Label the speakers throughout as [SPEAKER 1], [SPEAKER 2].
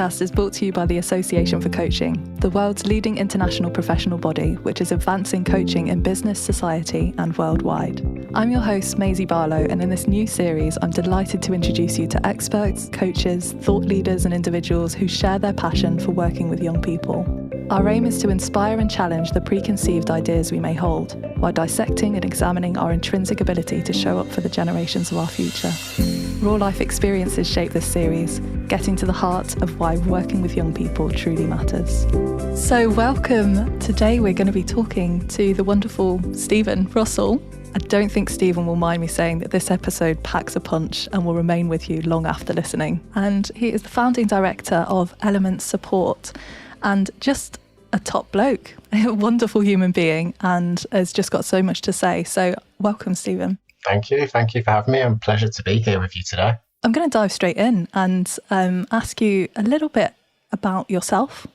[SPEAKER 1] podcast is brought to you by the Association for Coaching, the world's leading international professional body, which is advancing coaching in business, society, and worldwide. I'm your host, Maisie Barlow, and in this new series, I'm delighted to introduce you to experts, coaches, thought leaders, and individuals who share their passion for working with young people. Our aim is to inspire and challenge the preconceived ideas we may hold, while dissecting and examining our intrinsic ability to show up for the generations of our future. Raw life experiences shape this series, getting to the heart of why working with young people truly matters. So welcome. Today we're going to be talking to the wonderful Stephen Russell. I don't think Stephen will mind me saying that this episode packs a punch and will remain with you long after listening. And he is the founding director of Element Support and just a top bloke, a wonderful human being, and has just got so much to say. So welcome, Stephen. Thank you
[SPEAKER 2] for having me. I'm a pleasure to be here with you today.
[SPEAKER 1] I'm going to dive straight in and ask you a little bit about yourself.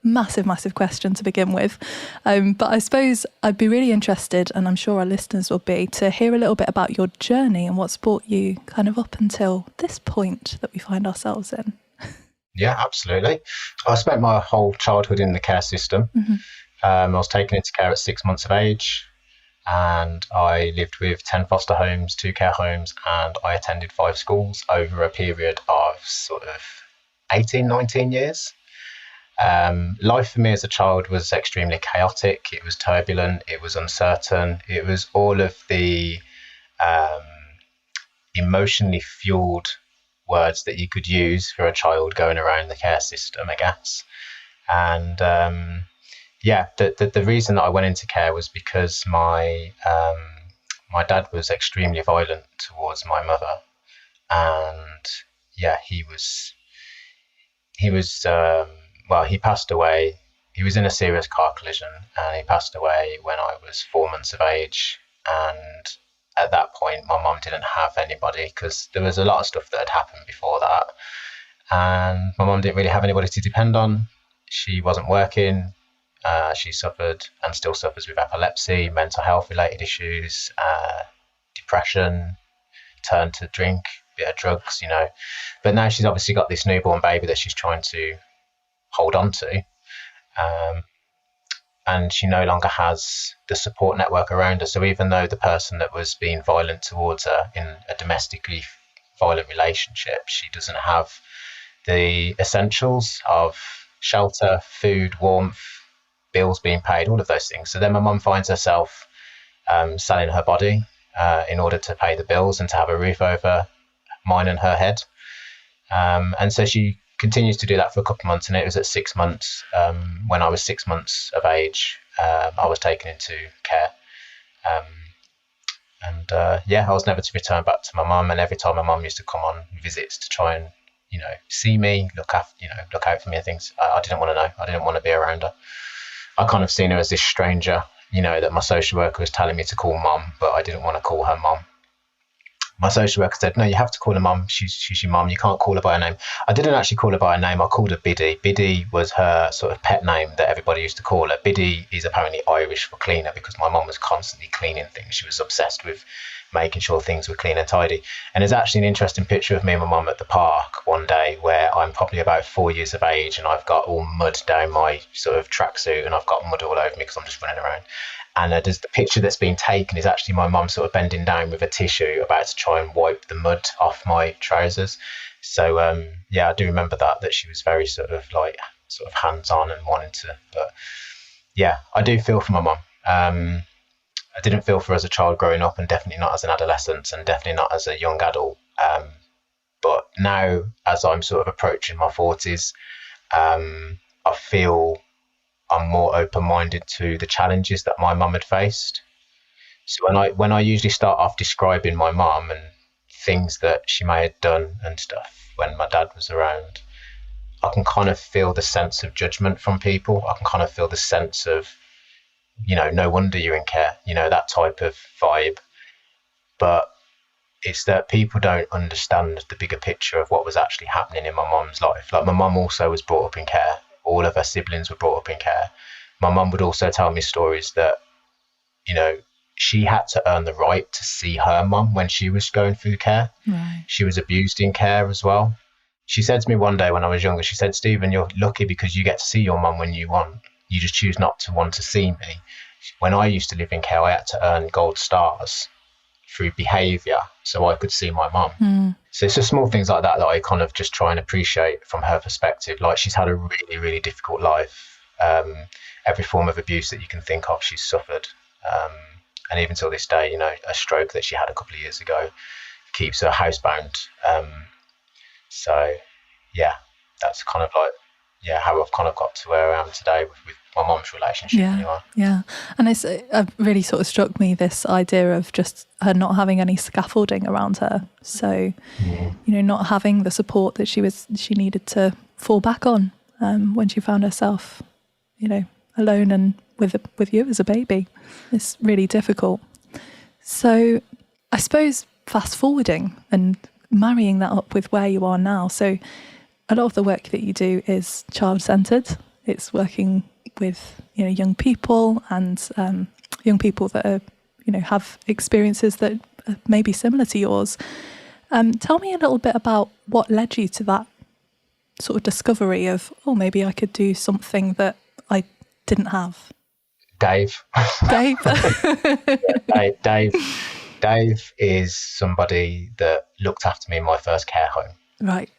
[SPEAKER 1] Massive question to begin with. But I suppose I'd be really interested, and I'm sure our listeners will be, to hear a little bit about your journey and what's brought you kind of up until this point that we find ourselves in.
[SPEAKER 2] Yeah, absolutely. I spent my whole childhood in the care system. Mm-hmm. I was taken into care at 6 months of age, and I lived with 10 foster homes, 2 care homes, and I attended 5 schools over a period of sort of 18, 19 years. Life for me as a child was extremely chaotic. It was turbulent. It was uncertain. It was all of the emotionally fueled words that you could use for a child going around the care system, I guess. And the reason that I went into care was because my dad was extremely violent towards my mother, and he passed away. He was in a serious car collision, and he passed away when I was 4 months of age. And at that point, my mum didn't have anybody because there was a lot of stuff that had happened before that. And my mum didn't really have anybody to depend on. She wasn't working. She suffered and still suffers with epilepsy, mental health related issues, depression, turned to drink, bit of drugs, But now she's obviously got this newborn baby that she's trying to hold on to. And she no longer has the support network around her. So even though the person that was being violent towards her in a domestically violent relationship, she doesn't have the essentials of shelter, food, warmth, bills being paid, all of those things. So then my mum finds herself selling her body in order to pay the bills and to have a roof over mine and her head. And so she continues to do that for a couple of months, and it was at 6 months, when I was 6 months of age, I was taken into care. I was never to return back to my mum, and every time my mum used to come on visits to try and, see me, look out for me and things, I didn't want to know. I didn't want to be around her. I kind of seen her as this stranger, that my social worker was telling me to call mum, but I didn't want to call her mum. My social worker said, no, you have to call her mum. She's your mum. You can't call her by her name. I didn't actually call her by her name. I called her Biddy. Biddy was her sort of pet name that everybody used to call her. Biddy is apparently Irish for cleaner, because my mum was constantly cleaning things. She was obsessed with making sure things were clean and tidy. And there's actually an interesting picture of me and my mum at the park one day where I'm probably about 4 years of age, and I've got all mud down my sort of tracksuit, and I've got mud all over me because I'm just running around. And there's the picture that's been taken is actually my mum sort of bending down with a tissue about to try and wipe the mud off my trousers. So, I do remember that she was very sort of hands-on and wanting to. But, I do feel for my mum. I didn't feel for her as a child growing up, and definitely not as an adolescent, and definitely not as a young adult. But now, as I'm sort of approaching my 40s, I feel I'm more open-minded to the challenges that my mum had faced. So when I usually start off describing my mum and things that she may have done and stuff when my dad was around, I can kind of feel the sense of judgment from people. I can kind of feel the sense of, no wonder you're in care, that type of vibe. But it's that people don't understand the bigger picture of what was actually happening in my mum's life. Like, my mum also was brought up in care. All of her siblings were brought up in care. My mum would also tell me stories that, she had to earn the right to see her mum when she was going through care. Right. She was abused in care as well. She said to me one day when I was younger, she said, Stephen, you're lucky because you get to see your mum when you want. You just choose not to want to see me. When I used to live in care, I had to earn gold stars through behaviour so I could see my mum. So it's just small things like that I kind of just try and appreciate from her perspective. Like, she's had a really, really difficult life. Every form of abuse that you can think of, she's suffered. And even till this day, a stroke that she had a couple of years ago keeps her housebound. So, yeah, that's kind of like, how I've kind of got to where I am today with my mum's relationship.
[SPEAKER 1] Yeah. And it's really sort of struck me, this idea of just her not having any scaffolding around her. So, not having the support that she needed to fall back on when she found herself, alone and with you as a baby. It's really difficult. So I suppose fast forwarding and marrying that up with where you are now. So a lot of the work that you do is child-centred. It's working with young people and young people that are have experiences that may be similar to yours. Tell me a little bit about what led you to that sort of discovery of, maybe I could do something that I didn't have.
[SPEAKER 2] Dave.
[SPEAKER 1] Dave.
[SPEAKER 2] Dave is somebody that looked after me in my first care home.
[SPEAKER 1] Right.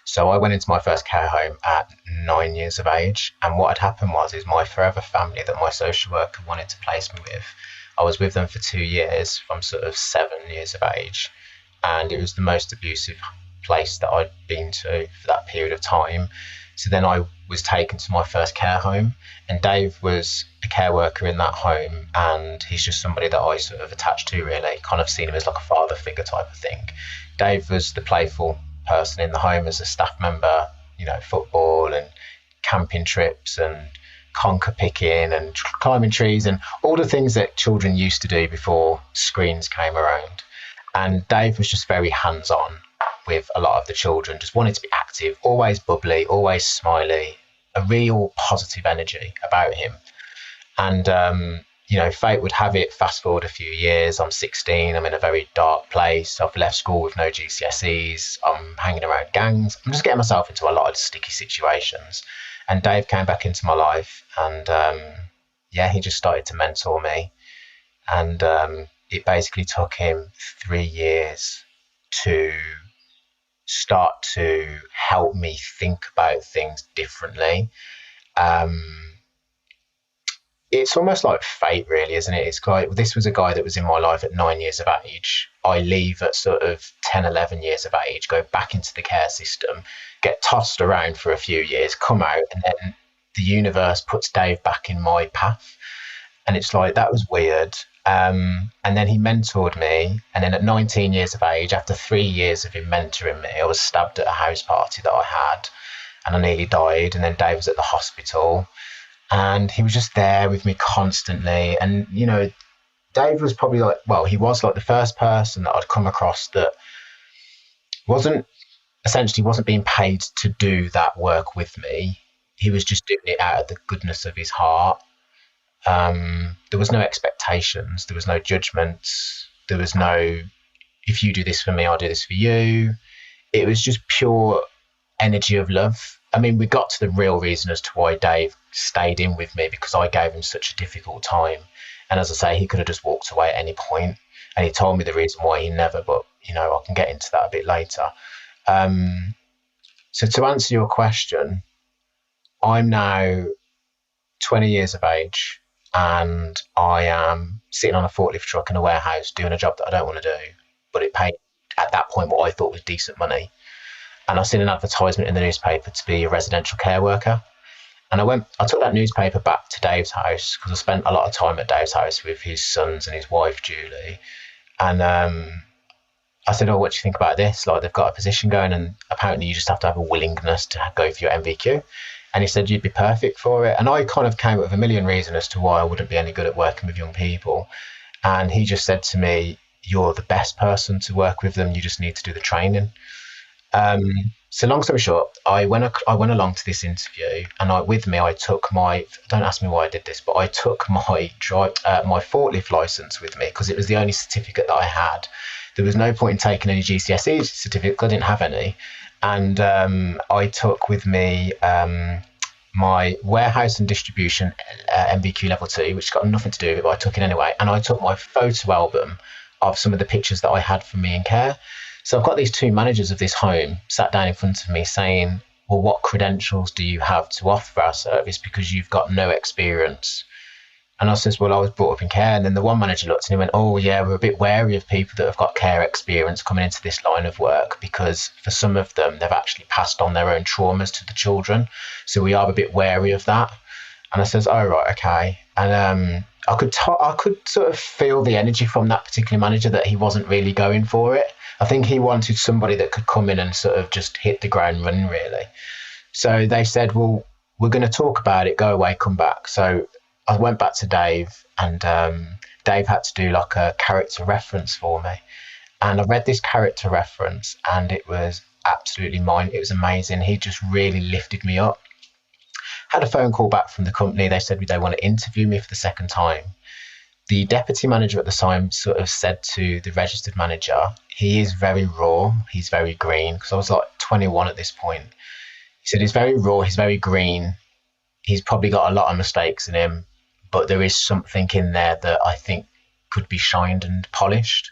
[SPEAKER 2] So I went into my first care home at 9 years of age, and what had happened is my forever family that my social worker wanted to place me with, I was with them for 2 years from sort of 7 years of age, and it was the most abusive place that I'd been to for that period of time. So then I was taken to my first care home, and Dave was a care worker in that home, and he's just somebody that I sort of attached to, really, kind of seen him as like a father figure type of thing. Dave was the playful person in the home as a staff member, football and camping trips and conker picking and climbing trees and all the things that children used to do before screens came around. And Dave was just very hands-on with a lot of the children, just wanted to be active, always bubbly, always smiley, a real positive energy about him. And, fate would have it, fast forward a few years, I'm 16, I'm in a very dark place, I've left school with no GCSEs, I'm hanging around gangs, I'm just getting myself into a lot of sticky situations. And Dave came back into my life, and he just started to mentor me. And it basically took him 3 years to start to help me think about things differently. It's almost like fate, really, isn't it? It's like, this was a guy that was in my life at 9 years of age. I leave at sort of 10, 11 years of age, go back into the care system, get tossed around for a few years, come out, and then the universe puts Dave back in my path. And it's like, that was weird. And then he mentored me. And then at 19 years of age, after 3 years of him mentoring me, I was stabbed at a house party that I had, and I nearly died. And then Dave was at the hospital, and he was just there with me constantly. And, Dave was probably he was like the first person that I'd come across that wasn't being paid to do that work with me. He was just doing it out of the goodness of his heart. There was no expectations, there was no judgments, there was no, if you do this for me, I'll do this for you. It was just pure energy of love. I mean, we got to the real reason as to why Dave stayed in with me, because I gave him such a difficult time. And as I say, he could have just walked away at any point, and he told me the reason why he never, but I can get into that a bit later. So to answer your question, I'm now 20 years of age, and I am sitting on a forklift truck in a warehouse doing a job that I don't want to do, but it paid at that point what I thought was decent money. And I seen an advertisement in the newspaper to be a residential care worker. And I took that newspaper back to Dave's house, because I spent a lot of time at Dave's house with his sons and his wife, Julie. And I said, what do you think about this? Like, they've got a position going, and apparently you just have to have a willingness to go for your MVQ. And he said, you'd be perfect for it. And I kind of came up with a million reasons as to why I wouldn't be any good at working with young people. And he just said to me, you're the best person to work with them. You just need to do the training. So long story short, I went along to this interview, and I took my, don't ask me why I did this, but I took my my forklift license with me, because it was the only certificate that I had. There was no point in taking any GCSE certificate, because I didn't have any. And I took with me my warehouse and distribution MVQ level 2, which got nothing to do with it, but I took it anyway. And I took my photo album of some of the pictures that I had from me in care. So I've got these two managers of this home sat down in front of me saying, well, what credentials do you have to offer our service, because you've got no experience? And I says, well, I was brought up in care. And then the one manager looked and he went, oh, yeah, we're a bit wary of people that have got care experience coming into this line of work, because for some of them, they've actually passed on their own traumas to the children. So we are a bit wary of that. And I says, oh, right, okay. And I could sort of feel the energy from that particular manager that he wasn't really going for it. I think he wanted somebody that could come in and sort of just hit the ground running, really. So they said, well, we're going to talk about it, go away, come back. So I went back to Dave, and Dave had to do like a character reference for me. And I read this character reference and it was absolutely mine. It was amazing. He just really lifted me up. Had a phone call back from the company. They said they want to interview me for the second time. The deputy manager at the time sort of said to the registered manager, he is very raw. He's very green, because I was like 21 at this point. He said he's very raw. He's very green. He's probably got a lot of mistakes in him, but there is something in there that I think could be shined and polished.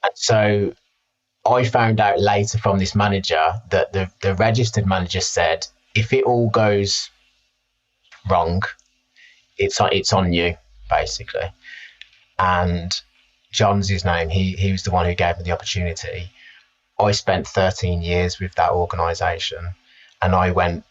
[SPEAKER 2] And so I found out later from this manager that the registered manager said, if it all goes wrong, it's on you, basically. And John's his name. He was the one who gave me the opportunity. I spent 13 years with that organisation, and I went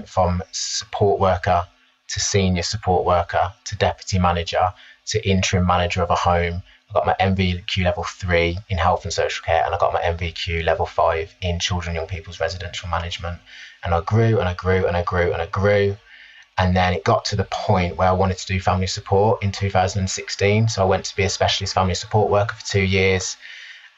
[SPEAKER 2] from support worker to senior support worker to deputy manager to interim manager of a home. I got my MVQ level 3 in health and social care, and I got my MVQ level 5 in children and young people's residential management. And I grew and I grew and I grew and I grew. And then it got to the point where I wanted to do family support in 2016. So I went to be a specialist family support worker for 2 years.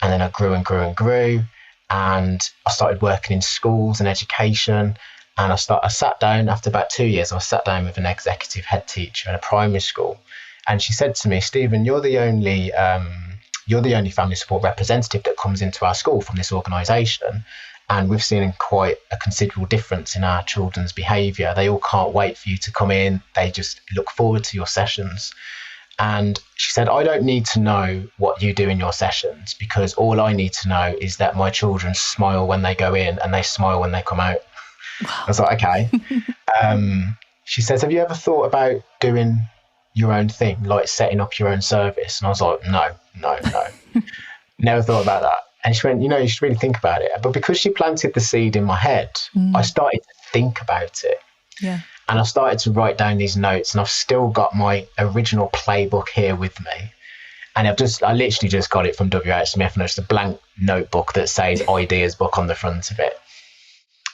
[SPEAKER 2] And then I grew and grew and grew. And I started working in schools and education. And I sat down after about 2 years. I sat down with an executive head teacher in a primary school. And she said to me, Stephen, you're the only family support representative that comes into our school from this organisation. And we've seen quite a considerable difference in our children's behaviour. They all can't wait for you to come in. They just look forward to your sessions. And she said, I don't need to know what you do in your sessions, because all I need to know is that my children smile when they go in and they smile when they come out. Wow. I was like, okay. She says, have you ever thought about doing your own thing, like setting up your own service? And I was like, no. Never thought about that. And she went, you should really think about it. But because she planted the seed in my head, I started to think about it.
[SPEAKER 1] Yeah.
[SPEAKER 2] And I started to write down these notes, and I've still got my original playbook here with me. And I literally just got it from WH Smith, and it's a blank notebook that says ideas book on the front of it.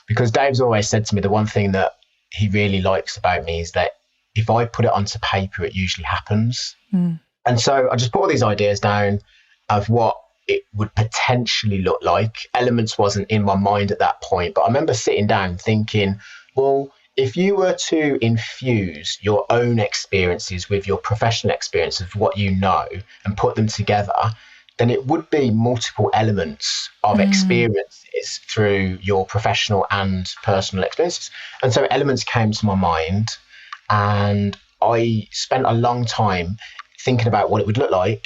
[SPEAKER 2] Because Dave's always said to me, the one thing that he really likes about me is that if I put it onto paper, it usually happens. And so I just put all these ideas down of what it would potentially look like. Elements wasn't in my mind at that point, but I remember sitting down thinking, well, if you were to infuse your own experiences with your professional experience of what you know and put them together, then it would be multiple elements of experiences through your professional and personal experiences. And so elements came to my mind, and I spent a long time thinking about what it would look like.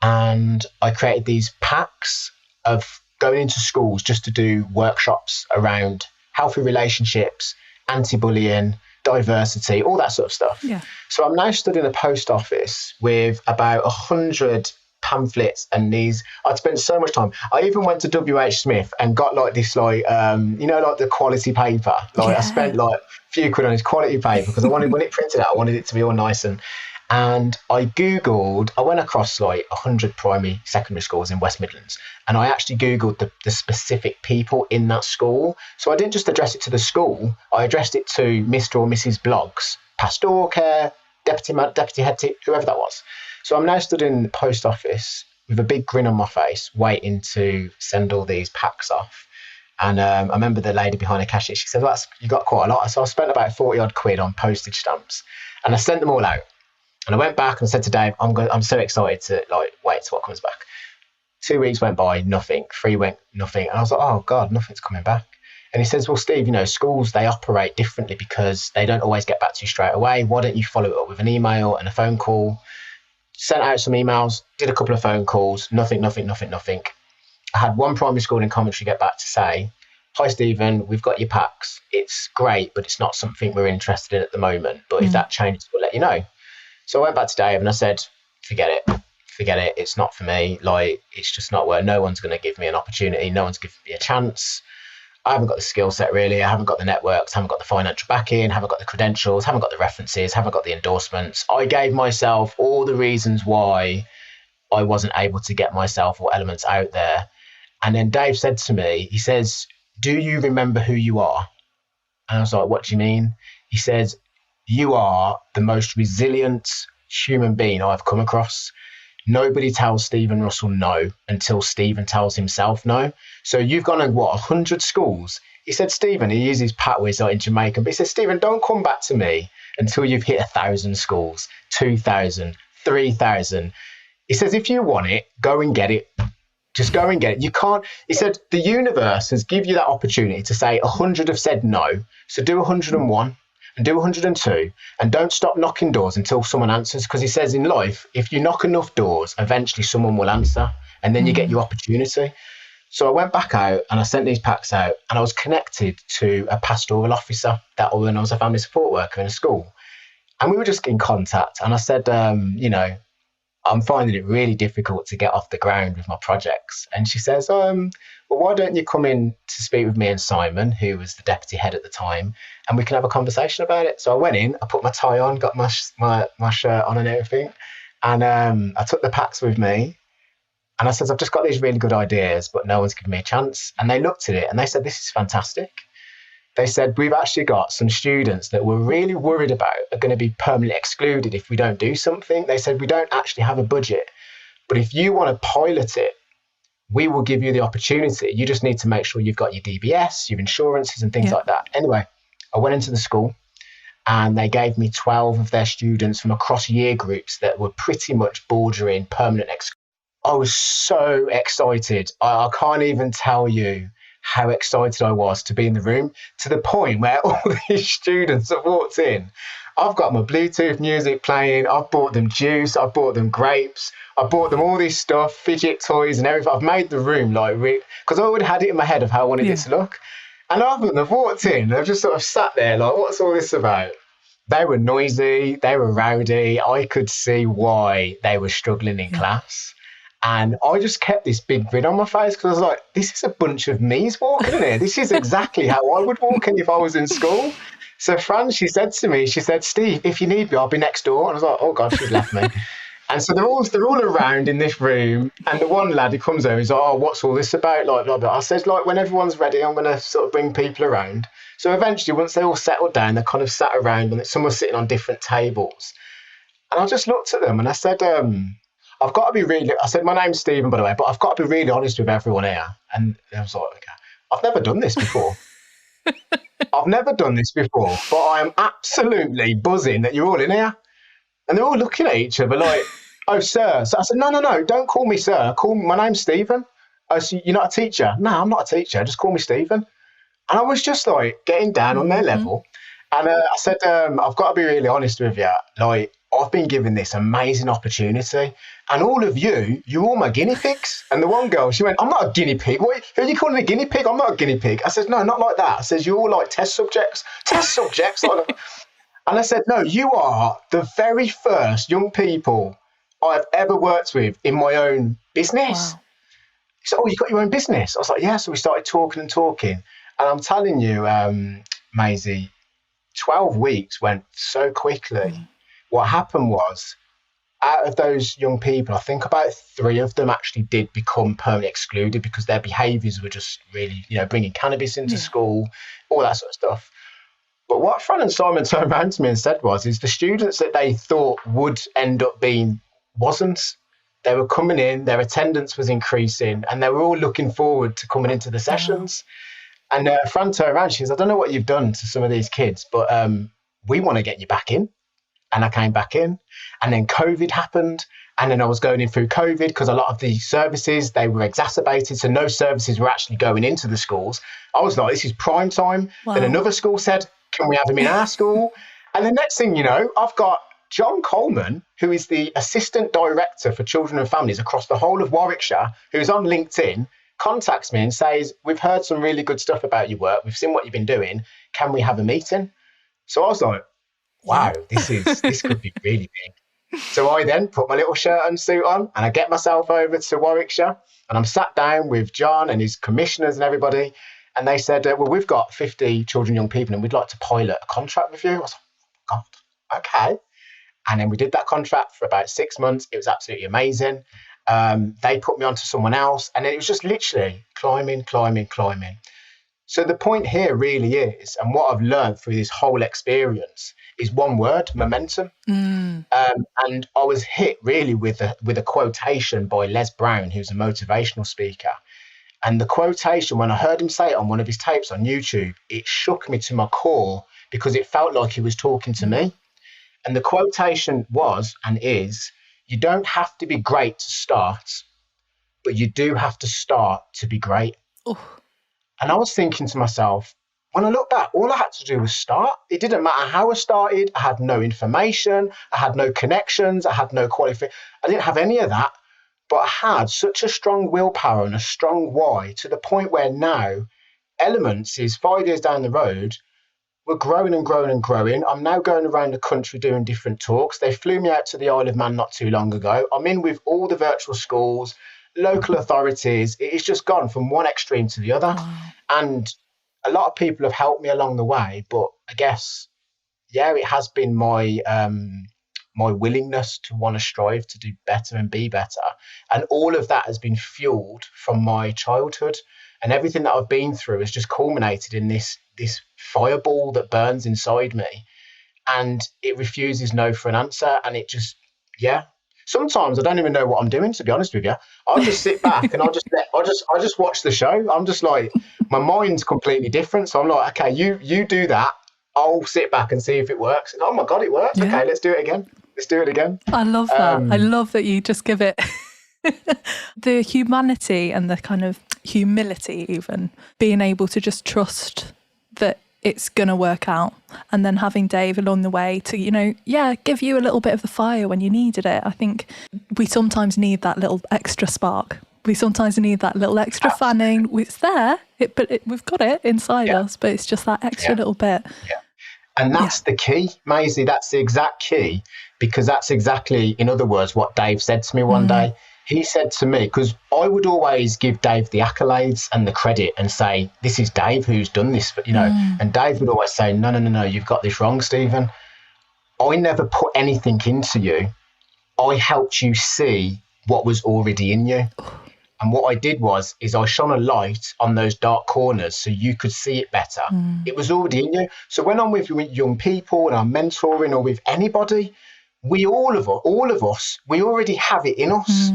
[SPEAKER 2] And I created these packs of going into schools just to do workshops around healthy relationships, anti-bullying, diversity, all that sort of stuff. Yeah. So I'm now stood in a post office with about 100 pamphlets and these. I'd spent so much time. I even went to WH Smith and got like this, like the quality paper. I spent like a few quid on this quality paper because I wanted, when it printed out, I wanted it to be all nice. And I went across like 100 primary, secondary schools in West Midlands, and I actually Googled the specific people in that school. So I didn't just address it to the school, I addressed it to Mr. or Mrs. Bloggs, pastoral care, deputy head teacher, whoever that was. So I'm now stood in the post office with a big grin on my face, waiting to send all these packs off. And I remember the lady behind the cashier, she said, you got quite a lot. So I spent about 40 odd quid on postage stamps, and I sent them all out. And I went back and said to Dave, I'm so excited to wait till what comes back. 2 weeks went by, nothing. 3 went, nothing. And I was like, oh God, nothing's coming back. And he says, well, Steve, schools, they operate differently because they don't always get back to you straight away. Why don't you follow it up with an email and a phone call? Sent out some emails, did a couple of phone calls, nothing. I had one primary school in Coventry get back to say, hi, Stephen, we've got your packs. It's great, but it's not something we're interested in at the moment. But if that changes, we'll let you know. So I went back to Dave and I said, forget it. It's not for me. It's just not where no one's going to give me an opportunity. No one's giving me a chance. I haven't got the skill set really. I haven't got the networks, haven't got the financial backing, haven't got the credentials, haven't got the references, haven't got the endorsements. I gave myself all the reasons why I wasn't able to get myself or elements out there. And then Dave said to me, he says, do you remember who you are? And I was like, what do you mean? He says, you are the most resilient human being I've come across. Nobody tells Stephen Russell no until Stephen tells himself no. So you've gone to 100 schools? He said, Stephen, he uses pathways in Jamaica, but he said, Stephen, don't come back to me until you've hit 1,000 schools, 2,000, 3,000. He says, if you want it, go and get it. Just go and get it. You can't, he said, the universe has given you that opportunity to say 100 have said no. So do 101. And do 102, and don't stop knocking doors until someone answers. Because he says in life, if you knock enough doors, eventually someone will answer, and then you get your opportunity. So I went back out and I sent these packs out, and I was connected to a pastoral officer that when I was a family support worker in a school. And we were just in contact. And I said, I'm finding it really difficult to get off the ground with my projects. And she says, well, why don't you come in to speak with me and Simon, who was the deputy head at the time, and we can have a conversation about it. So I went in, I put my tie on, got my shirt on and everything. And I took the packs with me. And I said, I've just got these really good ideas, but no one's given me a chance. And they looked at it and they said, this is fantastic. They said, we've actually got some students that we're really worried about are going to be permanently excluded if we don't do something. They said, we don't actually have a budget, but if you want to pilot it, we will give you the opportunity. You just need to make sure you've got your DBS, your insurances and things like that. Anyway, I went into the school and they gave me 12 of their students from across year groups that were pretty much bordering permanent exclusion. I was so excited. I can't even tell you how excited I was to be in the room, to the point where all these students have walked in. I've got my Bluetooth music playing. I've bought them juice. I've bought them grapes. I bought them all this stuff, fidget toys and everything. I've made the room because I already had it in my head of how I wanted it to look. And half of them have walked in. They've just sort of sat there like, what's all this about? They were noisy. They were rowdy. I could see why they were struggling in class. And I just kept this big grin on my face because I was like, this is a bunch of me's walking in here. This is exactly how I would walk in if I was in school. So Fran, she said to me, she said, Steve, if you need me, I'll be next door. And I was like, oh God, she's left me. And so they're all around in this room. And the one lad who comes over, he's like, oh, what's all this about? Like, blah, blah. I said, when everyone's ready, I'm going to sort of bring people around. So eventually, once they all settled down, they kind of sat around and some were sitting on different tables. And I just looked at them and I said, I've got to be really, I said, my name's Stephen, by the way, but I've got to be really honest with everyone here. And I was like, okay, I've never done this before. I've never done this before, but I'm absolutely buzzing that you're all in here. And they're all looking at each other like, oh, sir. So I said, no, don't call me sir. My name's Stephen. I said, you're not a teacher? No, I'm not a teacher. Just call me Stephen. And I was just like getting down on their level. And I said, I've got to be really honest with you. Like, I've been given this amazing opportunity. And all of you're all my guinea pigs. And the one girl, she went, I'm not a guinea pig. Who are you calling a guinea pig? I'm not a guinea pig. I said, no, not like that. I said, you're all like test subjects. Test subjects? And I said, no, you are the very first young people I've ever worked with in my own business. Wow. He said, oh, you got your own business? I was like, yeah. So we started talking. And I'm telling you, Maisie, 12 weeks went so quickly. What happened was, out of those young people, I think about 3 of them actually did become permanently excluded because their behaviours were just really, bringing cannabis into school, all that sort of stuff. But what Fran and Simon turned around to me and said is the students that they thought would end up being wasn't. They were coming in, their attendance was increasing, and they were all looking forward to coming into the sessions. And Fran turned around, she says, I don't know what you've done to some of these kids, but we want to get you back in. and I came back in. And then COVID happened. And then I was going in through COVID because a lot of the services, they were exacerbated. So no services were actually going into the schools. I was like, this is prime time.
[SPEAKER 1] Wow.
[SPEAKER 2] Then another school said, can we have him in our school? And the next thing you know, I've got John Coleman, who is the Assistant Director for Children and Families across the whole of Warwickshire, who's on LinkedIn, contacts me and says, we've heard some really good stuff about your work. We've seen what you've been doing. Can we have a meeting? So I was like, wow, this could be really big. So I then put my little shirt and suit on and I get myself over to Warwickshire and I'm sat down with John and his commissioners and everybody. And they said, well, we've got 50 children, young people, and we'd like to pilot a contract with you. I was like, oh, God, okay. And then we did that contract for about 6 months. It was absolutely amazing. They put me onto someone else and it was just literally climbing. So the point here really is, and what I've learned through this whole experience is one word: momentum. And I was hit really with a quotation by Les Brown, who's a motivational speaker. And the quotation, when I heard him say it on one of his tapes on YouTube, it shook me to my core because it felt like he was talking to me. And the quotation was and is, you don't have to be great to start, but you do have to start to be great. Oh. And I was thinking to myself, when I look back, all I had to do was start. It didn't matter how I started. I had no information. I had no connections. I had no qualification. I didn't have any of that. But I had such a strong willpower and a strong why to the point where now Elements is 5 years down the road. We're growing and growing and growing. I'm now going around the country doing different talks. They flew me out to the Isle of Man not too long ago. I'm in with all the virtual schools, local authorities. It's just gone from one extreme to the other. Wow. And a lot of people have helped me along the way, but I guess, yeah, it has been my my willingness to want to strive to do better and be better. And all of that has been fueled from my childhood, and everything that I've been through has just culminated in this fireball that burns inside me, and it refuses no for an answer. And it just, yeah. Sometimes I don't even know what I'm doing, to be honest with you. I'll just sit back and I just watch the show. I'm just like, my mind's completely different. So I'm like, okay, you do that. I'll sit back and see if it works. And, oh my God, it works. Yeah. Okay, let's do it again. I
[SPEAKER 1] love that. I love that you just give it the humanity and the kind of humility, even being able to just trust that it's going to work out. And then having Dave along the way to, give you a little bit of the fire when you needed it. I think we sometimes need that little extra spark. We sometimes need that little extra fanning. It's there, we've got it inside us, but it's just that extra little bit.
[SPEAKER 2] Yeah. And that's the key, Maisie. That's the exact key, because that's exactly, in other words, what Dave said to me one day. He said to me, because I would always give Dave the accolades and the credit and say, this is Dave who's done this, and Dave would always say, no, you've got this wrong, Stephen. I never put anything into you. I helped you see what was already in you. And what I did is I shone a light on those dark corners so you could see it better. It was already in you. So when I'm with young people and I'm mentoring or with anybody, all of us, we already have it in us.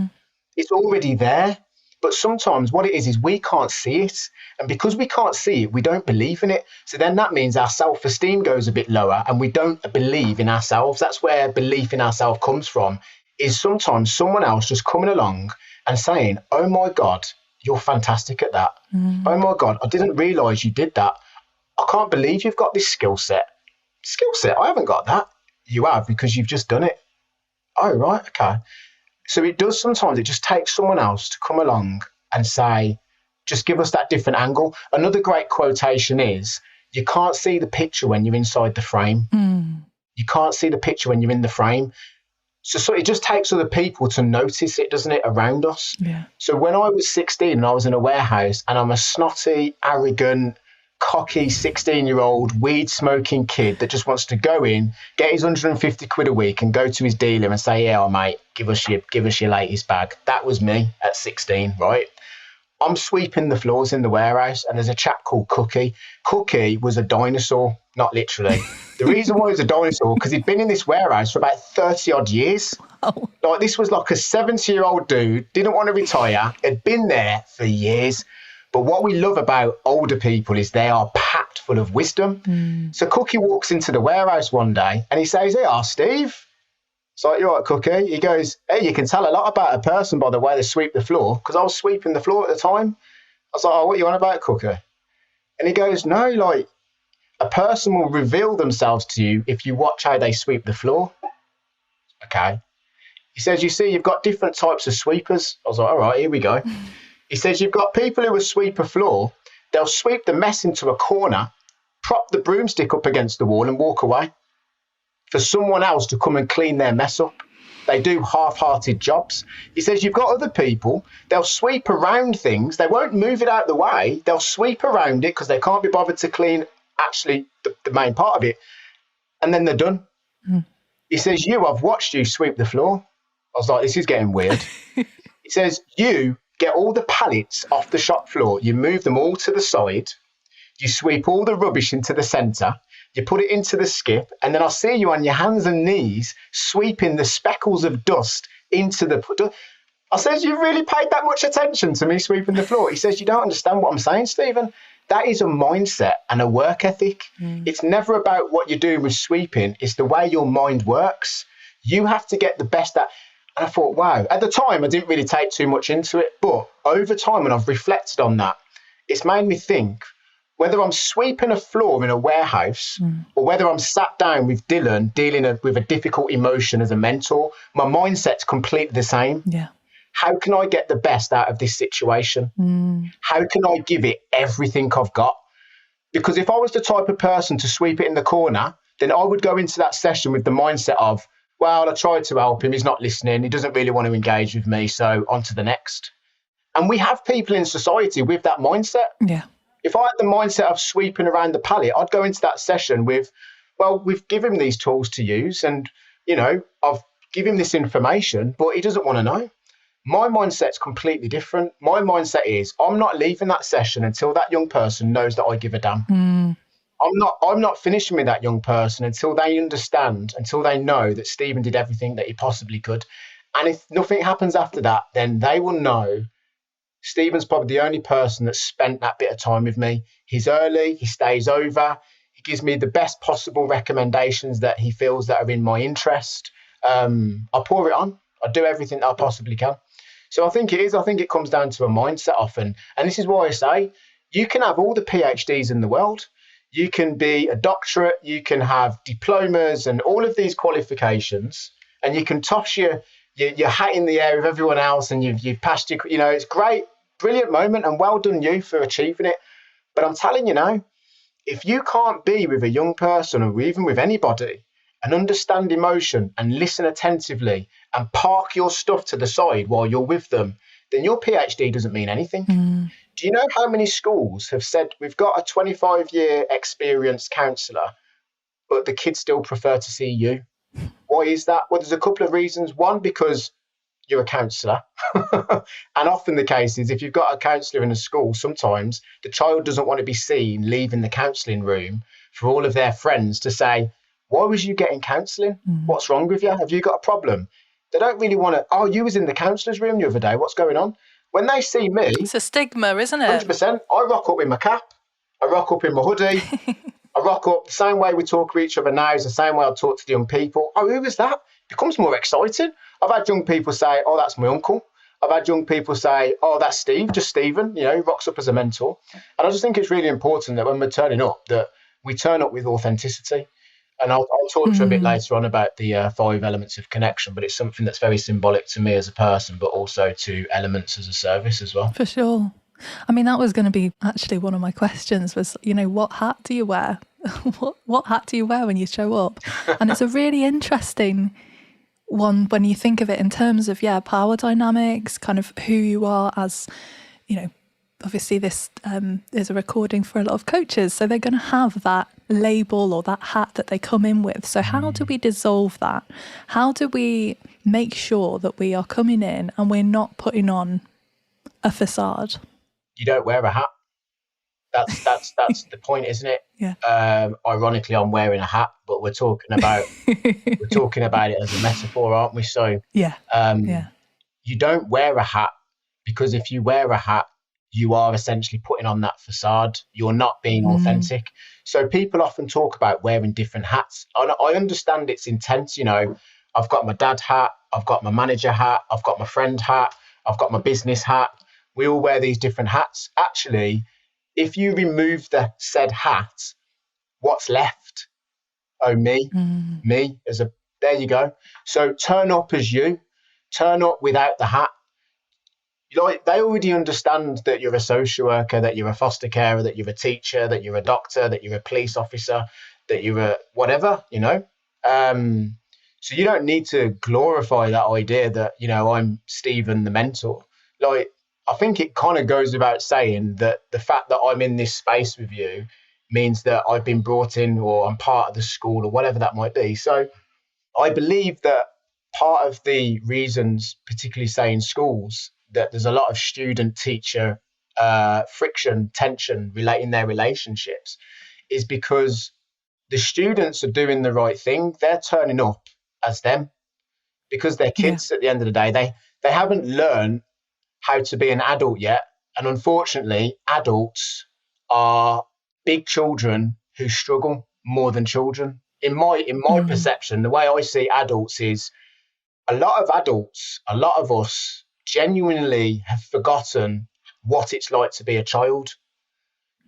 [SPEAKER 2] It's already there. But sometimes what it is we can't see it. And because we can't see it, we don't believe in it. So then that means our self-esteem goes a bit lower and we don't believe in ourselves. That's where belief in ourselves comes from, is sometimes someone else just coming along and saying, oh my God, you're fantastic at that. Oh my God, I didn't realise you did that. I can't believe you've got this skill set. I haven't got that. You have, because you've just done it. Oh, right, okay. So it just takes someone else to come along and say, just give us that different angle. Another great quotation is, you can't see the picture when you're inside the frame. You can't see the picture when you're in the frame. So it just takes other people to notice it, doesn't it, around us? Yeah. So when I was 16 and I was in a warehouse and I'm a snotty, arrogant, cocky 16-year-old weed-smoking kid that just wants to go in, get his 150 quid a week and go to his dealer and say, yeah, mate, give us your latest bag. That was me at 16, right? I'm sweeping the floors in the warehouse and there's a chap called Cookie. Cookie was a dinosaur, not literally. The reason why he was a dinosaur, because he'd been in this warehouse for about 30-odd years. Oh. Like, this was like a 70-year-old dude, didn't want to retire, had been there for years. But what we love about older people is they are packed full of wisdom. So Cookie walks into the warehouse one day and he says, "Hey, Steve." It's like, "You all right, Cookie?" He goes, "Hey, you can tell a lot about a person by the way they sweep the floor." Because I was sweeping the floor at the time. I was like, "Oh, what are you on about, Cookie?" And he goes, "No, like, a person will reveal themselves to you if you watch how they sweep the floor." Okay. He says, "You see, you've got different types of sweepers." I was like, "All right, here we go." He says, "You've got people who will sweep a floor. They'll sweep the mess into a corner, prop the broomstick up against the wall and walk away for someone else to come and clean their mess up. They do half-hearted jobs." He says, "You've got other people, they'll sweep around things. They won't move it out of the way. They'll sweep around it because they can't be bothered to clean actually the main part of it. And then they're done." He says, "I've watched you sweep the floor." I was like, this is getting weird. He says, "You get all the pallets off the shop floor. You move them all to the side. You sweep all the rubbish into the centre. You put it into the skip. And then I'll see you on your hands and knees sweeping the speckles of dust into the..." I says, "You really paid that much attention to me sweeping the floor?" He says, "You don't understand what I'm saying, Stephen. That is a mindset and a work ethic. It's never about what you're doing with sweeping. It's the way your mind works. You have to get the best at..." And I thought, wow. At the time, I didn't really take too much into it. But over time, when I've reflected on that, it's made me think, whether I'm sweeping a floor in a warehouse or whether I'm sat down with Dylan dealing with a difficult emotion as a mentor, my mindset's completely the same.
[SPEAKER 1] Yeah.
[SPEAKER 2] How can I get the best out of this situation? How can I give it everything I've got? Because if I was the type of person to sweep it in the corner, then I would go into that session with the mindset of, well, I tried to help him. He's not listening. He doesn't really want to engage with me. So on to the next. And we have people in society with that mindset.
[SPEAKER 1] Yeah.
[SPEAKER 2] If I had the mindset of sweeping around the pallet, I'd go into that session with, well, we've given him these tools to use and, I've given him this information, but he doesn't want to know. My mindset's completely different. My mindset is I'm not leaving that session until that young person knows that I give a damn. I'm not finishing with that young person until they understand, until they know that Stephen did everything that he possibly could. And if nothing happens after that, then they will know Stephen's probably the only person that's spent that bit of time with me. He's early, he stays over, he gives me the best possible recommendations that he feels that are in my interest. I pour it on. I do everything that I possibly can. So I think it comes down to a mindset often. And this is why I say you can have all the PhDs in the world. You can be a doctorate, you can have diplomas and all of these qualifications, and you can toss your hat in the air with everyone else and you've passed your, it's great, brilliant moment and well done you for achieving it. But I'm telling you now, if you can't be with a young person or even with anybody and understand emotion and listen attentively and park your stuff to the side while you're with them, then your PhD doesn't mean anything. Do you know how many schools have said, we've got a 25-year experienced counsellor, but the kids still prefer to see you? Why is that? Well, there's a couple of reasons. One, because you're a counsellor. And often the case is if you've got a counsellor in a school, sometimes the child doesn't want to be seen leaving the counselling room for all of their friends to say, why was you getting counselling? What's wrong with you? Have you got a problem? They don't really want to, oh, you was in the counsellor's room the other day. What's going on? When they see me...
[SPEAKER 1] It's a stigma, isn't it?
[SPEAKER 2] 100%. I rock up in my cap. I rock up in my hoodie. I rock up the same way we talk to each other now is the same way I talk to the young people. Oh, who was that? It becomes more exciting. I've had young people say, oh, that's my uncle. I've had young people say, oh, that's Steve, just Stephen, he rocks up as a mentor. And I just think it's really important that when we're turning up, that we turn up with authenticity. And I'll talk to you a bit later on about the 5 elements of connection, but it's something that's very symbolic to me as a person, but also to elements as a service as well.
[SPEAKER 1] For sure. I mean, that was going to be actually one of my questions was, what hat do you wear? What hat do you wear when you show up? And it's a really interesting one when you think of it in terms of, power dynamics, kind of who you are as, obviously this is a recording for a lot of coaches. So they're going to have that label or that hat that they come in with. So how do we dissolve that? How do we make sure that we are coming in and we're not putting on a facade?
[SPEAKER 2] You don't wear a hat. That's the point, isn't it?
[SPEAKER 1] Yeah.
[SPEAKER 2] Ironically, I'm wearing a hat, but we're talking about it as a metaphor, aren't we? So
[SPEAKER 1] yeah.
[SPEAKER 2] You don't wear a hat because if you wear a hat, you are essentially putting on that facade. You're not being authentic. So people often talk about wearing different hats. And I understand its intent. I've got my dad hat, I've got my manager hat, I've got my friend hat, I've got my business hat. We all wear these different hats. Actually, if you remove the said hat, what's left? Oh, me, there you go. So turn up as you, turn up without the hat. They already understand that you're a social worker, that you're a foster carer, that you're a teacher, that you're a doctor, that you're a police officer, that you're a whatever, So you don't need to glorify that idea that, I'm Stephen, the mentor. I think it kind of goes without saying that the fact that I'm in this space with you means that I've been brought in or I'm part of the school or whatever that might be. So I believe that part of the reasons, particularly say in schools, that there's a lot of student-teacher friction, tension relating their relationships is because the students are doing the right thing. They're turning up as them because they're kids at the end of the day. They haven't learned how to be an adult yet. And unfortunately, adults are big children who struggle more than children. In my perception, the way I see adults is a lot of adults, a lot of us genuinely have forgotten what it's like to be a child.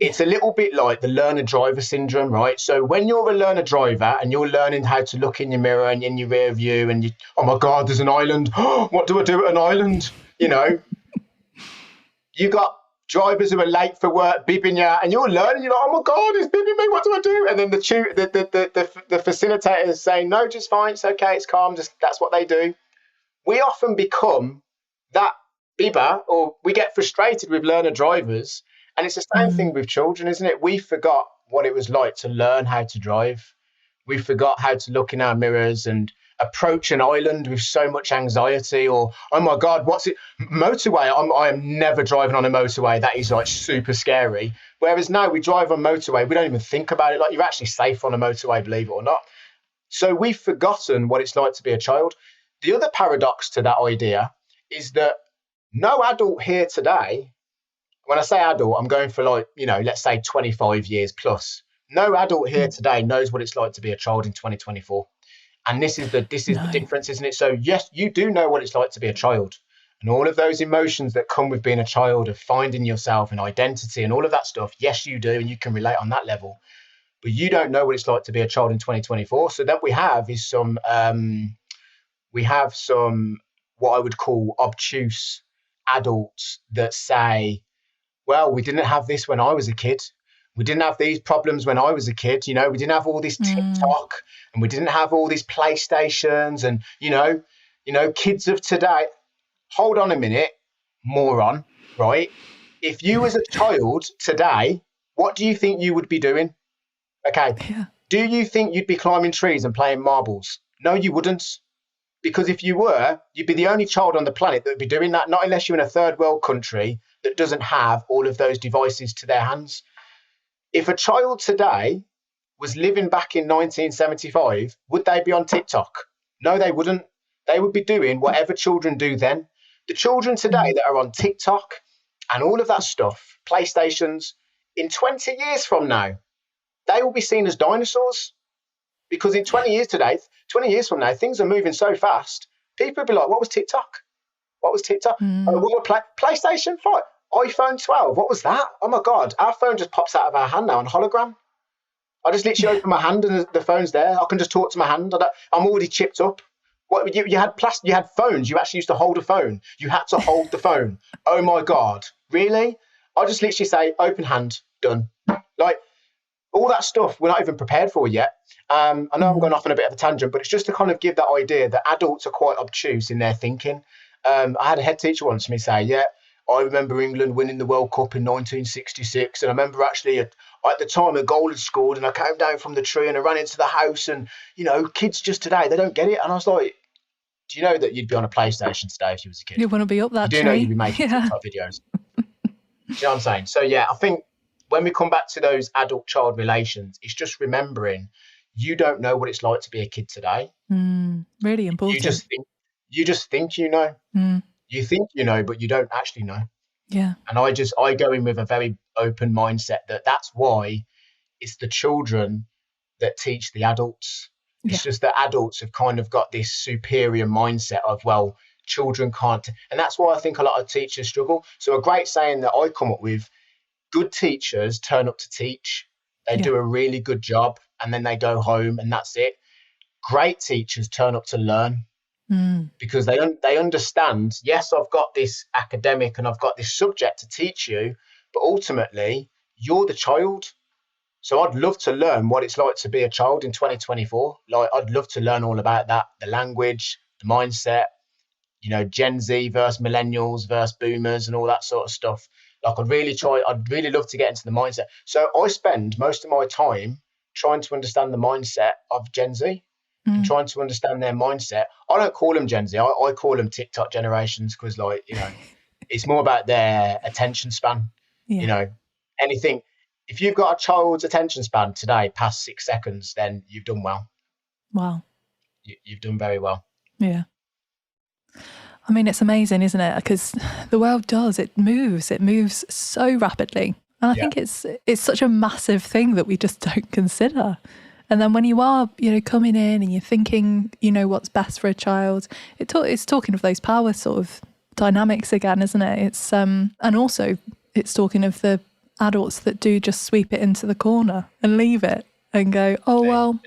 [SPEAKER 2] It's a little bit like the learner driver syndrome, right? So when you're a learner driver and you're learning how to look in your mirror and in your rear view and oh my God, there's an island. What do I do at an island? You got drivers who are late for work, bibbing you, and you're learning. You're like, oh my God, he's bibbing me. What do I do? And then the facilitator is saying, no, just fine. It's okay. It's calm. Just that's what they do. We often become that bibber, or we get frustrated with learner drivers. And it's the same thing with children, isn't it? We forgot what it was like to learn how to drive. We forgot how to look in our mirrors and approach an island with so much anxiety, or oh my God, what's it? Motorway. I am never driving on a motorway. That is like super scary. Whereas now we drive on motorway, we don't even think about it. Like you're actually safe on a motorway, believe it or not. So we've forgotten what it's like to be a child. The other paradox to that idea is that no adult here today, when I say adult, I'm going for let's say 25 years plus. No adult here today knows what it's like to be a child in 2024. And this is the difference, isn't it? So yes, you do know what it's like to be a child. And all of those emotions that come with being a child, of finding yourself and identity and all of that stuff, yes, you do. And you can relate on that level. But you don't know what it's like to be a child in 2024. So that we have some what I would call obtuse adults that say, well, we didn't have this when I was a kid. We didn't have these problems when I was a kid. We didn't have all this TikTok and we didn't have all these PlayStations and, kids of today. Hold on a minute, moron, right? If you was a child today, what do you think you would be doing? Okay. Yeah. Do you think you'd be climbing trees and playing marbles? No, you wouldn't. Because if you were, you'd be the only child on the planet that would be doing that, not unless you're in a third world country that doesn't have all of those devices to their hands. If a child today was living back in 1975, would they be on TikTok? No, they wouldn't. They would be doing whatever children do then. The children today that are on TikTok and all of that stuff, PlayStations, in 20 years from now, they will be seen as dinosaurs. Because in 20 years from now, things are moving so fast. People will be like, what was TikTok? What was TikTok? What were PlayStation 5? iPhone 12, what was that? Oh my God, our phone just pops out of our hand now on hologram. I just literally open my hand and the phone's there. I can just talk to my hand. I'm already chipped up. What you had plastic? You had phones. You actually used to hold a phone. You had to hold the phone. Oh my God, really? I just literally say open hand, done. Like all that stuff, we're not even prepared for yet. I know I'm going off on a bit of a tangent, but it's just to kind of give that idea that adults are quite obtuse in their thinking. I had a head teacher once me say, yeah, I remember England winning the World Cup in 1966. And I remember actually at the time a goal had scored and I came down from the tree and I ran into the house and, kids just today, they don't get it. And I was like, do you know that you'd be on a PlayStation today if you was a kid?
[SPEAKER 1] You want to be up that tree.
[SPEAKER 2] You do know you'd be making TikTok videos. Do you know what I'm saying? So yeah, I think when we come back to those adult-child relations, it's just remembering you don't know what it's like to be a kid today.
[SPEAKER 1] Really important.
[SPEAKER 2] You just think you know. You think you know, but you don't actually know.
[SPEAKER 1] Yeah.
[SPEAKER 2] And I go in with a very open mindset that's why it's the children that teach the adults. It's just that adults have kind of got this superior mindset of, well, children can't. And that's why I think a lot of teachers struggle. So a great saying that I come up with, good teachers turn up to teach. They do a really good job and then they go home and that's it. Great teachers turn up to learn because they understand, yes, I've got this academic and I've got this subject to teach you, but ultimately you're the child. So I'd love to learn what it's like to be a child in 2024. Like, I'd love to learn all about that, the language, the mindset, you know, Gen Z versus millennials versus boomers and all that sort of stuff. Like, I'd really love to get into the mindset. So I spend most of my time trying to understand the mindset of Gen Z and trying to understand their mindset. I don't call them Gen Z. I call them TikTok generations because, like, you know, it's more about their attention span. You know, anything. If you've got a child's attention span today past 6 seconds, then you've done well.
[SPEAKER 1] Wow.
[SPEAKER 2] You've done very well.
[SPEAKER 1] Yeah. I mean, it's amazing, isn't it? Because the world it moves so rapidly. And I think it's such a massive thing that we just don't consider. And then when you are, you know, coming in and you're thinking, you know, what's best for a child, it's talking of those power sort of dynamics again, isn't it? It's and also it's talking of the adults that do just sweep it into the corner and leave it and go, oh, well,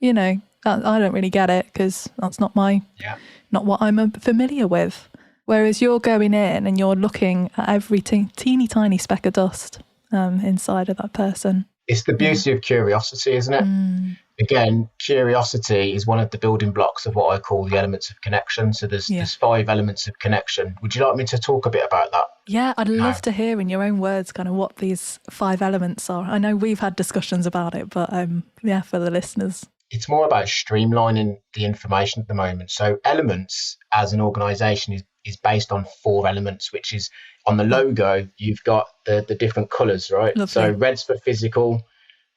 [SPEAKER 1] you know, I don't really get it because that's not not what I'm familiar with. Whereas you're going in and you're looking at every teeny tiny speck of dust inside of that person.
[SPEAKER 2] It's the beauty of curiosity, isn't it? Again, curiosity is one of the building blocks of what I call the elements of connection. So there's 5 elements of connection. Would you like me to talk a bit about that?
[SPEAKER 1] Yeah, I'd love to hear in your own words kind of what these 5 elements are. I know we've had discussions about it, but for the listeners.
[SPEAKER 2] It's more about streamlining the information at the moment. So Elements as an organisation is based on 4 elements, which is on the logo, you've got the different colours, right?
[SPEAKER 1] Lovely.
[SPEAKER 2] So red's for physical,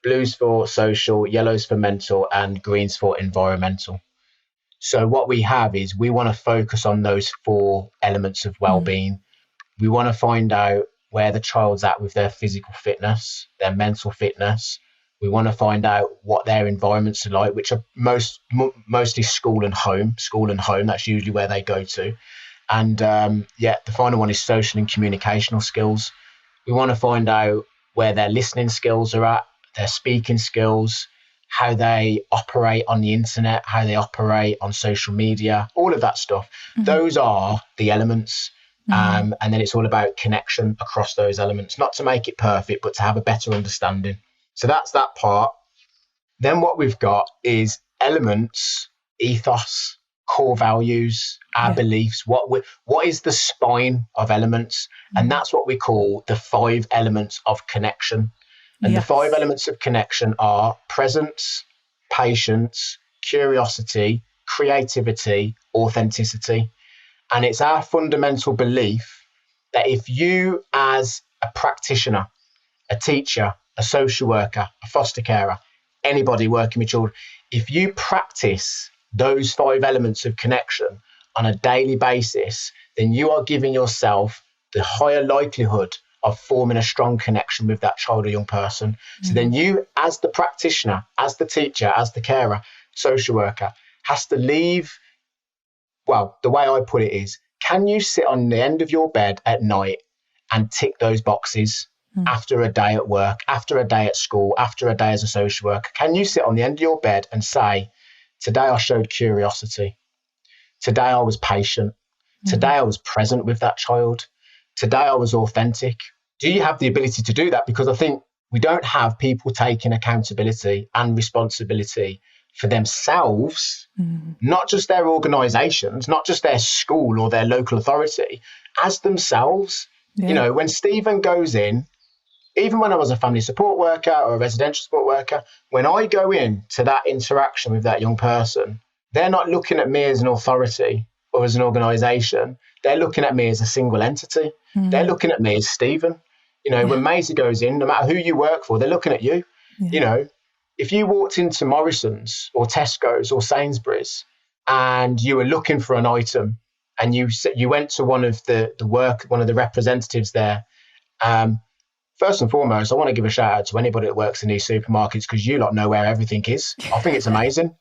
[SPEAKER 2] blue's for social, yellow's for mental, and green's for environmental. So what we have is we want to focus on those 4 elements of well-being. We want to find out where the child's at with their physical fitness, their mental fitness. We want to find out what their environments are like, which are mostly school and home. That's usually where they go to. And the final one is social and communicational skills. We want to find out where their listening skills are at, their speaking skills, how they operate on the internet, how they operate on social media, all of that stuff. Those are the elements. And then it's all about connection across those elements, not to make it perfect, but to have a better understanding. So that's that part. Then what we've got is elements, ethos, core values, our beliefs. What is the spine of elements? And that's what we call the 5 elements of connection. And the 5 elements of connection are presence, patience, curiosity, creativity, authenticity. And it's our fundamental belief that if you, as a practitioner, a teacher, a social worker, a foster carer, anybody working with children, if you practice those 5 elements of connection on a daily basis, then you are giving yourself the higher likelihood of forming a strong connection with that child or young person. So then you, as the practitioner, as the teacher, as the carer, social worker, has to leave. Well, the way I put it is, can you sit on the end of your bed at night and tick those boxes after a day at work, after a day at school, after a day as a social worker? Can you sit on the end of your bed and say, today I showed curiosity. Today I was patient. Today I was present with that child. Today I was authentic. Do you have the ability to do that? Because I think we don't have people taking accountability and responsibility for themselves, not just their organisations, not just their school or their local authority, as themselves. You know, when Stephen goes in, even when I was a family support worker or a residential support worker, when I go in to that interaction with that young person, they're not looking at me as an authority or as an organisation. They're looking at me as a single entity. They're looking at me as Stephen. You know, when Maisie goes in, no matter who you work for, they're looking at you. You know, if you walked into Morrison's or Tesco's or Sainsbury's and you were looking for an item and you went to one of the representatives there, first and foremost, I want to give a shout out to anybody that works in these supermarkets, because you lot know where everything is. I think it's amazing.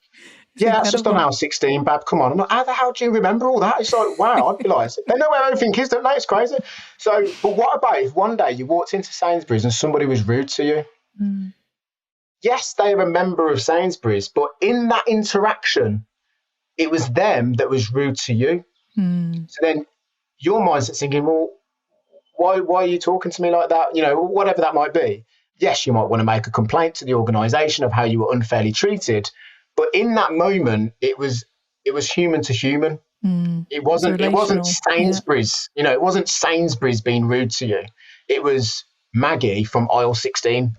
[SPEAKER 2] Yeah, it's just on aisle 16, Bab. Come on. I'm like, how the hell do you remember all that? It's like, wow, I'd be like, they know where everything is, don't they? It's crazy. So, but what about if one day you walked into Sainsbury's and somebody was rude to you?
[SPEAKER 1] Mm.
[SPEAKER 2] Yes, they are a member of Sainsbury's, but in that interaction, it was them that was rude to you.
[SPEAKER 1] Mm.
[SPEAKER 2] So then your mindset's thinking, well, why are you talking to me like that? You know, whatever that might be. Yes, you might want to make a complaint to the organisation of how you were unfairly treated. But in that moment, it was human to human.
[SPEAKER 1] Mm.
[SPEAKER 2] It wasn't Sainsbury's. Yeah. You know, it wasn't Sainsbury's being rude to you. It was Maggie from aisle 16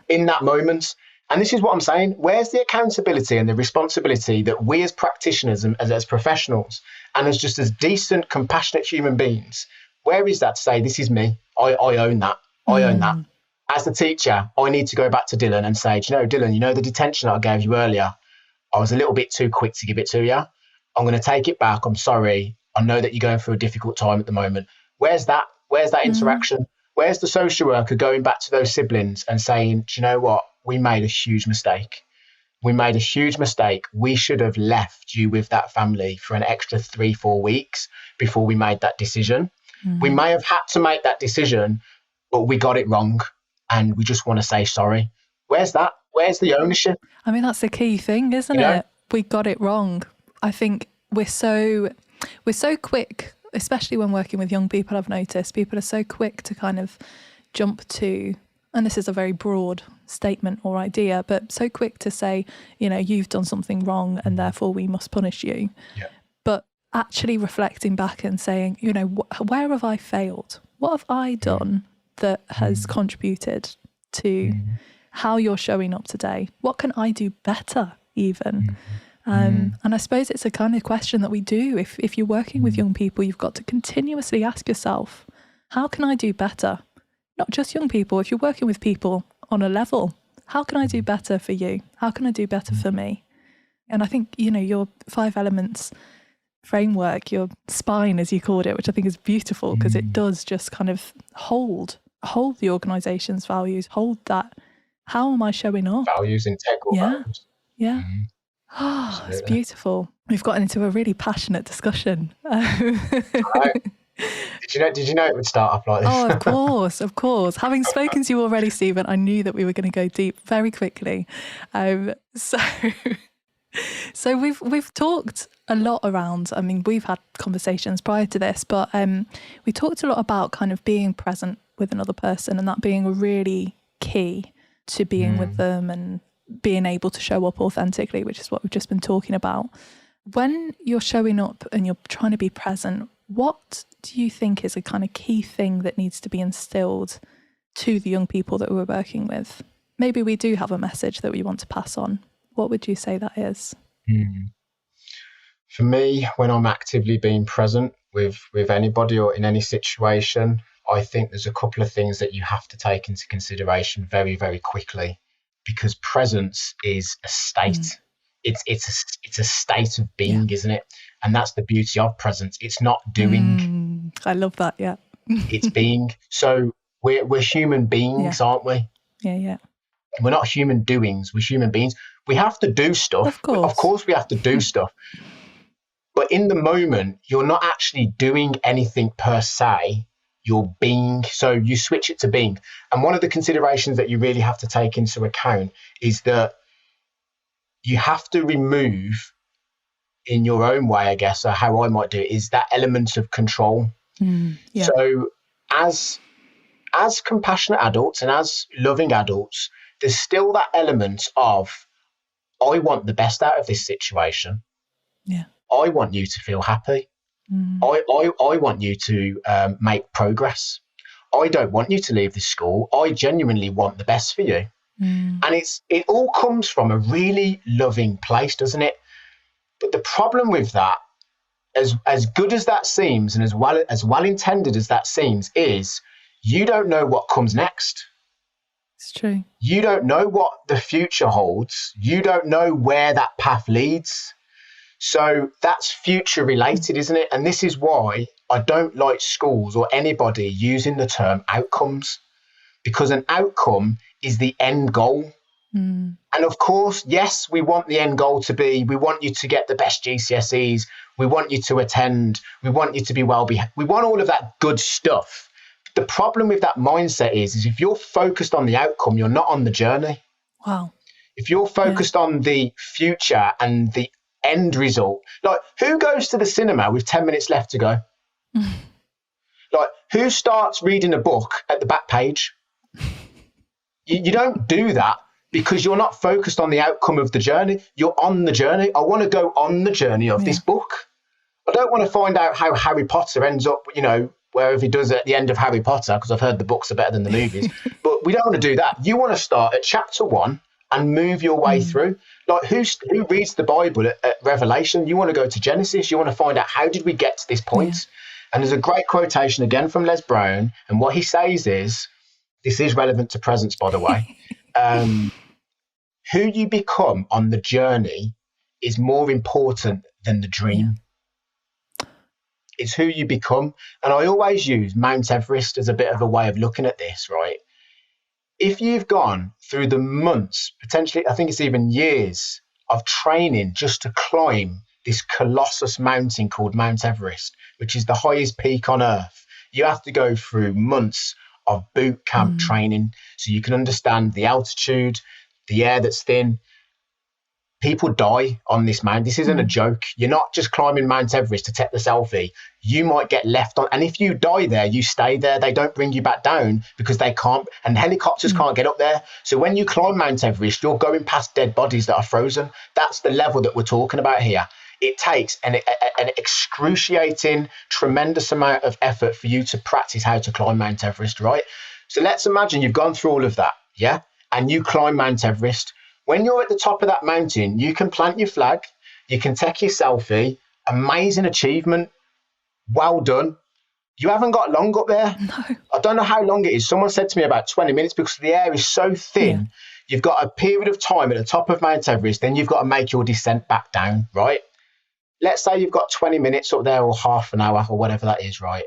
[SPEAKER 2] in that moment. And this is what I'm saying. Where's the accountability and the responsibility that we as practitioners and as professionals and as just as decent, compassionate human beings, where is that to say, this is me? I own that. I own that. As the teacher, I need to go back to Dylan and say, do you know, Dylan, you know the detention that I gave you earlier? I was a little bit too quick to give it to you. I'm going to take it back. I'm sorry. I know that you're going through a difficult time at the moment. Where's that interaction? Where's the social worker going back to those siblings and saying, do you know what? We made a huge mistake. We made a huge mistake. We should have left you with that family for an extra 3-4 weeks before we made that decision. We may have had to make that decision, but we got it wrong. And we just want to say sorry. Where's that? Where's the ownership?
[SPEAKER 1] I mean, that's the key thing, isn't it? We got it wrong. I think we're so quick, especially when working with young people. I've noticed people are so quick to kind of jump to, and this is a very broad statement or idea, but so quick to say, you know, you've done something wrong and therefore we must punish you. Yeah. But actually reflecting back and saying, you know, where have I failed? What have I done that has contributed to how you're showing up today? What can I do better even? And I suppose it's a kind of question that we do. If you're working with young people, you've got to continuously ask yourself, how can I do better? Not just young people. If you're working with people on a level, how can I do better for you? How can I do better for me? And I think, you know, your 5 elements framework, your spine, as you called it, which I think is beautiful because it does just kind of hold the organisation's values, hold that. How am I showing up?
[SPEAKER 2] Values, integral values.
[SPEAKER 1] Yeah. Oh, it's beautiful. We've gotten into a really passionate discussion.
[SPEAKER 2] Right. Did you know it would start off like this?
[SPEAKER 1] Oh, of course. Having spoken to you already, Stephen, I knew that we were going to go deep very quickly. So we've talked a lot around, I mean, we've had conversations prior to this, but we talked a lot about kind of being present with another person and that being really key to being with them and being able to show up authentically, which is what we've just been talking about. When you're showing up and you're trying to be present, what do you think is a kind of key thing that needs to be instilled to the young people that we're working with? Maybe we do have a message that we want to pass on. What would you say that is?
[SPEAKER 2] For me, when I'm actively being present with anybody or in any situation, I think there's a couple of things that you have to take into consideration very, very quickly, because presence is a state. It's a state of being, isn't it? And that's the beauty of presence. It's not doing.
[SPEAKER 1] I love that. Yeah.
[SPEAKER 2] It's being. So we're human beings, aren't we?
[SPEAKER 1] Yeah.
[SPEAKER 2] We're not human doings. We're human beings. We have to do stuff. Of course we have to do stuff. But in the moment, you're not actually doing anything per se. You're being. So you switch it to being. And one of the considerations that you really have to take into account is that you have to remove, in your own way, I guess, or how I might do it, is that element of control. So as compassionate adults and as loving adults, there's still that element of, I want the best out of this situation.
[SPEAKER 1] Yeah.
[SPEAKER 2] I want you to feel happy. I want you to make progress. I don't want you to leave this school. I genuinely want the best for you. And it all comes from a really loving place, doesn't it? But the problem with that, as good as that seems and as well intended as that seems, is you don't know what comes next.
[SPEAKER 1] It's true.
[SPEAKER 2] You don't know what the future holds. You don't know where that path leads. So that's future related, isn't it? And this is why I don't like schools or anybody using the term outcomes, because an outcome is the end goal. And of course, yes, we want the end goal to be, we want you to get the best GCSEs, we want you to attend, we want you to be well behaved, we want all of that good stuff. The problem with that mindset is if you're focused on the outcome, you're not on the journey.
[SPEAKER 1] Wow.
[SPEAKER 2] If you're focused on the future and the end result, like who goes to the cinema with 10 minutes left to go? Like who starts reading a book at the back page? You don't do that. Because you're not focused on the outcome of the journey. You're on the journey. I want to go on the journey of this book. I don't want to find out how Harry Potter ends up, you know, wherever he does at the end of Harry Potter, because I've heard the books are better than the movies. But we don't want to do that. You want to start at chapter 1 and move your way through. Like who reads the Bible at Revelation? You want to go to Genesis. You want to find out how did we get to this point? And there's a great quotation again from Les Brown. And what he says is, this is relevant to presence, by the way. Who you become on the journey is more important than the dream. It's who you become. And I always use Mount Everest as a bit of a way of looking at this, right? If you've gone through the months, potentially, I think it's even years of training just to climb this colossus mountain called Mount Everest, which is the highest peak on Earth, you have to go through months of boot camp training so you can understand the altitude, the air that's thin. People die on this mountain. This isn't a joke. You're not just climbing Mount Everest to take the selfie. You might get left on. And if you die there, you stay there. They don't bring you back down because they can't. And helicopters can't get up there. So when you climb Mount Everest, you're going past dead bodies that are frozen. That's the level that we're talking about here. It takes an excruciating, tremendous amount of effort for you to practice how to climb Mount Everest, right? So let's imagine you've gone through all of that, yeah? And you climb Mount Everest. When you're at the top of that mountain, you can plant your flag, you can take your selfie, amazing achievement, well done. You haven't got long up there.
[SPEAKER 1] No.
[SPEAKER 2] I don't know how long it is. Someone said to me about 20 minutes because the air is so thin. You've got a period of time at the top of Mount Everest, then you've got to make your descent back down, right? Let's say you've got 20 minutes up there or half an hour or whatever that is, right?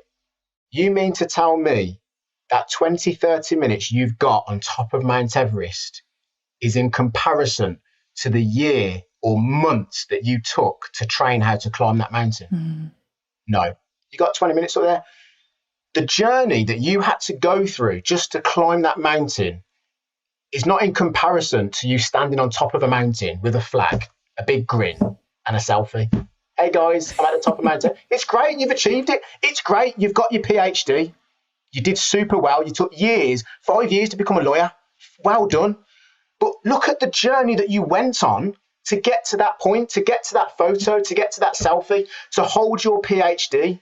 [SPEAKER 2] You mean to tell me that 20, 30 minutes you've got on top of Mount Everest is in comparison to the year or months that you took to train how to climb that mountain? No. You got 20 minutes up there. The journey that you had to go through just to climb that mountain is not in comparison to you standing on top of a mountain with a flag, a big grin, and a selfie. Hey guys, I'm at the top of the mountain. It's great, you've achieved it. It's great, you've got your PhD. You did super well. You took years, 5 years to become a lawyer. Well done. But look at the journey that you went on to get to that point, to get to that photo, to get to that selfie, to hold your PhD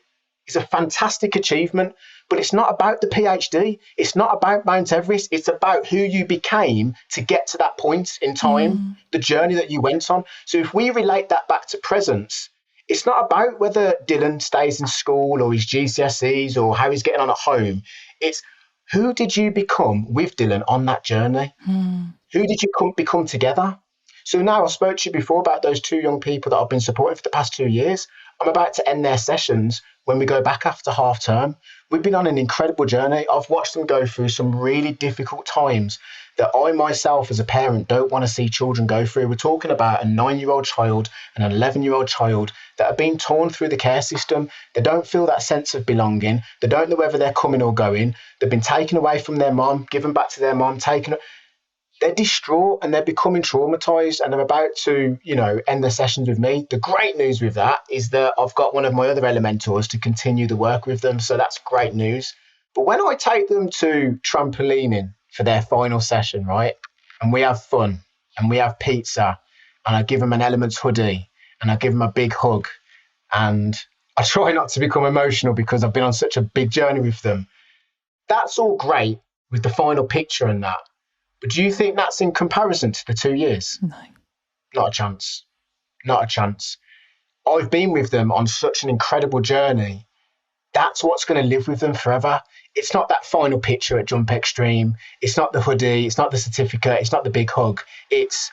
[SPEAKER 2] is a fantastic achievement. But it's not about the PhD. It's not about Mount Everest. It's about who you became to get to that point in time, the journey that you went on. So if we relate that back to presence, it's not about whether Dylan stays in school or his GCSEs or how he's getting on at home. It's who did you become with Dylan on that journey? Who did you become together? So now I spoke to you before about those 2 young people that I've been supporting for the past 2 years. I'm about to end their sessions when we go back after half term. We've been on an incredible journey. I've watched them go through some really difficult times that I myself as a parent don't want to see children go through. We're talking about a 9-year-old child and an 11-year-old child that are being torn through the care system. They don't feel that sense of belonging. They don't know whether they're coming or going. They've been taken away from their mom, given back to their mom, taken. They're distraught and they're becoming traumatized and they're about to, end their sessions with me. The great news with that is that I've got one of my other elementors to continue the work with them. So that's great news. But when I take them to trampolining for their final session, right, and we have fun and we have pizza and I give them an Elements hoodie and I give them a big hug and I try not to become emotional because I've been on such a big journey with them. That's all great with the final picture and that. But do you think that's in comparison to the 2 years?
[SPEAKER 1] No.
[SPEAKER 2] Not a chance. Not a chance. I've been with them on such an incredible journey. That's what's going to live with them forever. It's not that final picture at Jump Extreme. It's not the hoodie. It's not the certificate. It's not the big hug. It's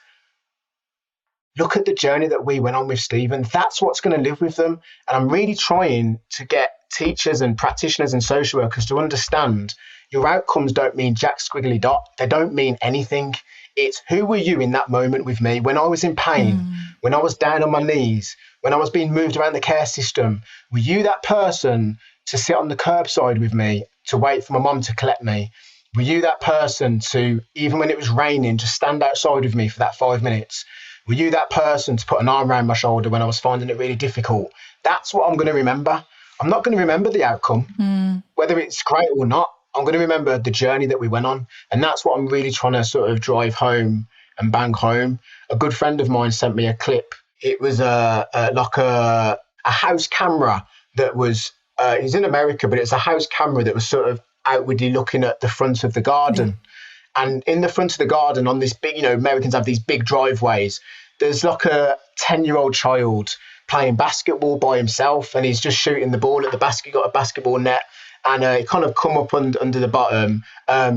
[SPEAKER 2] look at the journey that we went on with Stephen. That's what's going to live with them. And I'm really trying to get teachers and practitioners and social workers to understand, Your outcomes don't mean jack squiggly dot. They don't mean anything. It's who were you in that moment with me when I was in pain, when I was down on my knees, when I was being moved around the care system. Were you that person to sit on the curbside with me, to wait for my mum to collect me? Were you that person to, even when it was raining, just stand outside with me for that 5 minutes? Were you that person to put an arm around my shoulder when I was finding it really difficult? That's what I'm going to remember. I'm not going to remember the outcome, whether it's great or not. I'm going to remember the journey that we went on. And that's what I'm really trying to sort of drive home and bang home. A good friend of mine sent me a clip. It was like a house camera that was, he's in America, but it's a house camera that was sort of outwardly looking at the front of the garden. Yeah. And in the front of the garden on this big, Americans have these big driveways. There's like a 10-year-old child playing basketball by himself, and he's just shooting the ball at the basket, got a basketball net. And it kind of come up under the bottom,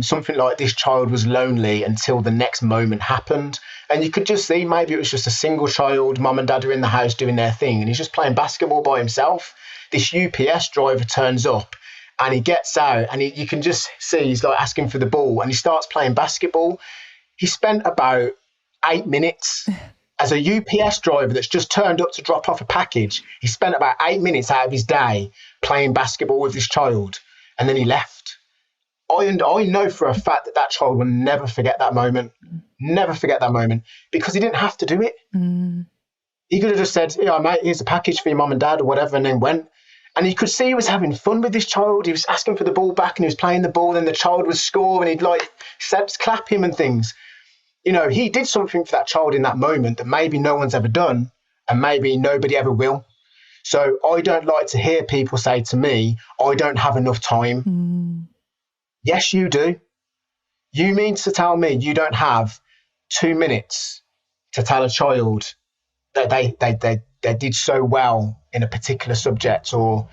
[SPEAKER 2] something like this child was lonely until the next moment happened. And you could just see maybe it was just a single child, mum and dad are in the house doing their thing, and he's just playing basketball by himself. This UPS driver turns up and he gets out, and you can just see he's like asking for the ball, and he starts playing basketball. He spent about 8 minutes as a UPS driver that's just turned up to drop off a package. He spent about 8 minutes out of his day playing basketball with this child, and then he left. I know for a fact that child will never forget that moment, because he didn't have to do it. He could have just said, "Yeah, mate, here's a package for your mum and dad," or whatever, and then went. And you could see he was having fun with this child. He was asking for the ball back, and he was playing the ball, and the child would score, and he'd clap him and things. He did something for that child in that moment that maybe no one's ever done, and maybe nobody ever will. So I don't like to hear people say to me, "I don't have enough time." Yes, you do. You mean to tell me you don't have 2 minutes to tell a child that they did so well in a particular subject, or,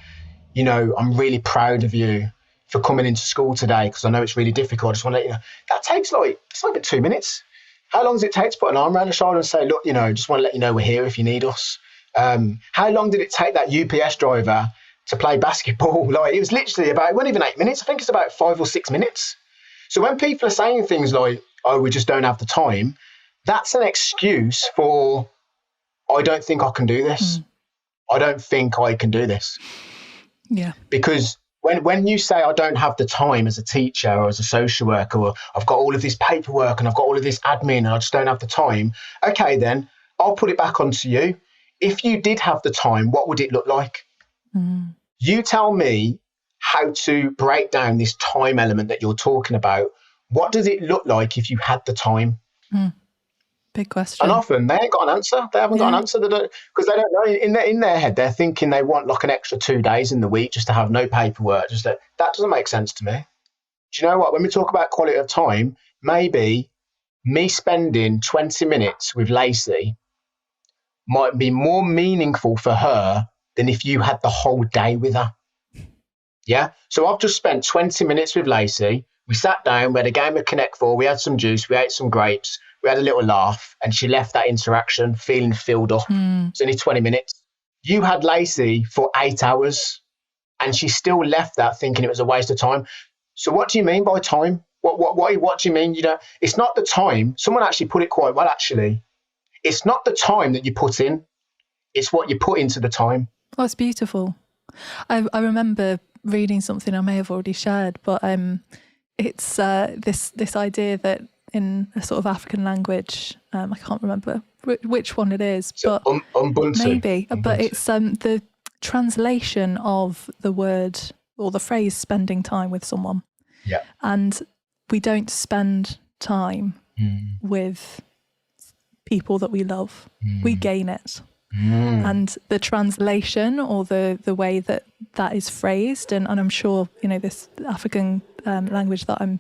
[SPEAKER 2] "I'm really proud of you for coming into school today because I know it's really difficult. I just want to let you know." That takes it's like 2 minutes. How long does it take to put an arm around the shoulder and say, "Look, just want to let you know we're here if you need us"? How long did it take that UPS driver to play basketball? It was literally it wasn't even 8 minutes. I think it's about 5 or 6 minutes. So when people are saying things like, "Oh, we just don't have the time," that's an excuse for, "I don't think I can do this. I don't think I can do this."
[SPEAKER 1] Yeah. Because
[SPEAKER 2] when you say, "I don't have the time" as a teacher or as a social worker, or "I've got all of this paperwork and I've got all of this admin and I just don't have the time," okay, then I'll put it back onto you. If you did have the time, what would it look like? You tell me how to break down this time element that you're talking about. What does it look like if you had the time?
[SPEAKER 1] Big question.
[SPEAKER 2] And often they ain't got an answer. They haven't got an answer. Because they don't know. In their head, they're thinking they want like an extra 2 days in the week just to have no paperwork. That doesn't make sense to me. Do you know what? When we talk about quality of time, maybe me spending 20 minutes with Lacey might be more meaningful for her than if you had the whole day with her. Yeah? So I've just spent 20 minutes with Lacey. We sat down, we had a game of Connect Four, we had some juice, we ate some grapes, we had a little laugh, and she left that interaction feeling filled up. It's only 20 minutes. You had Lacey for 8 hours, and she still left that thinking it was a waste of time. So what do you mean by time? What do you mean? It's not the time. Someone actually put it quite well, actually. It's not the time that you put in. It's what you put into the time.
[SPEAKER 1] Oh, it's beautiful. I remember reading something I may have already shared, but it's this idea that in a sort of African language, I can't remember which one it is,
[SPEAKER 2] so
[SPEAKER 1] but
[SPEAKER 2] Ubuntu.
[SPEAKER 1] Maybe.
[SPEAKER 2] Ubuntu.
[SPEAKER 1] But it's the translation of the word or the phrase "spending time with someone."
[SPEAKER 2] Yeah.
[SPEAKER 1] And we don't spend time with people that we love. We gain it. And the translation or the way that is phrased, and I'm sure, this African language that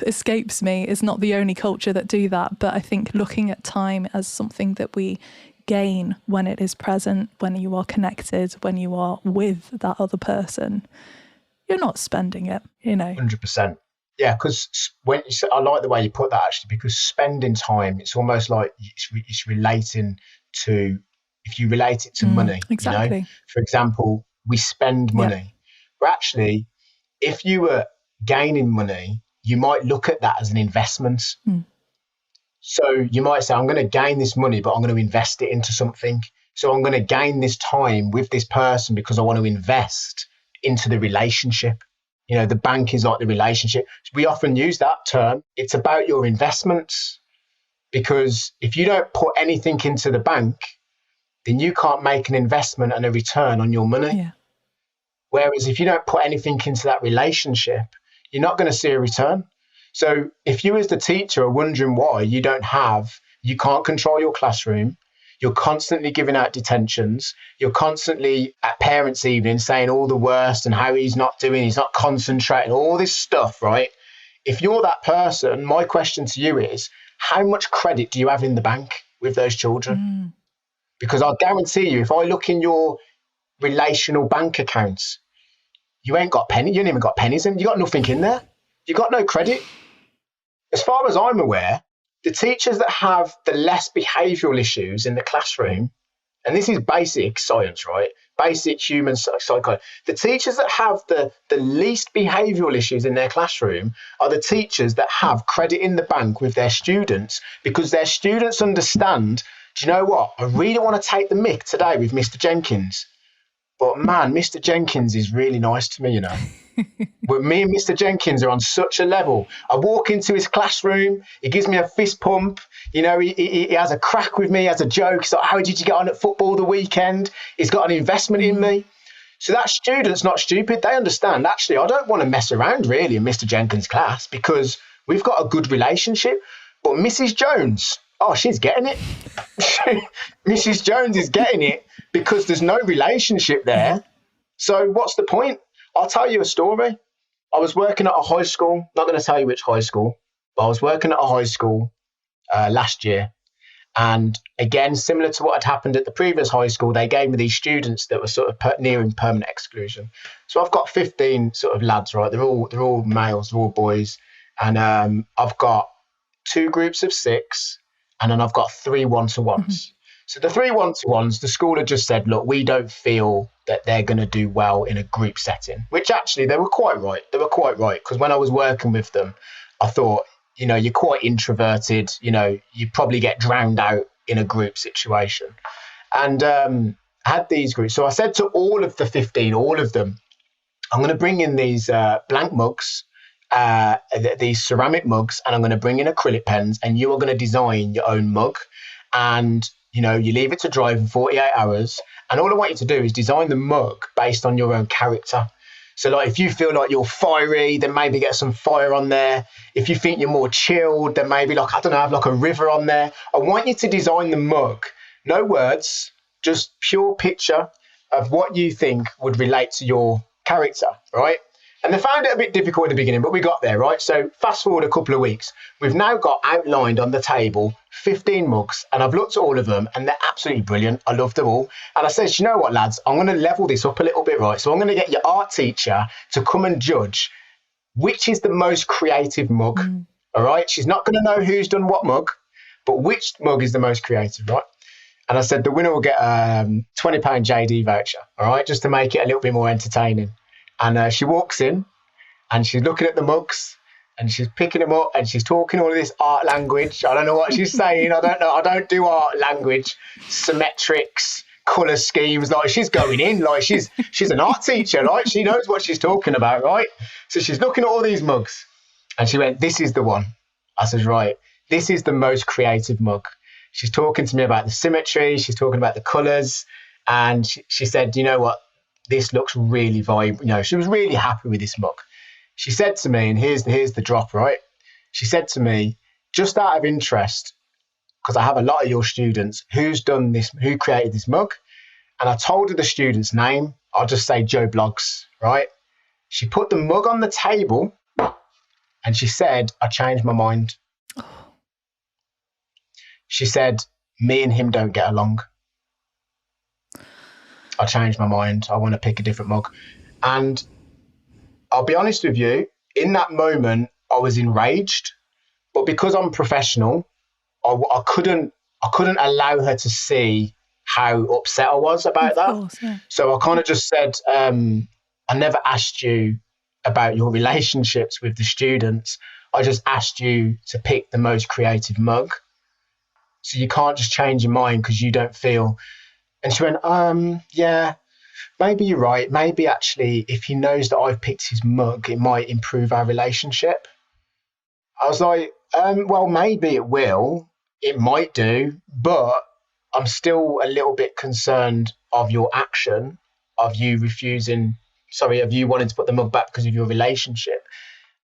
[SPEAKER 1] escapes me, is not the only culture that do that. But I think looking at time as something that we gain when it is present, when you are connected, when you are with that other person, you're not spending it,
[SPEAKER 2] 100%. Yeah, because I like the way you put that, actually, because spending time, it's almost like it's relating to, if you relate it to money.
[SPEAKER 1] Exactly.
[SPEAKER 2] For example, we spend money. But actually, if you were gaining money, you might look at that as an investment. So you might say, I'm going to gain this money, but I'm going to invest it into something. So I'm going to gain this time with this person because I want to invest into the relationship. You know, the bank is like the relationship. We often use that term. It's about your investments, because if you don't put anything into the bank, then you can't make an investment and a return on your money.
[SPEAKER 1] Yeah.
[SPEAKER 2] Whereas if you don't put anything into that relationship, you're not going to see a return. So if you as the teacher are wondering why you can't control your classroom, you're constantly giving out detentions, you're constantly at parents' evening saying all the worst and how he's not concentrating, all this stuff, right? If you're that person, my question to you is, how much credit do you have in the bank with those children? Because I'll guarantee you, if I look in your relational bank accounts, you ain't even got pennies in, you got nothing in there. You got no credit. As far as I'm aware, the teachers that have the less behavioural issues in the classroom, and this is basic science, right? Basic human psychology. The teachers that have the least behavioural issues in their classroom are the teachers that have credit in the bank with their students, because their students understand, do you know what? I really want to take the mick today with Mr. Jenkins. But man, Mr. Jenkins is really nice to me, you know. But me and Mr. Jenkins are on such a level. I walk into his classroom, he gives me a fist pump, you know, he has a crack with me, he has a joke. He's like, how did you get on at football the weekend? He's got an investment in me. So that student's not stupid. They understand, actually, I don't want to mess around really in Mr. Jenkins' class because we've got a good relationship. But Mrs. Jones, she's getting it. Mrs. Jones is getting it because there's no relationship there. So what's the point? I'll tell you a story. I was working at a high school, not going to tell you which high school, but I was working at a high school last year. And again, similar to what had happened at the previous high school, they gave me these students that were sort of nearing permanent exclusion. So I've got 15 sort of lads, right? They're all males, they're all boys. And I've got 2 groups of 6, and then I've got 3 one-to-ones. So the 3 one-to-ones, the school had just said, look, we don't feel that they're going to do well in a group setting, which actually they were quite right. They were quite right, because when I was working with them, I thought, you know, you're quite introverted, you know, you probably get drowned out in a group situation. And I had these groups. So I said to all of the 15, all of them, I'm going to bring in these blank mugs, these ceramic mugs, and I'm going to bring in acrylic pens, and you are going to design your own mug. And you know, you leave it to dry for 48 hours. And all I want you to do is design the mug based on your own character. So like, if you feel like you're fiery, then maybe get some fire on there. If you think you're more chilled, then maybe like, I don't know, have like a river on there. I want you to design the mug. No words, just pure picture of what you think would relate to your character, right? And they found it a bit difficult at the beginning, but we got there, right? So fast forward a couple of weeks, we've now got outlined on the table 15 mugs, and I've looked at all of them and they're absolutely brilliant. I love them all. And I said, you know what, lads, I'm going to level this up a little bit, right? So I'm going to get your art teacher to come and judge which is the most creative mug, all right? She's not going to know who's done what mug, but which mug is the most creative, right? And I said, the winner will get a £20 JD voucher, all right, just to make it a little bit more entertaining. And she walks in and she's looking at the mugs and she's picking them up and she's talking all of this art language. I don't know what she's saying. I don't know. I don't do art language, symmetrics, colour schemes. Like, she's going in, like she's an art teacher. Like, she knows what she's talking about, right? So she's looking at all these mugs and she went, this is the one. I said, right, this is the most creative mug. She's talking to me about the symmetry. She's talking about the colours. And she said, you know what? This looks really vibrant. You know, she was really happy with this mug. She said to me, and here's the drop, right? She said to me, just out of interest, because I have a lot of your students, who's done this, who created this mug? And I told her the student's name. I'll just say Joe Bloggs, right? She put the mug on the table and she said, I changed my mind. She said, me and him don't get along. I changed my mind. I want to pick a different mug. And I'll be honest with you, in that moment, I was enraged. But because I'm professional, I couldn't allow her to see how upset I was about that.
[SPEAKER 1] Course, yeah.
[SPEAKER 2] So I kind of just said, I never asked you about your relationships with the students, I just asked you to pick the most creative mug. So you can't just change your mind because you don't feel. And she went, yeah, maybe you're right. Maybe actually, if he knows that I've picked his mug, it might improve our relationship. I was like, well, maybe it will. It might do, but I'm still a little bit concerned of your action, of you of you wanting to put the mug back because of your relationship.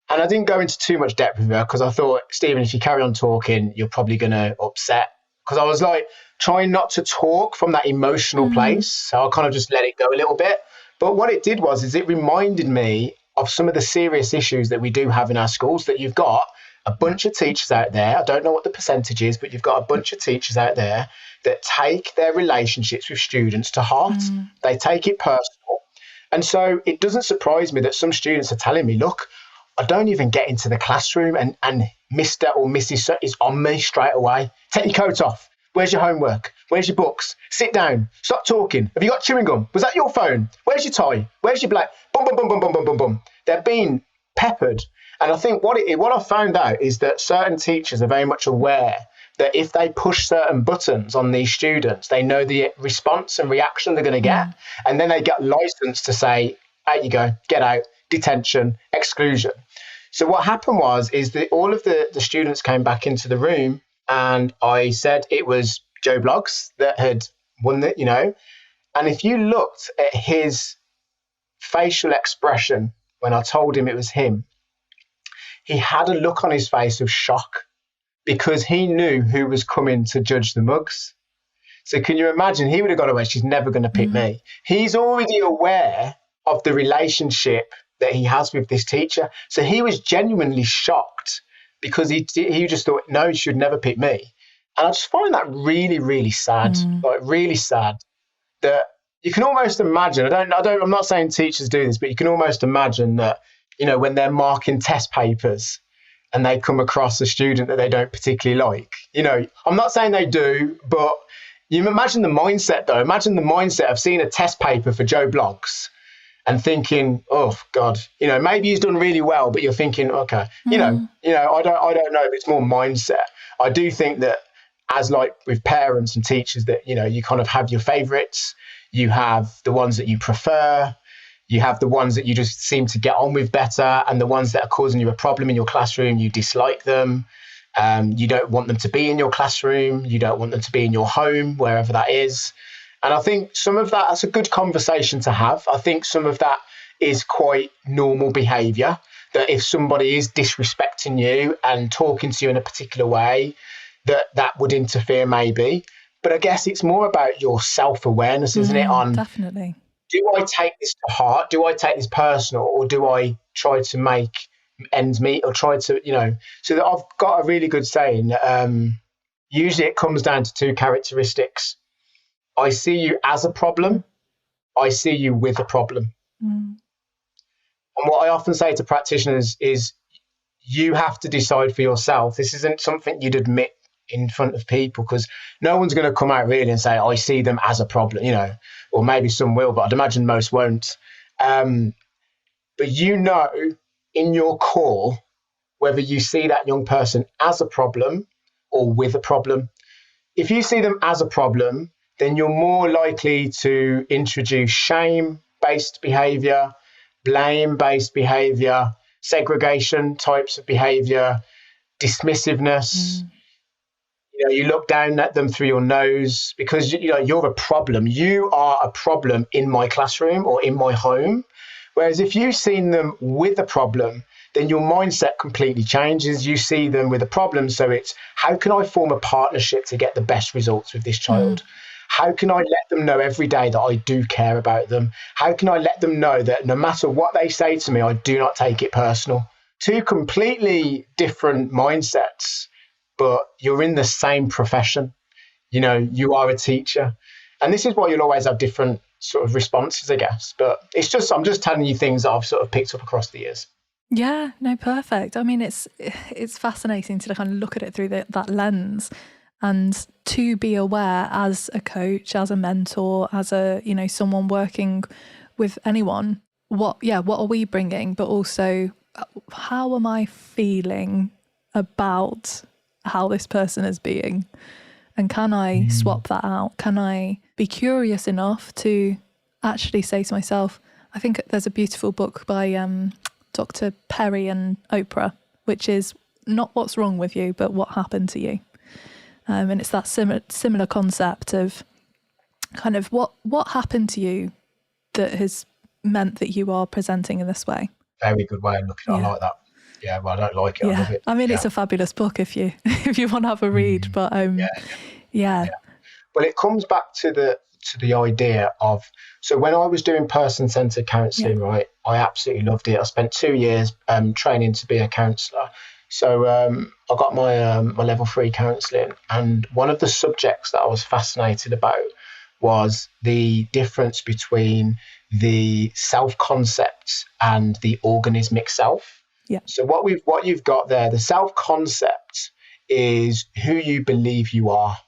[SPEAKER 2] And I didn't go into too much depth with her because I thought, Stephen, if you carry on talking, you're probably going to upset. Because I was like trying not to talk from that emotional place. So I kind of just let it go a little bit. But what it did is it reminded me of some of the serious issues that we do have in our schools, that you've got a bunch of teachers out there. I don't know what the percentage is, but you've got a bunch of teachers out there that take their relationships with students to heart. They take it personal. And so it doesn't surprise me that some students are telling me, look, I don't even get into the classroom and Mr. or Mrs. is on me straight away. Take your coat off. Where's your homework? Where's your books? Sit down. Stop talking. Have you got chewing gum? Was that your phone? Where's your tie? Where's your black? Boom, boom, boom, boom, boom, boom, boom, boom. They're being peppered. And I think what I found out is that certain teachers are very much aware that if they push certain buttons on these students, they know the response and reaction they're going to get. And then they get licensed to say, out you go, get out, detention, exclusion. So what happened is that all of the students came back into the room, and I said it was Joe Bloggs that had won it, And if you looked at his facial expression when I told him it was him, he had a look on his face of shock because he knew who was coming to judge the mugs. So can you imagine? He would have gone away. She's never going to pick me. He's already aware of the relationship that he has with this teacher. So he was genuinely shocked because he just thought, no, he should never pick me. And I just find that really, really sad, like really sad, that you can almost imagine, I'm not saying teachers do this, but you can almost imagine that, when they're marking test papers and they come across a student that they don't particularly like, I'm not saying they do, but you imagine the mindset though. Imagine the mindset of seeing a test paper for Joe Bloggs and thinking, oh God, maybe he's done really well, but you're thinking, okay, I don't know. It's more mindset. I do think that as like with parents and teachers that, you kind of have your favorites, you have the ones that you prefer, you have the ones that you just seem to get on with better, and the ones that are causing you a problem in your classroom, you dislike them. You don't want them to be in your classroom. You don't want them to be in your home, wherever that is. And I think some of that's a good conversation to have. I think some of that is quite normal behaviour, that if somebody is disrespecting you and talking to you in a particular way, that would interfere maybe. But I guess it's more about your self-awareness, isn't it? On
[SPEAKER 1] definitely.
[SPEAKER 2] Do I take this to heart? Do I take this personal? Or do I try to make ends meet, or try to, so that I've got a really good saying. Usually it comes down to two characteristics. I see you as a problem. I see you with a problem. And what I often say to practitioners is you have to decide for yourself. This isn't something you'd admit in front of people, because no one's going to come out really and say, I see them as a problem, or maybe some will, but I'd imagine most won't. But in your core, whether you see that young person as a problem or with a problem. If you see them as a problem, then you're more likely to introduce shame-based behaviour, blame-based behaviour, segregation types of behaviour, dismissiveness. You look down at them through your nose because you're a problem. You are a problem in my classroom or in my home. Whereas if you've seen them with a problem, then your mindset completely changes. You see them with a problem. So it's, how can I form a partnership to get the best results with this child? How can I let them know every day that I do care about them? How can I let them know that no matter what they say to me, I do not take it personal? Two completely different mindsets, but you're in the same profession. You are a teacher. And this is why you'll always have different sort of responses, I guess. But I'm just telling you things that I've sort of picked up across the years.
[SPEAKER 1] Yeah, no, perfect. I mean, it's fascinating to kind of look at it through that lens, and to be aware as a coach, as a mentor, as a, someone working with anyone, what are we bringing, but also how am I feeling about how this person is being? And can I swap that out? Can I be curious enough to actually say to myself, I think there's a beautiful book by Dr. Perry and Oprah, which is not what's wrong with you, but what happened to you. And it's that similar concept of kind of what happened to you that has meant that you are presenting in this way.
[SPEAKER 2] Very good way of looking at it. I like that. Yeah, well, I don't like it. I love it.
[SPEAKER 1] I mean, it's a fabulous book if you want to have a read. But yeah.
[SPEAKER 2] Well, it comes back to the idea of, so when I was doing person-centered counselling, right, I absolutely loved it. I spent 2 years training to be a counsellor. So I got my my level 3 counselling, and one of the subjects that I was fascinated about was the difference between the self-concept and the organismic self.
[SPEAKER 1] Yeah.
[SPEAKER 2] So what you've got there, the self-concept is who you believe you are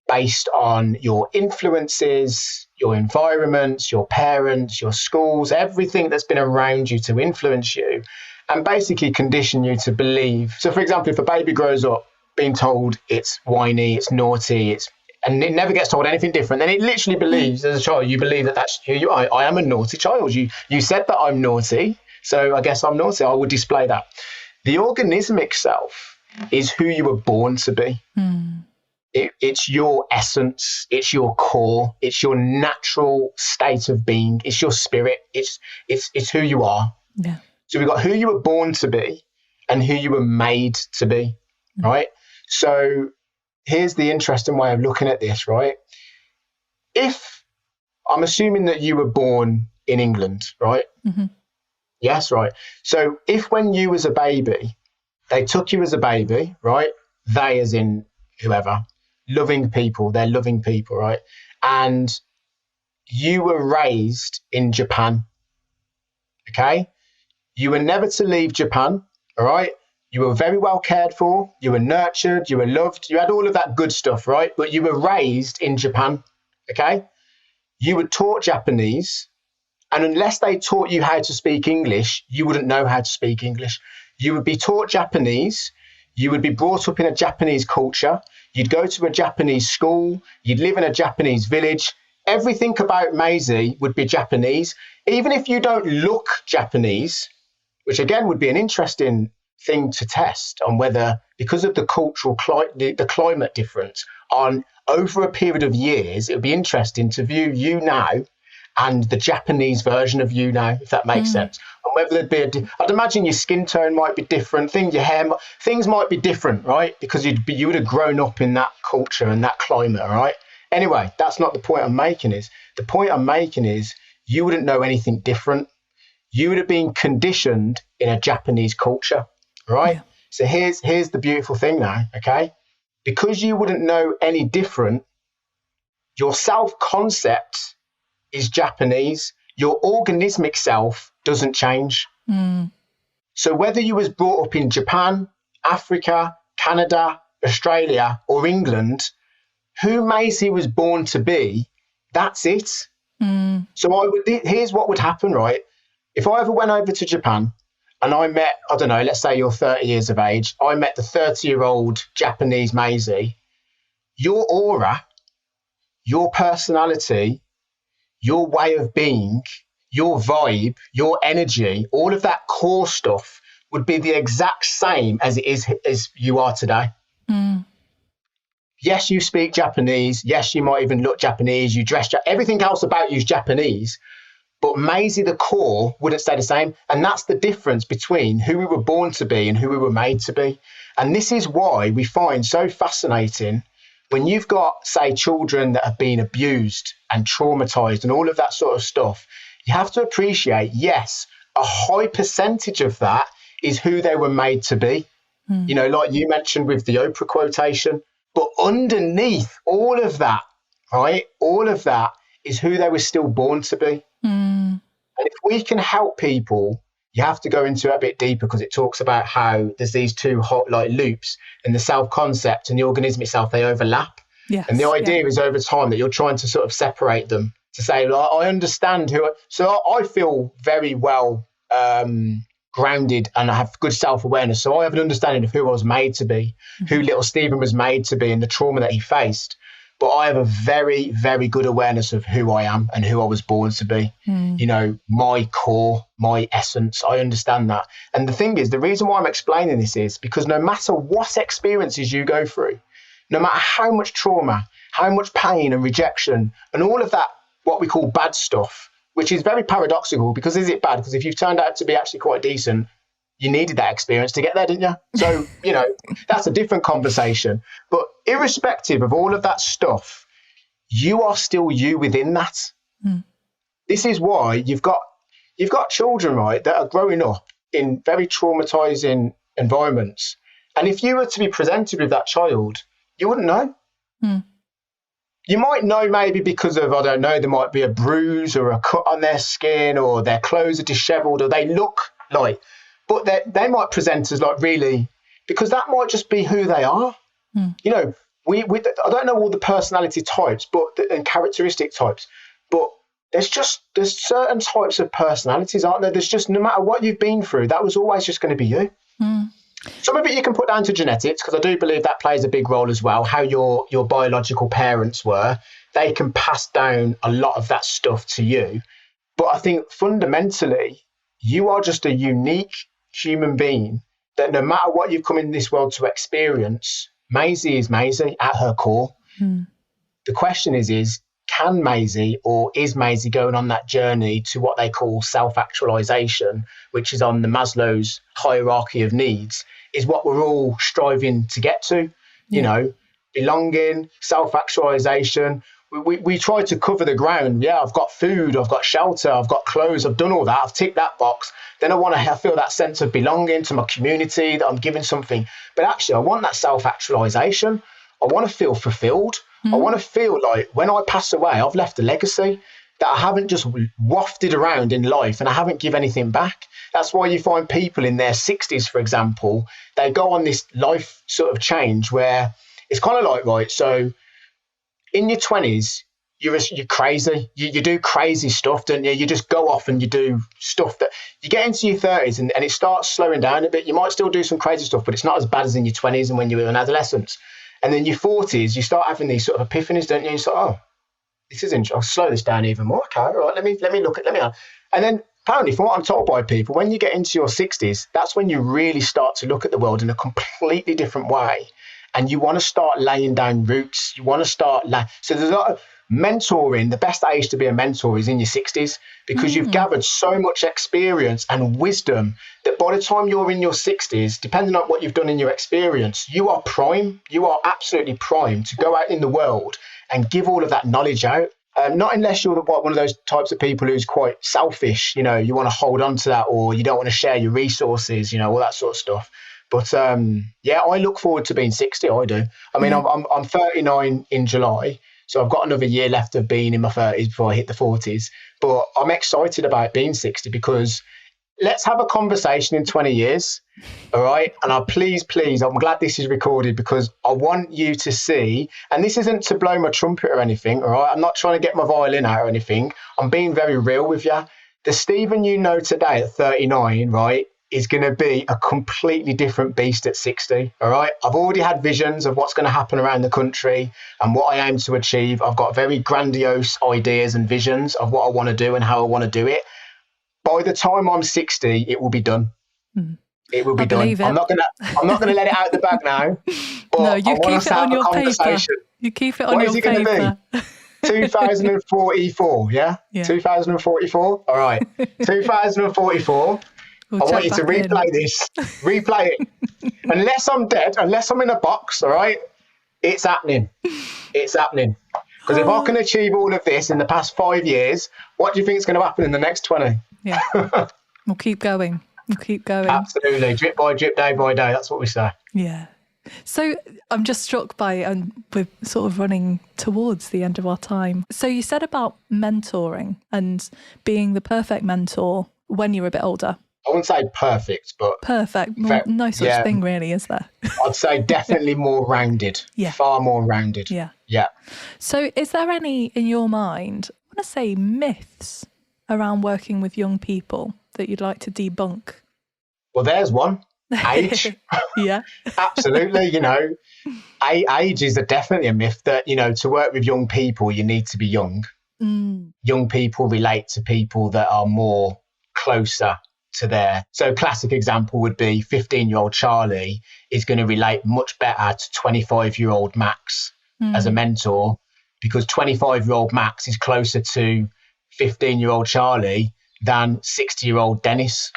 [SPEAKER 2] based on your influences, your environments, your parents, your schools, everything that's been around you to influence you and basically condition you to believe. So, for example, if a baby grows up being told it's whiny, it's naughty, and it never gets told anything different, then it literally believes, as a child, you believe that that's who you are. I am a naughty child. You said that I'm naughty, so I guess I'm naughty. I would display that. The organismic self is who you were born to be. It's your essence, it's your core, it's your natural state of being, it's your spirit, it's who you are.
[SPEAKER 1] Yeah.
[SPEAKER 2] So we've got who you were born to be and who you were made to be, right? So here's the interesting way of looking at this, right? If I'm assuming that you were born in England, right? Mm-hmm. Yes, right. So if when you was a baby, they took you as a baby, right? They as in whoever, loving people, they're loving people, right? And you were raised in Japan, okay? You were never to leave Japan, all right? You were very well cared for, you were nurtured, you were loved, you had all of that good stuff, right? But you were raised in Japan, okay? You were taught Japanese, and unless they taught you how to speak English, you wouldn't know how to speak English. You would be taught Japanese, you would be brought up in a Japanese culture, you'd go to a Japanese school, you'd live in a Japanese village. Everything about Maisie would be Japanese. Even if you don't look Japanese, which again would be an interesting thing to test on whether, because of the cultural the climate difference, on over a period of years, it would be interesting to view you now and the Japanese version of you now, if that makes sense. And whether there'd be I'd imagine your skin tone might be different, your hair, things might be different, right? Because you would have grown up in that culture and that climate, right? Anyway, that's not the point I'm making. The point I'm making is you wouldn't know anything different. You would have been conditioned in a Japanese culture, right? Yeah. So here's the beautiful thing now, okay? Because you wouldn't know any different, your self-concept is Japanese. Your organismic self doesn't change. So whether you was brought up in Japan, Africa, Canada, Australia, or England, who Maisie was born to be, that's it. So here's what would happen, right? If I ever went over to Japan and I met, I don't know, let's say you're 30 years of age, I met the 30-year-old Japanese Maisie, your aura, your personality, your way of being, your vibe, your energy, all of that core stuff would be the exact same as it is as you are today. Yes, you speak Japanese. Yes, you might even look Japanese. You dress, everything else about you is Japanese. But Maisie, the core, wouldn't stay the same. And that's the difference between who we were born to be and who we were made to be. And this is why we find so fascinating when you've got, say, children that have been abused and traumatized and all of that sort of stuff. You have to appreciate, yes, a high percentage of that is who they were made to be. You know, like you mentioned with the Oprah quotation. But underneath all of that, right, all of that is who they were still born to be. And if we can help people, you have to go into it a bit deeper because it talks about how there's these two hot like loops and the self-concept and the organism itself, they overlap. Yes, and the idea is over time that you're trying to sort of separate them to say, like, I understand so I feel very well grounded, and I have good self-awareness. So I have an understanding of who I was made to be, who little Stephen was made to be, and the trauma that he faced. But I have a very, very good awareness of who I am and who I was born to be. You know, my core, my essence, I understand that. And the thing is, the reason why I'm explaining this is because no matter what experiences you go through, no matter how much trauma, how much pain and rejection and all of that, what we call bad stuff, which is very paradoxical, because is it bad? Because if you've turned out to be actually quite decent, you needed that experience to get there, didn't you? So, you know, that's a different conversation. But irrespective of all of that stuff, you are still you within that. This is why you've got children, right, that are growing up in very traumatizing environments. And if you were to be presented with that child, you wouldn't know. You might know maybe because of, I don't know, there might be a bruise or a cut on their skin, or their clothes are disheveled, or they look like, but they might present as like really, because that might just be who they are. You know, we I don't know all the personality types, and characteristic types, but there's certain types of personalities, aren't there? There's just, no matter what you've been through, that was always just going to be you. Some of it you can put down to genetics, because I do believe that plays a big role as well. How your biological parents were, they can pass down a lot of that stuff to you. But I think fundamentally, you are just a unique human being that no matter what you've come in this world to experience, Maisie is Maisie at her core. The question is can Maisie, or is Maisie going on that journey to what they call self-actualization, which is on the Maslow's hierarchy of needs, is what we're all striving to get to, you know, belonging, self-actualization. We try to cover the ground. Yeah, I've got food, I've got shelter, I've got clothes, I've done all that, I've ticked that box. Then I want to feel that sense of belonging to my community, that I'm giving something. But actually, I want that self-actualization. I want to feel fulfilled. I want to feel like when I pass away, I've left a legacy, that I haven't just wafted around in life and I haven't given anything back. That's why you find people in their 60s, for example, they go on this life sort of change where it's kind of like, right, so in your 20s, you're crazy. You do crazy stuff, don't you? You just go off and you do stuff that you get into your 30s and it starts slowing down a bit. You might still do some crazy stuff, but it's not as bad as in your 20s and when you were an adolescent. And then your 40s, you start having these sort of epiphanies, don't you? You start, oh, this is interesting. I'll slow this down even more. Okay, all right, let me look at, and then apparently from what I'm told by people, when you get into your 60s, that's when you really start to look at the world in a completely different way. And you want to start laying down roots. You want to start, so there's a lot of mentoring. The best age to be a mentor is in your 60s, because you've gathered so much experience and wisdom that by the time you're in your 60s, depending on what you've done in your experience, you are prime. You are absolutely prime to go out in the world and give all of that knowledge out. Not unless you're one of those types of people who's quite selfish, you know, you want to hold on to that, or you don't want to share your resources, you know, all that sort of stuff. But yeah, I look forward to being 60. I do. I mean, I'm 39 in July. So I've got another year left of being in my 30s before I hit the 40s. But I'm excited about being 60, because let's have a conversation in 20 years. All right. And please, I'm glad this is recorded, because I want you to see, and this isn't to blow my trumpet or anything. All right. I'm not trying to get my violin out or anything. I'm being very real with you. The Stephen you know today at 39, right, is going to be a completely different beast at 60. All right. I've already had visions of what's going to happen around the country and what I aim to achieve. I've got very grandiose ideas and visions of what I want to do and how I want to do it. By the time I'm 60, it will be done. It will be done. I'm not going to let it out the bag now. But
[SPEAKER 1] no, you keep it on your paper. You keep it on your paper. What is it going to be?
[SPEAKER 2] 2044, yeah? 2044? All right. 2044. I want you to replay this. Replay it. Unless I'm dead, unless I'm in a box, all right? It's happening. It's happening. Because if I can achieve all of this in the past 5 years, what do you think is going to happen in the next 20?
[SPEAKER 1] Yeah. We'll keep going. We'll keep going.
[SPEAKER 2] Absolutely. Drip by drip, day by day. That's what we say.
[SPEAKER 1] Yeah. So I'm just struck by, and we're sort of running towards the end of our time. So you said about mentoring and being the perfect mentor when you're a bit older.
[SPEAKER 2] I wouldn't say perfect, but...
[SPEAKER 1] Perfect. No such thing really, is there?
[SPEAKER 2] I'd say definitely more rounded.
[SPEAKER 1] Yeah.
[SPEAKER 2] Far more rounded.
[SPEAKER 1] Yeah.
[SPEAKER 2] Yeah.
[SPEAKER 1] So is there any in your mind, want to say myths around working with young people that you'd like to debunk?
[SPEAKER 2] Well, there's one. Age.
[SPEAKER 1] Yeah.
[SPEAKER 2] Absolutely. Age is definitely a myth that, to work with young people, you need to be young. Young people relate to people that are more closer to their. So classic example would be 15-year-old Charlie is going to relate much better to 25-year-old Max as a mentor, because 25-year-old Max is closer to 15-year-old Charlie than 60-year-old Dennis.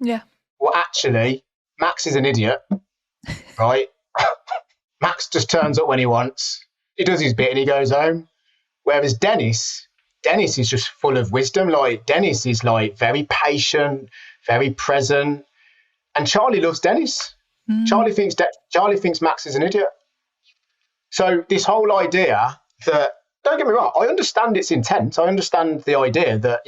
[SPEAKER 1] Yeah.
[SPEAKER 2] Well, actually, Max is an idiot, right? Max just turns up when he wants. He does his bit and he goes home. Whereas Dennis is just full of wisdom. Like, Dennis is like very patient, very present. And Charlie loves Dennis. Charlie thinks Max is an idiot. So this whole idea that, don't get me wrong, I understand its intent. I understand the idea that,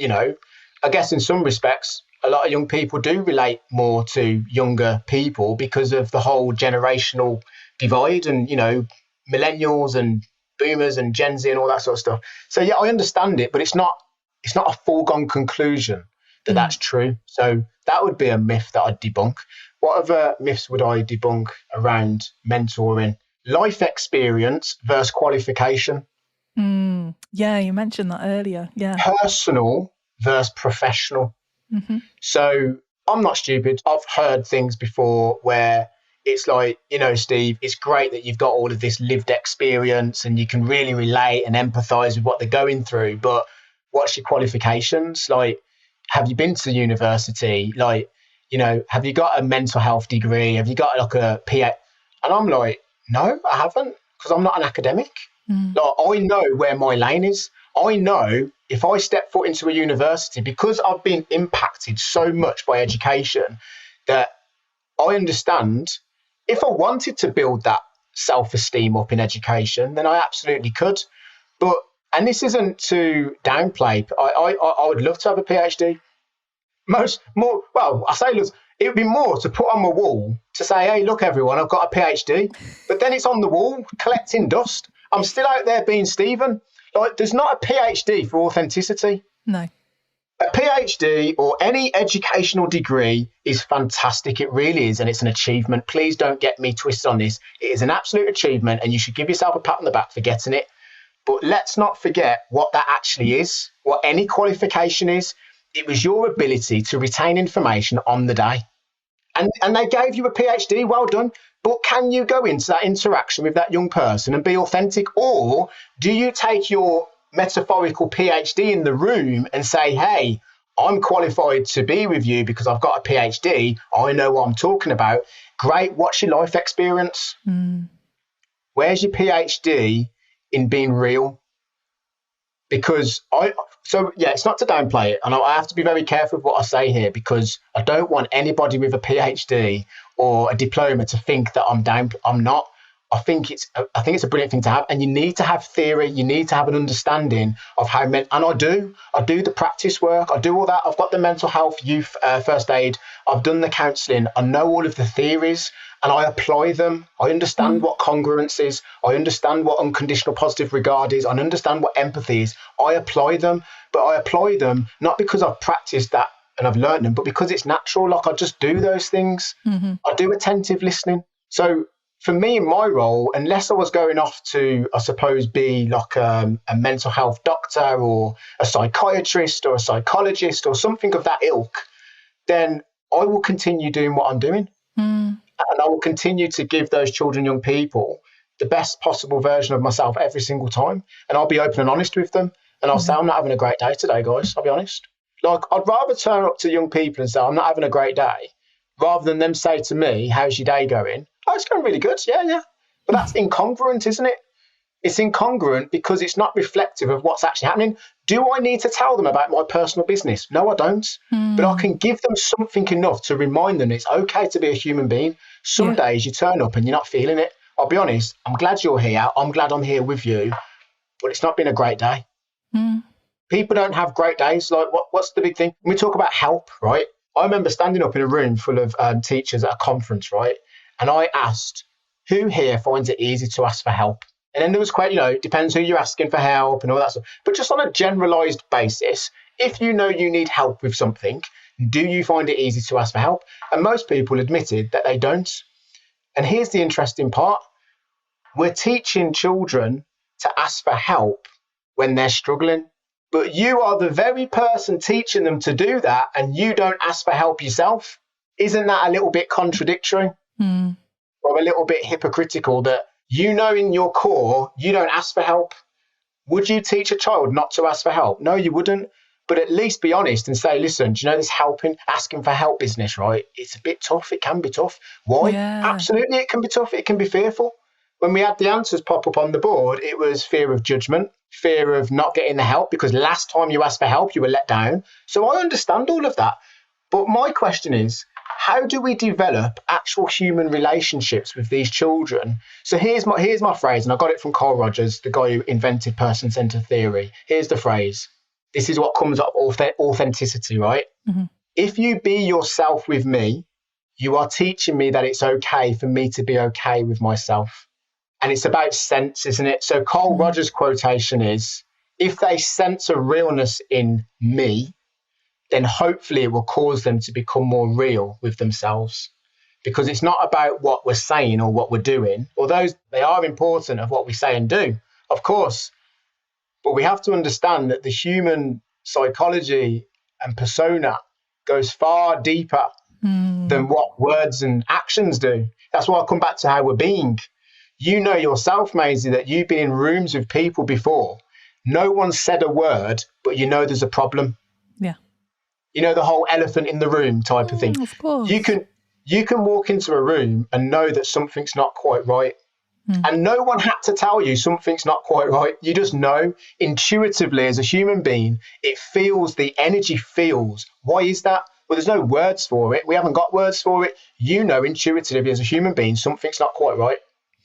[SPEAKER 2] I guess in some respects, a lot of young people do relate more to younger people because of the whole generational divide and, millennials and boomers and Gen Z and all that sort of stuff. So yeah, I understand it, but it's not a foregone conclusion that that's true. So that would be a myth that I'd debunk. What other myths would I debunk around mentoring? Life experience versus qualification.
[SPEAKER 1] Yeah, you mentioned that earlier. Yeah.
[SPEAKER 2] Personal versus professional. So I'm not stupid. I've heard things before where it's like, Steve, it's great that you've got all of this lived experience and you can really relate and empathize with what they're going through. But what's your qualifications? Like, have you been to university? Like, have you got a mental health degree? Have you got like a PhD? And I'm like, no, I haven't, because I'm not an academic. Like, I know where my lane is. I know if I step foot into a university, because I've been impacted so much by education, that I understand if I wanted to build that self-esteem up in education, then I absolutely could. And this isn't to downplay. I would love to have a PhD. It would be more to put on my wall to say, hey, look, everyone, I've got a PhD. But then it's on the wall collecting dust. I'm still out there being Stephen. Like, there's not a PhD for authenticity.
[SPEAKER 1] No.
[SPEAKER 2] A PhD or any educational degree is fantastic. It really is. And it's an achievement. Please don't get me twisted on this. It is an absolute achievement and you should give yourself a pat on the back for getting it. But let's not forget what that actually is, what any qualification is. It was your ability to retain information on the day. And they gave you a PhD, well done. But can you go into that interaction with that young person and be authentic? Or do you take your metaphorical PhD in the room and say, hey, I'm qualified to be with you because I've got a PhD. I know what I'm talking about. Great. What's your life experience? Where's your PhD in being real? Because it's not to downplay it. And I have to be very careful with what I say here, because I don't want anybody with a PhD or a diploma to think that I'm not. I think it's a brilliant thing to have, and you need to have theory. You need to have an understanding of how and I do the practice work. I do all that. I've got the mental health, youth, first aid. I've done the counselling. I know all of the theories and I apply them. I understand what congruence is. I understand what unconditional positive regard is. I understand what empathy is. I apply them, but I apply them not because I've practiced that and I've learned them, but because it's natural. Like, I just do those things. I do attentive listening. So for me, in my role, unless I was going off to, I suppose, be like a mental health doctor or a psychiatrist or a psychologist or something of that ilk, then I will continue doing what I'm doing. And I will continue to give those children, young people, the best possible version of myself every single time. And I'll be open and honest with them. And I'll say, I'm not having a great day today, guys. I'll be honest. Like, I'd rather turn up to young people and say, I'm not having a great day, rather than them say to me, how's your day going? Oh, it's going really good. Yeah. But that's incongruent, isn't it? It's incongruent because it's not reflective of what's actually happening. Do I need to tell them about my personal business? No, I don't. But I can give them something enough to remind them it's okay to be a human being. Some days you turn up and you're not feeling it. I'll be honest. I'm glad you're here. I'm glad I'm here with you. But it's not been a great day. People don't have great days. Like, what's the big thing? When we talk about help, right? I remember standing up in a room full of teachers at a conference, right? And I asked, who here finds it easy to ask for help? And then there was quite, it depends who you're asking for help and all that stuff. But just on a generalized basis, if you know you need help with something, do you find it easy to ask for help? And most people admitted that they don't. And here's the interesting part. We're teaching children to ask for help when they're struggling. But you are the very person teaching them to do that, and you don't ask for help yourself. Isn't that a little bit contradictory? Or a little bit hypocritical that in your core, you don't ask for help? Would you teach a child not to ask for help? No, you wouldn't. But at least be honest and say, listen, do you know this asking for help business, right? It's a bit tough. It can be tough. Why?
[SPEAKER 1] Yeah.
[SPEAKER 2] Absolutely, it can be tough. It can be fearful. When we had the answers pop up on the board, it was fear of judgment, fear of not getting the help because last time you asked for help, you were let down. So I understand all of that. But my question is, how do we develop actual human relationships with these children? So here's my phrase, and I got it from Carl Rogers, the guy who invented person-centered theory. Here's the phrase. This is what comes up, authenticity, right?
[SPEAKER 1] Mm-hmm.
[SPEAKER 2] If you be yourself with me, you are teaching me that it's okay for me to be okay with myself. And it's about sense, isn't it? So Carl Rogers' quotation is, if they sense a realness in me, then hopefully it will cause them to become more real with themselves. Because it's not about what we're saying or what we're doing, although they are important of what we say and do, of course. But we have to understand that the human psychology and persona goes far deeper than what words and actions do. That's why I come back to how we're being. You know yourself, Maisie, that you've been in rooms with people before. No one said a word, but you know there's a problem.
[SPEAKER 1] Yeah.
[SPEAKER 2] You know, the whole elephant in the room type of thing.
[SPEAKER 1] Of course.
[SPEAKER 2] You can walk into a room and know that something's not quite right. And no one had to tell you something's not quite right. You just know intuitively as a human being, the energy feels. Why is that? Well, there's no words for it. We haven't got words for it. You know intuitively as a human being, something's not quite right.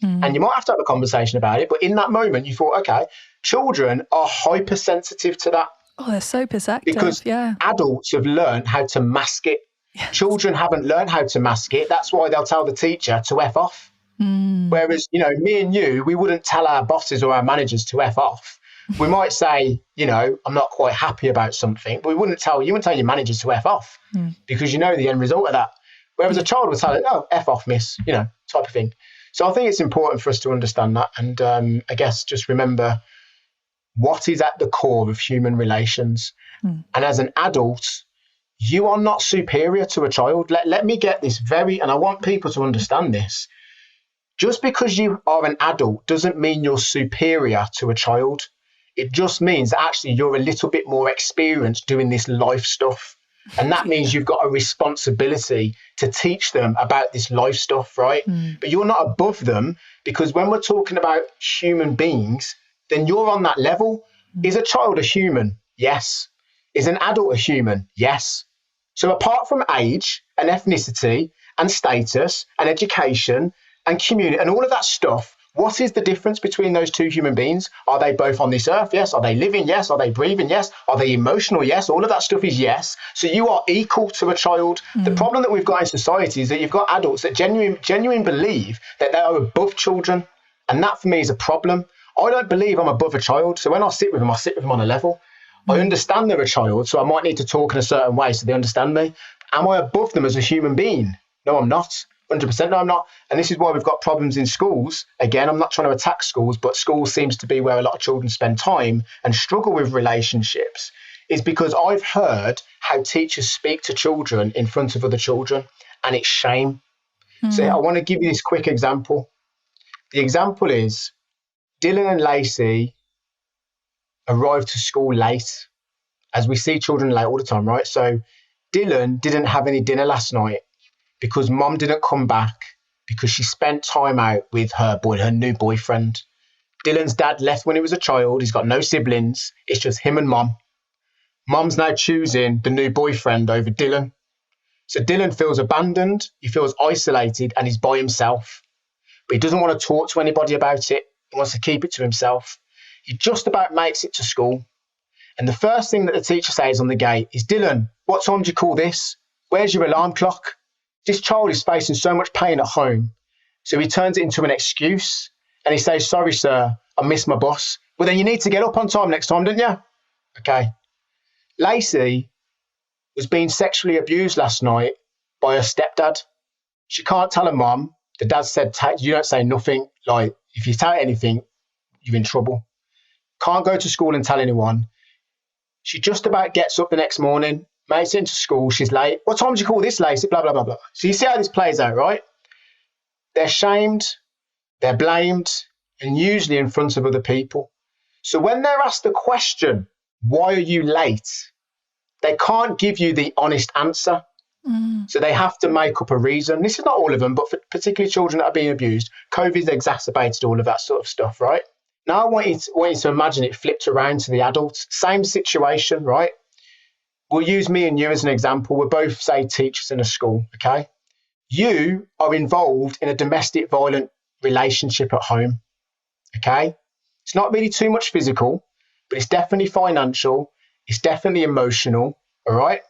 [SPEAKER 2] And you might have to have a conversation about it. But in that moment, you thought, okay, children are hypersensitive to that.
[SPEAKER 1] Oh, they're so perceptive.
[SPEAKER 2] Because adults have learned how to mask it. Yes. Children haven't learned how to mask it. That's why they'll tell the teacher to F off. Whereas, me and you, we wouldn't tell our bosses or our managers to F off. We might say, I'm not quite happy about something, but you wouldn't tell your managers to F off because you know the end result of that. Whereas a child would say, oh, F off, miss, type of thing. So I think it's important for us to understand that. And I guess just remember what is at the core of human relations. And as an adult, you are not superior to a child. Let me get this and I want people to understand this. Just because you are an adult doesn't mean you're superior to a child. It just means that actually you're a little bit more experienced doing this life stuff. And that means you've got a responsibility to teach them about this life stuff, right? But you're not above them, because when we're talking about human beings, then you're on that level. Is a child a human? Yes. Is an adult a human? Yes. So apart from age and ethnicity and status and education and community and all of that stuff, what is the difference between those two human beings? Are they both on this earth? Yes. Are they living? Yes. Are they breathing? Yes. Are they emotional? Yes. All of that stuff is yes. So you are equal to a child. The problem that we've got in society is that you've got adults that genuinely believe that they are above children. And that for me is a problem. I don't believe I'm above a child. So when I sit with them, I sit with them on a level. I understand they're a child, so I might need to talk in a certain way so they understand me. Am I above them as a human being? No, I'm not. 100% no, I'm not. And this is why we've got problems in schools. Again, I'm not trying to attack schools, but schools seems to be where a lot of children spend time and struggle with relationships, is because I've heard how teachers speak to children in front of other children, and it's shame. So I want to give you this quick example. The example is Dylan and Lacey arrived to school late, as we see children late all the time, right? So Dylan didn't have any dinner last night because mom didn't come back because she spent time out with her new boyfriend. Dylan's dad left when he was a child. He's got no siblings. It's just him and mom. Mom's now choosing the new boyfriend over Dylan. So Dylan feels abandoned. He feels isolated and he's by himself. But he doesn't want to talk to anybody about it. He wants to keep it to himself. He just about makes it to school. And the first thing that the teacher says on the gate is, Dylan, what time do you call this? Where's your alarm clock? This child is facing so much pain at home. So he turns it into an excuse
[SPEAKER 3] and he says, sorry, sir, I missed my bus. Well, then you need to get up on time next time, don't you? Okay. Lacey was being sexually abused last night by her stepdad. She can't tell her mum. The dad said, you don't say nothing. Like, if you tell anything, you're in trouble. Can't go to school and tell anyone. She just about gets up the next morning, makes it into school. She's late. What time do you call this, Lacey? Blah, blah, blah, blah. So you see how this plays out, right? They're shamed, they're blamed, and usually in front of other people. So when they're asked the question, why are you late? They can't give you the honest answer. So they have to make up a reason. This is not all of them, but for particularly children that are being abused, COVID's exacerbated all of that sort of stuff, right? Now I want you to imagine it flipped around to the adults. Same situation, right? We'll use me and you as an example. We're both, say, teachers in a school, okay? You are involved in a domestic violent relationship at home, okay? It's not really too much physical, but it's definitely financial. It's definitely emotional, all right?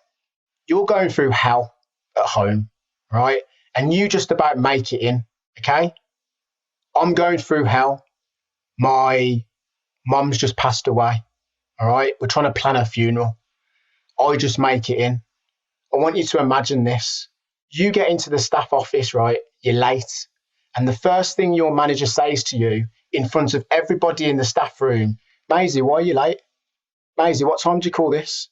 [SPEAKER 3] You're going through hell at home, right? And you just about make it in, okay? I'm going through hell. My mum's just passed away, all right? We're trying to plan her funeral. I just make it in. I want you to imagine this. You get into the staff office, right? You're late. And the first thing your manager says to you in front of everybody in the staff room, Maisie, why are you late? Maisie, what time did you call this?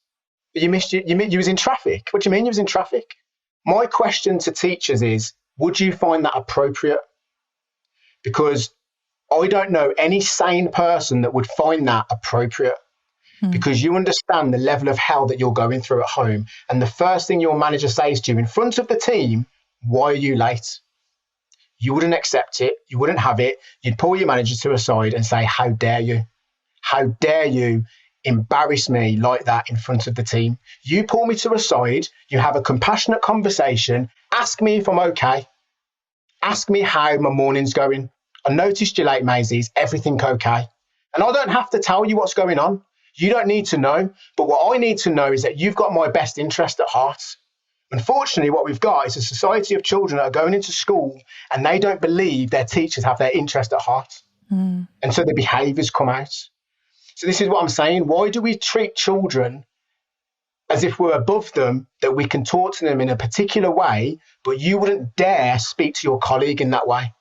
[SPEAKER 3] You was in traffic. What do you mean you was in traffic? My question to teachers is, would you find that appropriate? Because I don't know any sane person that would find that appropriate, because you understand the level of hell that you're going through at home. And the first thing your manager says to you in front of the team, why are you late? You wouldn't accept it. You wouldn't have it. You'd pull your manager to a side and say, how dare you? How dare you embarrass me like that in front of the team? You pull me to a side, you have a compassionate conversation, ask me if I'm okay, ask me how my morning's going. I noticed you're late, Maisie, is everything okay? And I don't have to tell you what's going on. You don't need to know, but what I need to know is that you've got my best interest at heart. Unfortunately, what we've got is a society of children that are going into school and they don't believe their teachers have their interest at heart. And so the behaviours come out. So this is what I'm saying. Why do we treat children as if we're above them, that we can talk to them in a particular way, but you wouldn't dare speak to your colleague in that way?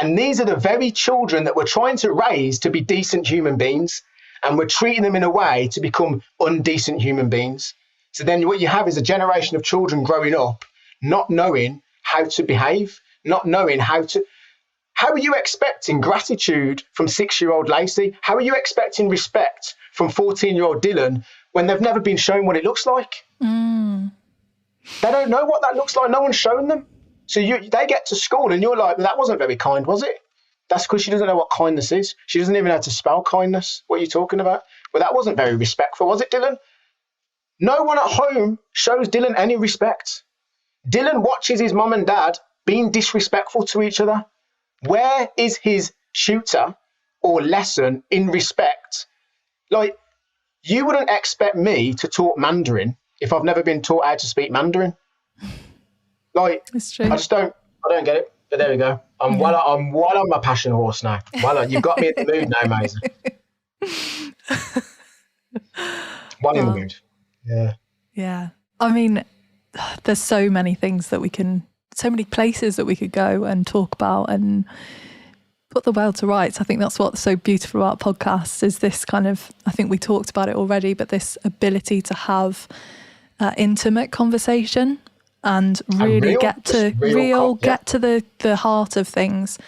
[SPEAKER 3] And these are the very children that we're trying to raise to be decent human beings, and we're treating them in a way to become undecent human beings. So then what you have is a generation of children growing up, not knowing how to behave, not knowing how are you expecting gratitude from 6-year-old Lacey? How are you expecting respect from 14-year-old Dylan when they've never been shown what it looks like? They don't know what that looks like. No one's shown them. So they get to school and you're like, well, that wasn't very kind, was it? That's because she doesn't know what kindness is. She doesn't even know how to spell kindness. What are you talking about? Well, that wasn't very respectful, was it, Dylan? No one at home shows Dylan any respect. Dylan watches his mum and dad being disrespectful to each other. Where is his tutor or lesson in respect? Like, you wouldn't expect me to talk Mandarin if I've never been taught how to speak Mandarin. Like, it's true. I don't get it. But there we go. I'm well on my passion horse now. You've got me in the mood now, Maisie. In the mood. Yeah.
[SPEAKER 1] Yeah. I mean, there's so many things that so many places that we could go and talk about and put the world to rights. I think that's what's so beautiful about podcasts, is this kind of, I think we talked about it already, but this ability to have intimate conversation and really get to the heart of things.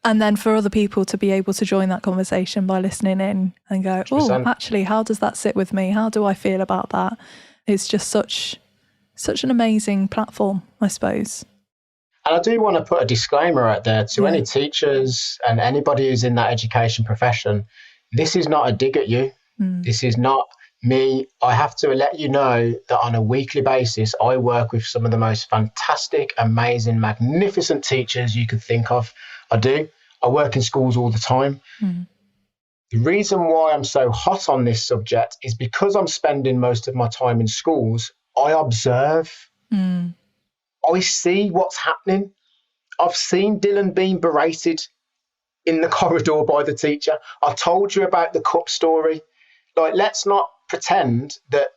[SPEAKER 1] And then for other people to be able to join that conversation by listening in and go, oh, actually, how does that sit with me? How do I feel about that? It's just such an amazing platform, I suppose.
[SPEAKER 3] And I do want to put a disclaimer out there to any teachers and anybody who's in that education profession. This is not a dig at you. This is not me. I have to let you know that on a weekly basis, I work with some of the most fantastic, amazing, magnificent teachers you could think of. I do. I work in schools all the time. The reason why I'm so hot on this subject is because I'm spending most of my time in schools. I observe. I see what's happening. I've seen Dylan being berated. in the corridor by the teacher. I told you about the cup story. Like, let's not pretend that,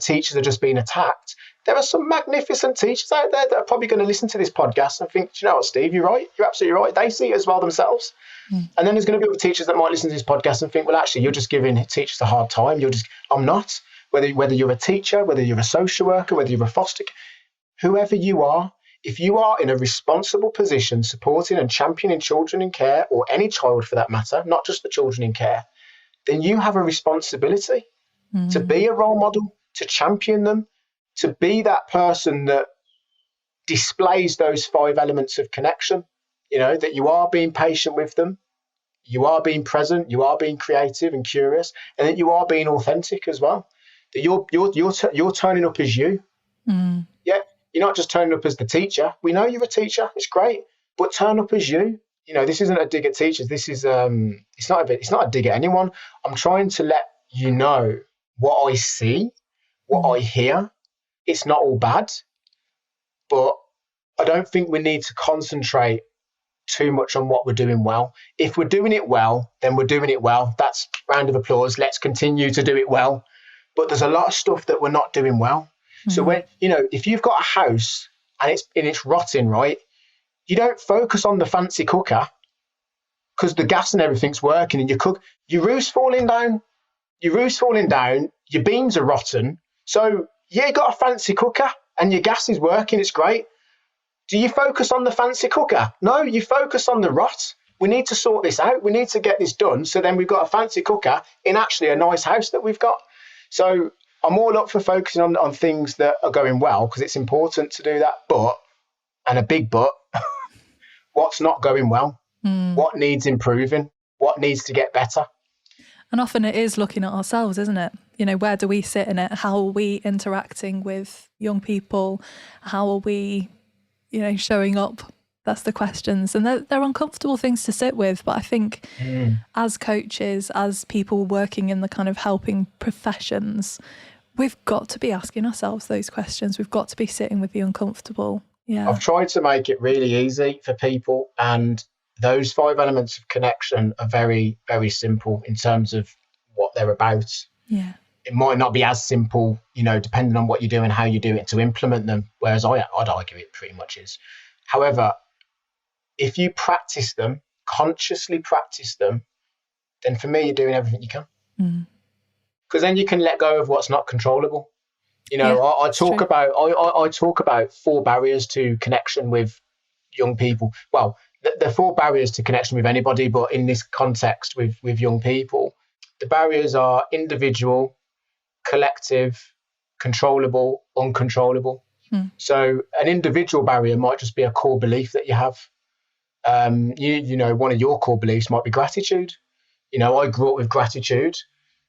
[SPEAKER 3] teachers are just being attacked. There are some magnificent teachers out there that are probably going to listen to this podcast and think, do you know what, Steve, you're right. You're absolutely right. They see it as well themselves. And then there's going to be other teachers that might listen to this podcast and think, well, actually, you're just giving teachers a hard time. I'm not. Whether you're a teacher, whether you're a social worker, whether you're a foster, whoever you are, if you are in a responsible position supporting and championing children in care, or any child for that matter, not just the children in care, then you have a responsibility to be a role model, to champion them, to be that person that displays those 5 elements of connection, that you are being patient with them, you are being present, you are being creative and curious, and that you are being authentic as well. That you're turning up as you. Yeah, you're not just turning up as the teacher. We know you're a teacher. It's great, but turn up as you. This isn't a dig at teachers. This is it's not a dig at anyone. I'm trying to let you know what I see, what I hear. It's not all bad, but I don't think we need to concentrate too much on what we're doing well. If we're doing it well, then we're doing it well. That's round of applause. Let's continue to do it well. But there's a lot of stuff that we're not doing well. So when, if you've got a house and it's rotting, right, you don't focus on the fancy cooker because the gas and everything's working and your roof's falling down, your beams are rotten. So yeah, you got a fancy cooker and your gas is working, it's great. Do you focus on the fancy cooker? No, you focus on the rot. We need to sort this out. We need to get this done. So then we've got a fancy cooker in actually a nice house that we've got. So I'm all up for focusing on things that are going well because it's important to do that. But, and a big but, what's not going well? What needs improving? What needs to get better?
[SPEAKER 1] And often it is looking at ourselves, isn't it? Where do we sit in it? How are we interacting with young people? How are we, showing up? That's the questions. And they're uncomfortable things to sit with. But I think as coaches, as people working in the kind of helping professions, we've got to be asking ourselves those questions. We've got to be sitting with the uncomfortable. Yeah. I've
[SPEAKER 3] tried to make it really easy for people. And those 5 elements of connection are very, very simple in terms of what they're about.
[SPEAKER 1] Yeah.
[SPEAKER 3] It might not be as simple, depending on what you do and how you do it to implement them. Whereas I'd argue it pretty much is. However, if you practice them, consciously practice them, then for me, you're doing everything you can. Because then you can let go of what's not controllable. I talk about 4 barriers to connection with young people. Well, there are 4 barriers to connection with anybody, but in this context with young people, the barriers are individual, collective, controllable, uncontrollable. So an individual barrier might just be a core belief that you have. One of your core beliefs might be gratitude. I grew up with gratitude.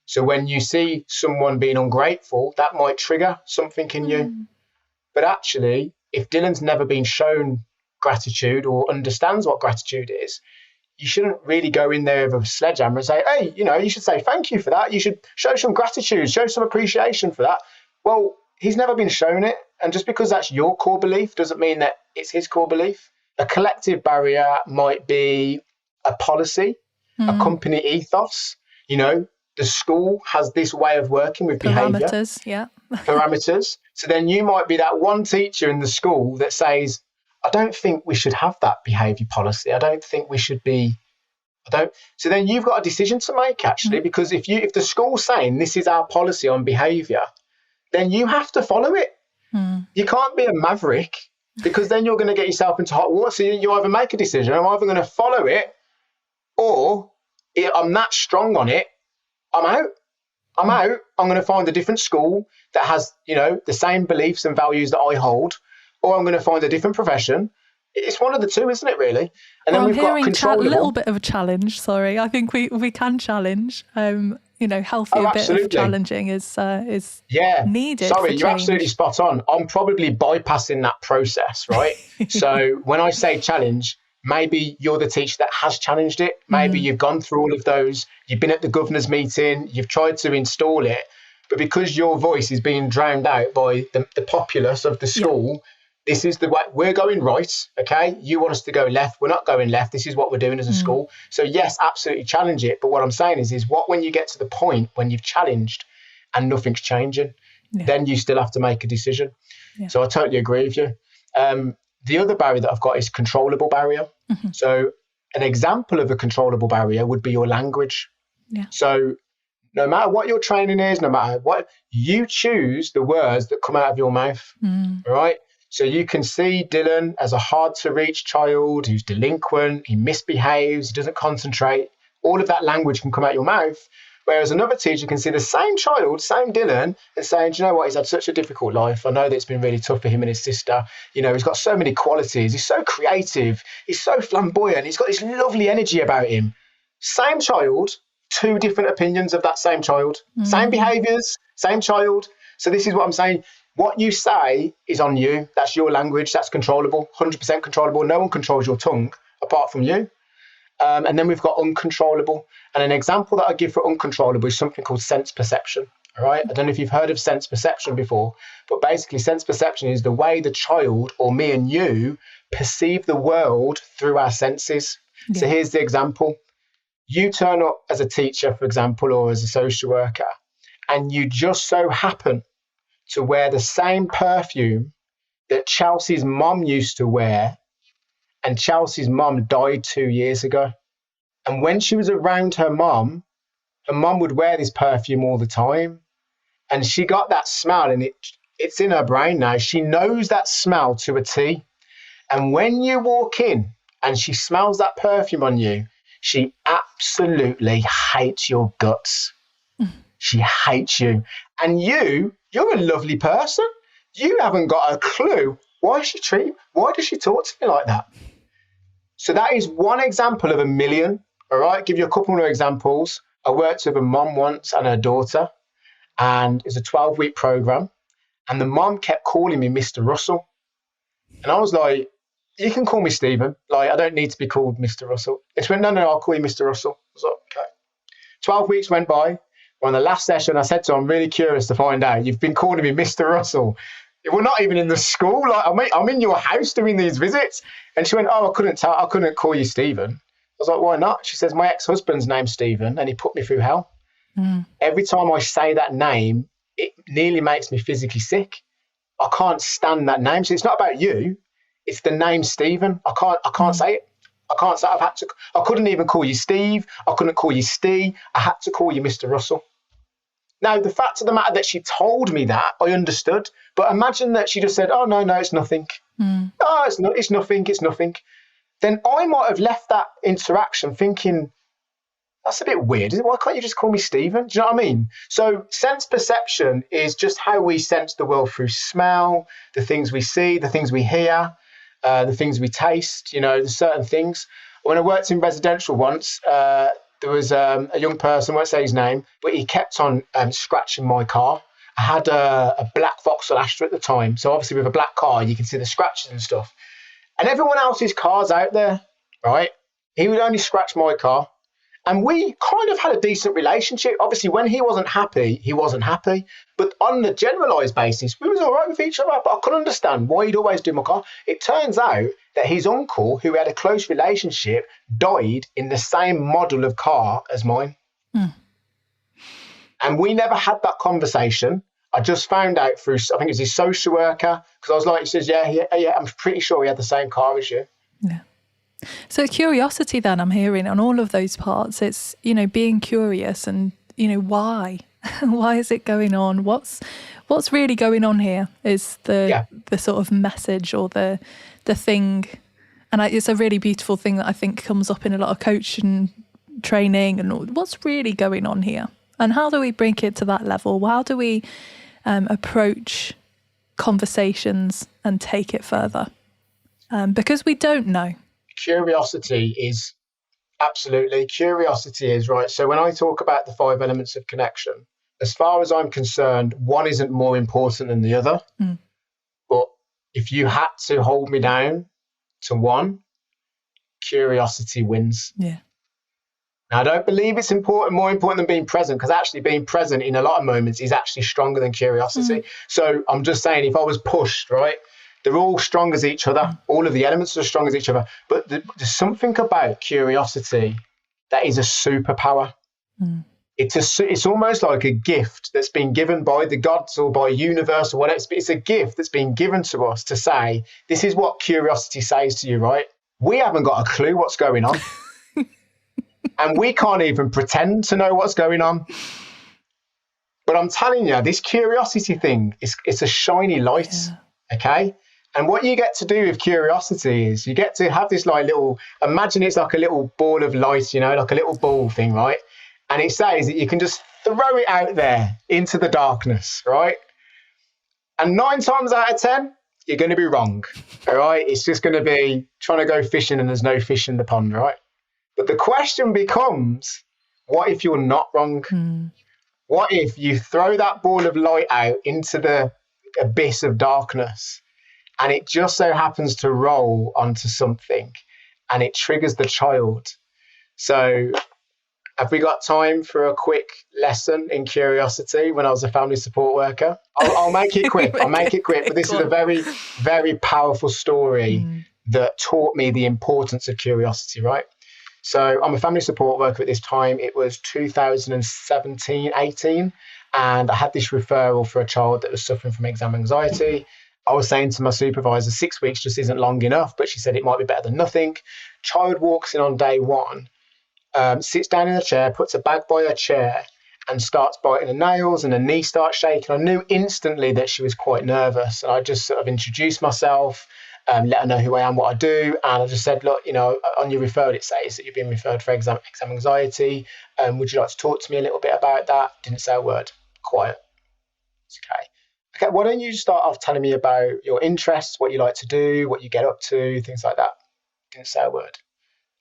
[SPEAKER 3] So when you see someone being ungrateful, that might trigger something in you. But actually, if Dylan's never been shown gratitude or understands what gratitude is, you shouldn't really go in there with a sledgehammer and say, hey, you should say thank you for that. You should show some gratitude, show some appreciation for that. Well, he's never been shown it. And just because that's your core belief doesn't mean that it's his core belief. A collective barrier might be a policy, a company ethos. The school has this way of working with behaviour.
[SPEAKER 1] Parameters, yeah.
[SPEAKER 3] Parameters. So then you might be that one teacher in the school that says, I don't think we should have that behaviour policy. I don't think we should be. So then you've got a decision to make, actually, because if the school's saying this is our policy on behaviour, then you have to follow it. You can't be a maverick, because then you're going to get yourself into hot water. So you either make a decision, I'm either going to follow it, or I'm that strong on it, I'm out. I'm going to find a different school that has, the same beliefs and values that I hold, or I'm going to find a different profession. It's one of the two, isn't it, really? And then we've got controllable.
[SPEAKER 1] A little bit of a challenge, sorry. I think we can challenge. Healthy a bit of challenging is needed.
[SPEAKER 3] Sorry, you're absolutely spot on. I'm probably bypassing that process, right? So when I say challenge, maybe you're the teacher that has challenged it. Maybe you've gone through all of those. You've been at the governor's meeting. You've tried to install it. But because your voice is being drowned out by the populace of the school, This is the way we're going right. Okay. You want us to go left. We're not going left. This is what we're doing as a school. So yes, absolutely challenge it. But what I'm saying is what, when you get to the point when you've challenged and nothing's changing, then you still have to make a decision. Yeah. So I totally agree with you. The other barrier that I've got is controllable barrier. So an example of a controllable barrier would be your language. Yeah. So no matter what your training is, no matter what, you choose the words that come out of your mouth. Right? So you can see Dylan as a hard to reach child who's delinquent, he misbehaves, he doesn't concentrate. All of that language can come out your mouth. Whereas another teacher can see the same child, same Dylan, and saying, do you know what, he's had such a difficult life. I know that it's been really tough for him and his sister. You know, he's got so many qualities. He's so creative. He's so flamboyant. He's got this lovely energy about him. Same child, two different opinions of that same child. Same behaviours, same child. So this is what I'm saying. What you say is on you. That's your language. That's controllable, 100% controllable. No one controls your tongue apart from you. And then we've got uncontrollable. And an example that I give for uncontrollable is something called sense perception. All right. I don't know if you've heard of sense perception before, but basically sense perception is the way the child or me and you perceive the world through our senses. Yeah. So here's the example. You turn up as a teacher, for example, or as a social worker, and you just so happen to wear the same perfume that Chelsea's mom used to wear, and Chelsea's mom died 2 years ago. And when she was around her mom would wear this perfume all the time. And she got that smell, and it's in her brain now. She knows that smell to a T. And when you walk in and she smells that perfume on you, she absolutely hates your guts. She hates you. And you're a lovely person. You haven't got a clue. Why does she talk to me like that? So that is one example of a million. All right, give you a couple more examples. I worked with a mom once and her daughter, and it's a 12-week program. And the mom kept calling me Mr. Russell. And I was like, you can call me Stephen. Like, I don't need to be called Mr. Russell. And she went, no, I'll call you Mr. Russell. I was like, okay. 12 weeks went by. On the last session, I said to her, I'm really curious to find out. You've been calling me Mr. Russell. We're not even in the school. Like, I'm in your house doing these visits. And she went, oh, I couldn't call you Stephen. I was like, why not? She says, my ex-husband's name's Stephen, and he put me through hell. Every time I say that name, it nearly makes me physically sick. I can't stand that name. So it's not about you. It's the name Stephen. I can't say it. I couldn't even call you Steve. I couldn't call you Steve. I had to call you Mr. Russell. Now, the fact of the matter that she told me that, I understood. But imagine that she just said, oh, no, it's nothing. Oh, it's nothing. Then I might have left that interaction thinking, that's a bit weird. Why can't you just call me Stephen? Do you know what I mean? So sense perception is just how we sense the world through smell, the things we see, the things we hear, the things we taste, there's certain things. When I worked in residential once, there was a young person, I won't say his name, but he kept on scratching my car. I had a black Vauxhall Astra at the time. So obviously with a black car, you can see the scratches and stuff. And everyone else's cars out there, right? He would only scratch my car. And we kind of had a decent relationship. Obviously, when he wasn't happy, he wasn't happy. But on the generalised basis, we was all right with each other. But I couldn't understand why he'd always do my car. It turns out that his uncle, who had a close relationship, died in the same model of car as mine. And we never had that conversation. I just found out through, I think it was his social worker, because I was like, he says, yeah, I'm pretty sure he had the same car as you.
[SPEAKER 1] Yeah. So curiosity then, I'm hearing on all of those parts, it's, being curious and, why? Why is it going on? What's really going on here is the sort of message or the thing. And it's a really beautiful thing that I think comes up in a lot of coaching training and what's really going on here. And how do we bring it to that level? How do we approach conversations and take it further? Because we don't know.
[SPEAKER 3] Curiosity is right. So when I talk about the 5 elements of connection, as far as I'm concerned, one isn't more important than the other. But if you had to hold me down to one, curiosity wins.
[SPEAKER 1] Yeah.
[SPEAKER 3] Now, I don't believe it's more important than being present, because actually being present in a lot of moments is actually stronger than curiosity. So I'm just saying, if I was pushed, right, They're all strong as each other. All of the elements are strong as each other. But there's something about curiosity that is a superpower. It's almost like a gift that's been given by the gods or by universe or whatever. It's a gift that's been given to us to say, this is what curiosity says to you, right? We haven't got a clue what's going on. And we can't even pretend to know what's going on. But I'm telling you, this curiosity thing, it's a shiny light, okay? And what you get to do with curiosity is you get to have this like little, imagine it's like a little ball of light, like a little ball thing, right? And it says that you can just throw it out there into the darkness, right? And 9 times out of 10, you're going to be wrong, all right? It's just going to be trying to go fishing and there's no fish in the pond, right? But the question becomes, what if you're not wrong? What if you throw that ball of light out into the abyss of darkness and it just so happens to roll onto something and it triggers the child? So have we got time for a quick lesson in curiosity when I was a family support worker? I'll make it quick. I'll make it quick. But this is a very, very powerful story that taught me the importance of curiosity, right? So I'm a family support worker at this time. It was 2017, 18. And I had this referral for a child that was suffering from exam anxiety. I was saying to my supervisor, 6 weeks just isn't long enough, but she said it might be better than nothing. Child walks in on day 1, sits down in a chair, puts a bag by her chair and starts biting her nails and her knee starts shaking. I knew instantly that she was quite nervous. And I just sort of introduced myself, let her know who I am, what I do. And I just said, look, on your referral, it says that you've been referred for exam anxiety. Would you like to talk to me a little bit about that? Didn't say a word. Quiet. It's okay. Okay, why don't you start off telling me about your interests, what you like to do, what you get up to, things like that. Didn't say a word.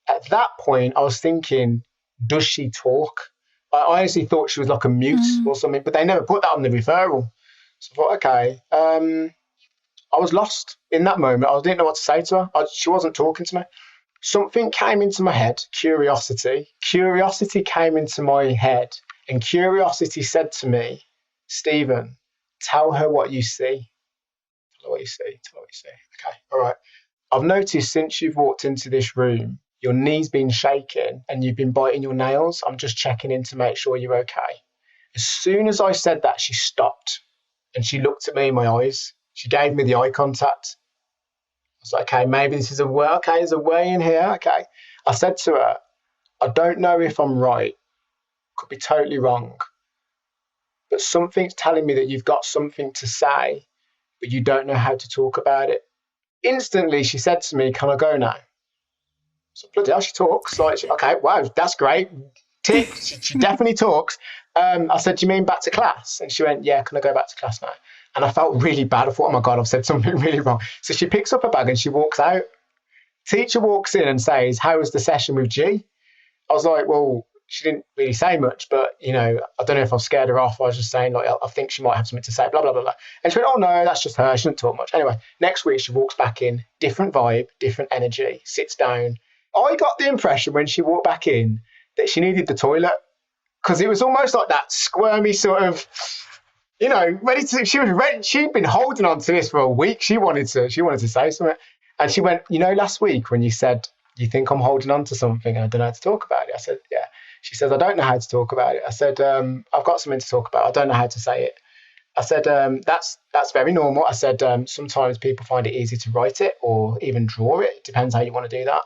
[SPEAKER 3] At that point, I was thinking, does she talk? I honestly thought she was like a mute or something, but they never put that on the referral. So I thought, okay. I was lost in that moment. I didn't know what to say to her. She wasn't talking to me. Something came into my head, curiosity. Curiosity came into my head, and curiosity said to me, Stephen, tell her what you see. Tell her what you see. Tell her what you see. Okay, all right. I've noticed since you've walked into this room, your knee's been shaking and you've been biting your nails. I'm just checking in to make sure you're okay. As soon as I said that, she stopped and she looked at me in my eyes. She gave me the eye contact. I was like, okay, maybe this is a way. Okay, there's a way in here. Okay. I said to her, I don't know if I'm right. Could be totally wrong. But something's telling me that you've got something to say, but you don't know how to talk about it. Instantly, she said to me, can I go now? So bloody hell, she talks. Like, okay, wow, that's great. Tick, she definitely talks. I said, do you mean back to class? And she went, yeah, can I go back to class now? And I felt really bad. I thought, oh my God, I've said something really wrong. So she picks up her bag and she walks out. Teacher walks in and says, how was the session with G? I was like, well, she didn't really say much, but, I don't know if I've scared her off. I was just saying, like, I think she might have something to say, blah, blah, blah, blah. And she went, oh, no, that's just her. She didn't talk much. Anyway, next week she walks back in, different vibe, different energy, sits down. I got the impression when she walked back in that she needed the toilet because it was almost like that squirmy sort of, ready to, she was ready. She'd been holding on to this for a week. She wanted to say something. And she went, last week when you said, you think I'm holding on to something and I don't know how to talk about it. I said, yeah. She says, I don't know how to talk about it. I said, I've got something to talk about. I don't know how to say it. I said, that's very normal. I said, sometimes people find it easy to write it or even draw it. It depends how you want to do that.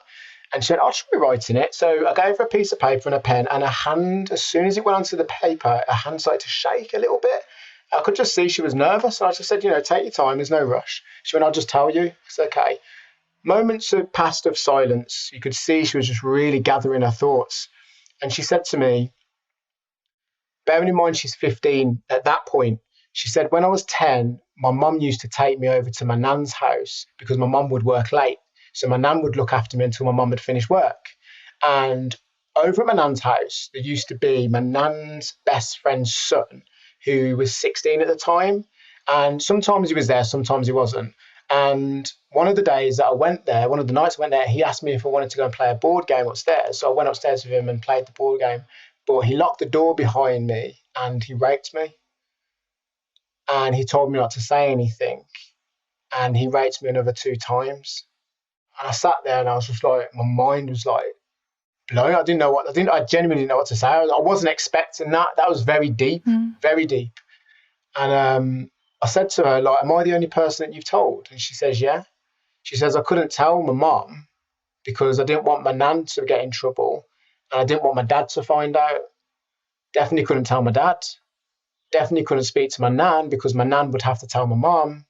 [SPEAKER 3] And she went, I'll try writing it. So I gave her a piece of paper and a pen, and her hand, as soon as it went onto the paper, her hand started to shake a little bit. I could just see she was nervous. And I just said, take your time. There's no rush. She went, I'll just tell you. It's okay. Moments had passed of silence. You could see she was just really gathering her thoughts. And she said to me, bearing in mind she's 15 at that point, she said, when I was 10, my mum used to take me over to my nan's house because my mum would work late. So my nan would look after me until my mum had finished work. And over at my nan's house, there used to be my nan's best friend's son, who was 16 at the time. And sometimes he was there, sometimes he wasn't. And one of the days that I went there, one of the nights I went there, he asked me if I wanted to go and play a board game upstairs. So I went upstairs with him and played the board game. But he locked the door behind me and he raped me. And he told me not to say anything. and he raped me another 2 times. And I sat there and I was just like, my mind was like blown. I genuinely didn't know what to say. I wasn't expecting that. That was very deep, very deep. And I said to her, like, am I the only person that you've told? And she says, yeah. She says, I couldn't tell my mom because I didn't want my nan to get in trouble and I didn't want my dad to find out. Definitely couldn't tell my dad. Definitely couldn't speak to my nan because my nan would have to tell my mom.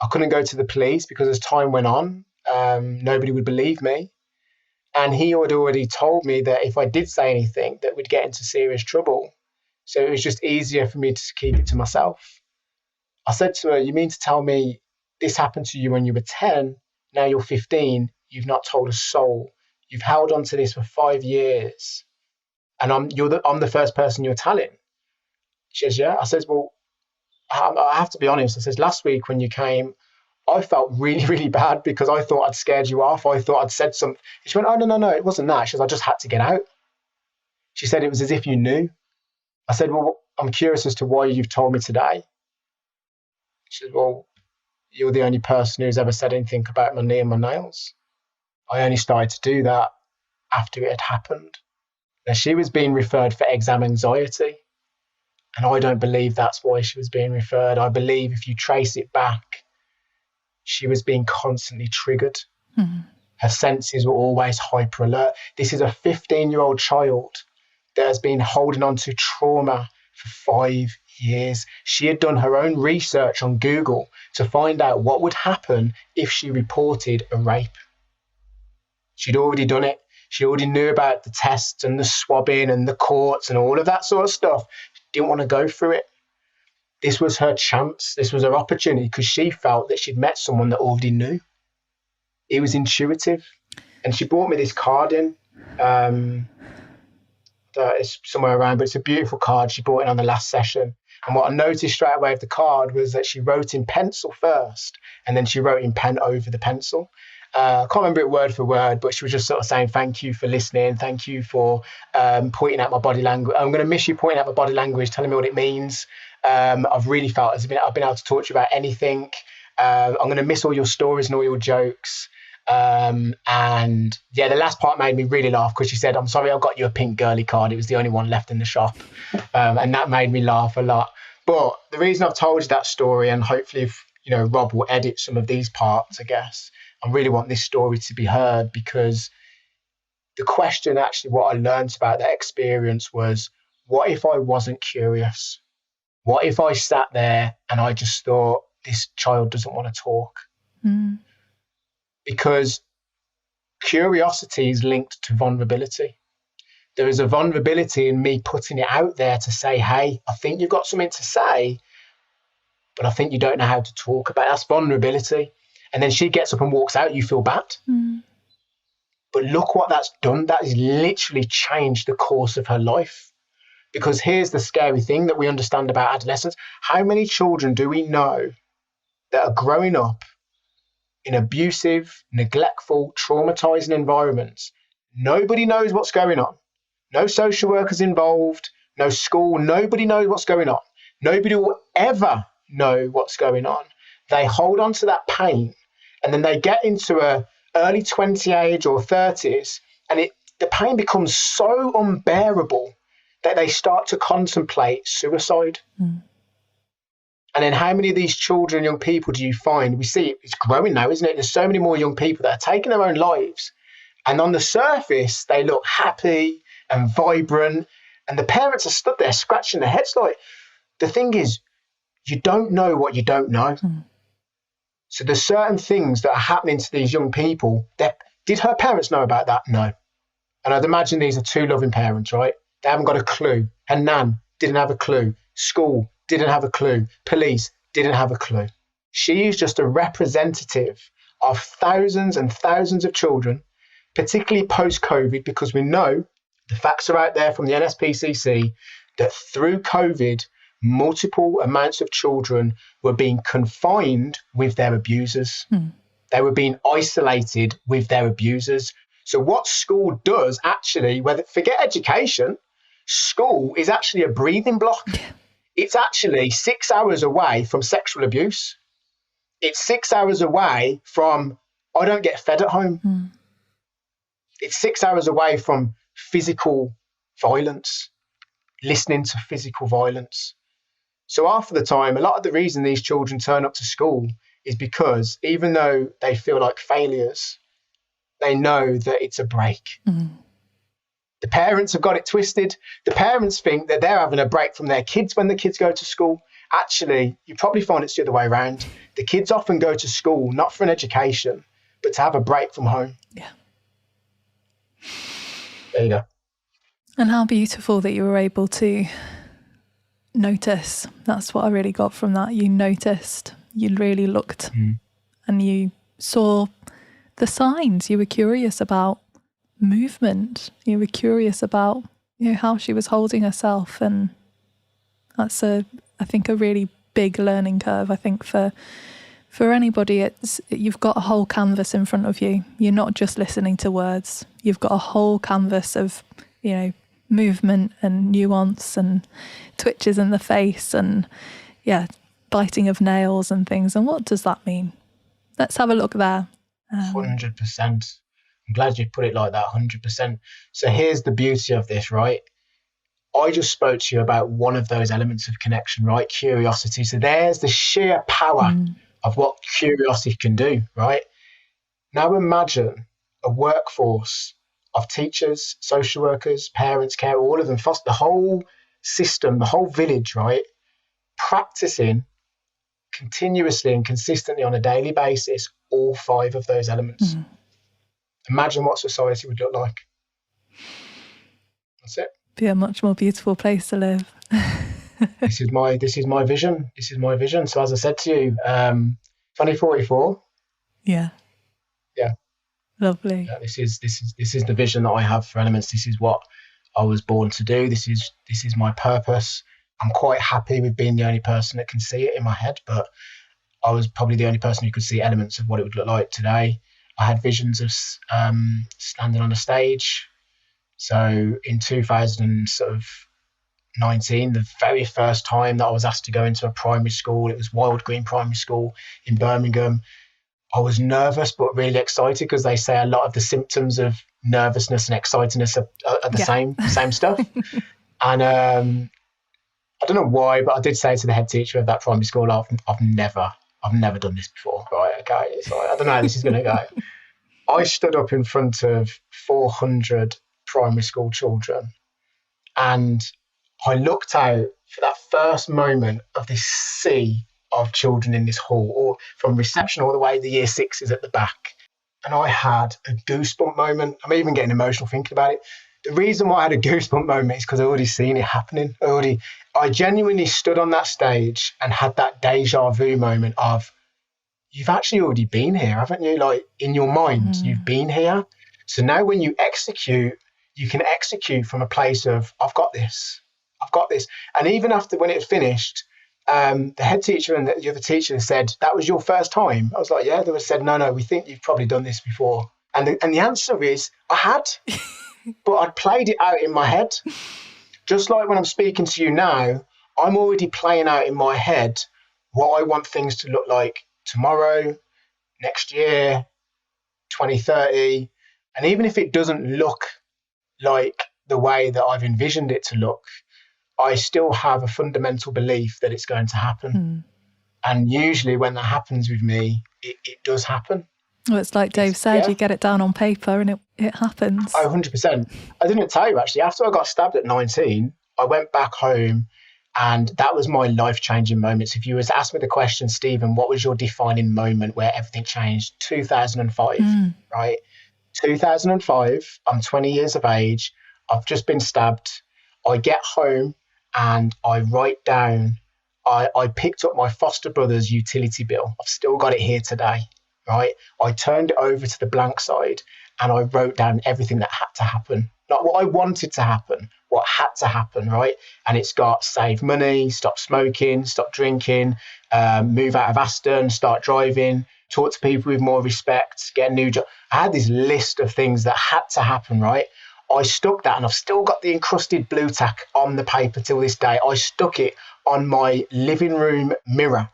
[SPEAKER 3] I couldn't go to the police because as time went on, nobody would believe me. And he had already told me that if I did say anything, that we'd get into serious trouble. So it was just easier for me to keep it to myself. I said to her, you mean to tell me this happened to you when you were 10, now you're 15, you've not told a soul. You've held on to this for 5 years. And I'm the first person you're telling. She says, yeah. I says, well, I have to be honest. I says, last week when you came, I felt really, really bad because I thought I'd scared you off. I thought I'd said something. She went, oh, no, it wasn't that. She says, I just had to get out. She said, it was as if you knew. I said, well, I'm curious as to why you've told me today. She said, well, you're the only person who's ever said anything about my knee and my nails. I only started to do that after it had happened. Now, she was being referred for exam anxiety. And I don't believe that's why she was being referred. I believe if you trace it back, she was being constantly triggered. Her senses were always hyper alert. This is a 15-year-old child that has been holding on to trauma for 5 years. She had done her own research on Google to find out what would happen if she reported a rape. She'd already done it. She already knew about the tests and the swabbing and the courts and all of that sort of stuff. She didn't want to go through it. This was her chance. This was her opportunity because she felt that she'd met someone that already knew. It was intuitive. And she brought me this card in. It's somewhere around, but it's a beautiful card. She brought it on the last session. And what I noticed straight away of the card was that she wrote in pencil first, and then she wrote in pen over the pencil. I can't remember it word for word, but she was just sort of saying, thank you for listening. Thank you for pointing out my body language. I'm going to miss you pointing out my body language, telling me what it means. I've really felt as if I've been able to talk to you about anything. I'm going to miss all your stories and all your jokes. And yeah, the last part made me really laugh because she said, I'm sorry, I got you a pink girly card. It was the only one left in the shop. And that made me laugh a lot. But the reason I've told you that story, and hopefully, if, Rob will edit some of these parts, I guess, I really want this story to be heard because the question, actually, what I learned about that experience was, what if I wasn't curious? What if I sat there and I just thought, this child doesn't want to talk? Because curiosity is linked to vulnerability. There is a vulnerability in me putting it out there to say, hey, I think you've got something to say, but I think you don't know how to talk about it. That's vulnerability. And then she gets up and walks out, you feel bad. But look what that's done. That has literally changed the course of her life. Because here's the scary thing that we understand about adolescence. How many children do we know that are growing up in abusive, neglectful, traumatizing environments? Nobody knows what's going on. No social workers involved, no school, nobody knows what's going on. Nobody will ever know what's going on. They hold on to that pain and then they get into a early 20 age or 30s and the pain becomes so unbearable that they start to contemplate suicide. And then how many of these children, young people do you find? We see it's growing now, isn't it? There's so many more young people that are taking their own lives. And on the surface, they look happy and vibrant. And the parents are stood there scratching their heads like, the thing is, you don't know what you don't know. So there's certain things that are happening to these young people. Did her parents know about that? No. And I'd imagine these are two loving parents, right? They haven't got a clue. Her nan didn't have a clue. School didn't have a clue. Police didn't have a clue. She is just a representative of thousands and thousands of children, particularly post-COVID, because we know the facts are out there from the NSPCC that through COVID, multiple amounts of children were being confined with their abusers. They were being isolated with their abusers. So what school does actually, forget education, school is actually a breathing block. It's actually 6 hours away from sexual abuse. It's 6 hours away from, I don't get fed at home. It's 6 hours away from physical violence, listening to physical violence. So half of the time, a lot of the reason these children turn up to school is because even though they feel like failures, they know that it's a break. The parents have got it twisted. The parents think that they're having a break from their kids when the kids go to school. Actually, you probably find it's the other way around. The kids often go to school, not for an education, but to have a break from home.
[SPEAKER 1] Yeah.
[SPEAKER 3] There you go.
[SPEAKER 1] And how beautiful that you were able to notice. That's what I really got from that. You noticed, you really looked and you saw the signs. You were curious about movement. You were curious about, how she was holding herself. And that's I think a really big learning curve. I think for anybody, you've got a whole canvas in front of you. You're not just listening to words. You've got a whole canvas of, movement and nuance and twitches in the face and biting of nails and things. And what does that mean? Let's have a look there.
[SPEAKER 3] 100%. I'm glad you put it like that, 100%. So here's the beauty of this, right? I just spoke to you about one of those elements of connection, right? Curiosity. So there's the sheer power of what curiosity can do, right? Now imagine a workforce of teachers, social workers, parents, care, all of them, the whole system, the whole village, right? Practicing continuously and consistently on a daily basis, all 5 of those elements. Imagine what society would look like. That's it.
[SPEAKER 1] Be a much more beautiful place to live.
[SPEAKER 3] This is my vision. This is my vision. So as I said to you, 2044.
[SPEAKER 1] Yeah.
[SPEAKER 3] Yeah.
[SPEAKER 1] Lovely.
[SPEAKER 3] Yeah, this is the vision that I have for Elements. This is what I was born to do. This is my purpose. I'm quite happy with being the only person that can see it in my head, but I was probably the only person who could see elements of what it would look like today. I had visions of standing on a stage. So in 2019, the very first time that I was asked to go into a primary school, it was Wild Green Primary School in Birmingham. I was nervous but really excited because they say a lot of the symptoms of nervousness and excitedness are the same stuff. And I don't know why, but I did say to the head teacher of that primary school, I've never done this before. Right, okay, it's like, I don't know how this is going to go. I stood up in front of 400 primary school children and I looked out for that first moment of this sea of children in this hall, or from reception all the way, the year 6s at the back. And I had a goosebump moment. I'm even getting emotional thinking about it. The reason why I had a goosebump moment is because I already seen it happening. I genuinely stood on that stage and had that deja vu moment of, you've actually already been here, haven't you? Like in your mind, you've been here. So now when you execute, you can execute from a place of, I've got this. And even after when it had finished, the head teacher and the other teacher said, that was your first time? I was like, yeah. They were said, no, we think you've probably done this before. And the answer is, I had, but I'd played it out in my head. Just like when I'm speaking to you now, I'm already playing out in my head what I want things to look like tomorrow, next year, 2030. And even if it doesn't look like the way that I've envisioned it to look, I still have a fundamental belief that it's going to happen. And usually when that happens with me, it does happen.
[SPEAKER 1] Well, it's like Dave said, you get it down on paper and it happens.
[SPEAKER 3] Oh, 100%. I didn't tell you actually, after I got stabbed at 19, I went back home and that was my life-changing moment. So if you were to ask me the question, Stephen, what was your defining moment where everything changed? 2005, right? 2005, I'm 20 years of age. I've just been stabbed. I get home and I write down, I picked up my foster brother's utility bill. I've still got it here today, right? I turned it over to the blank side and I wrote down everything that had to happen. Not what I wanted to happen, what had to happen, right? And it's got save money, stop smoking, stop drinking, move out of Aston, start driving, talk to people with more respect, get a new job. I had this list of things that had to happen, right? I stuck that, and I've still got the encrusted blue tack on the paper till this day. I stuck it on my living room mirror.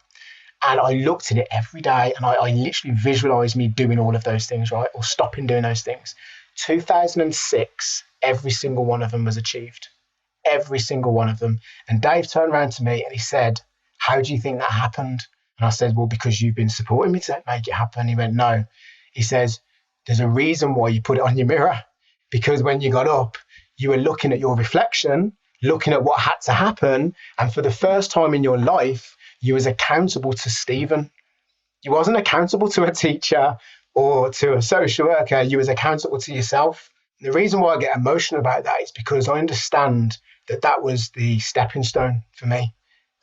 [SPEAKER 3] And I looked at it every day and I literally visualized me doing all of those things, right? Or stopping doing those things. 2006, every single one of them was achieved. Every single one of them. And Dave turned around to me and he said, how do you think that happened? And I said, well, because you've been supporting me to make it happen. He went, no. He says, there's a reason why you put it on your mirror. Because when you got up, you were looking at your reflection, looking at what had to happen. And for the first time in your life, you was accountable to Stephen. You wasn't accountable to a teacher or to a social worker. You was accountable to yourself. And the reason why I get emotional about that is because I understand that that was the stepping stone for me.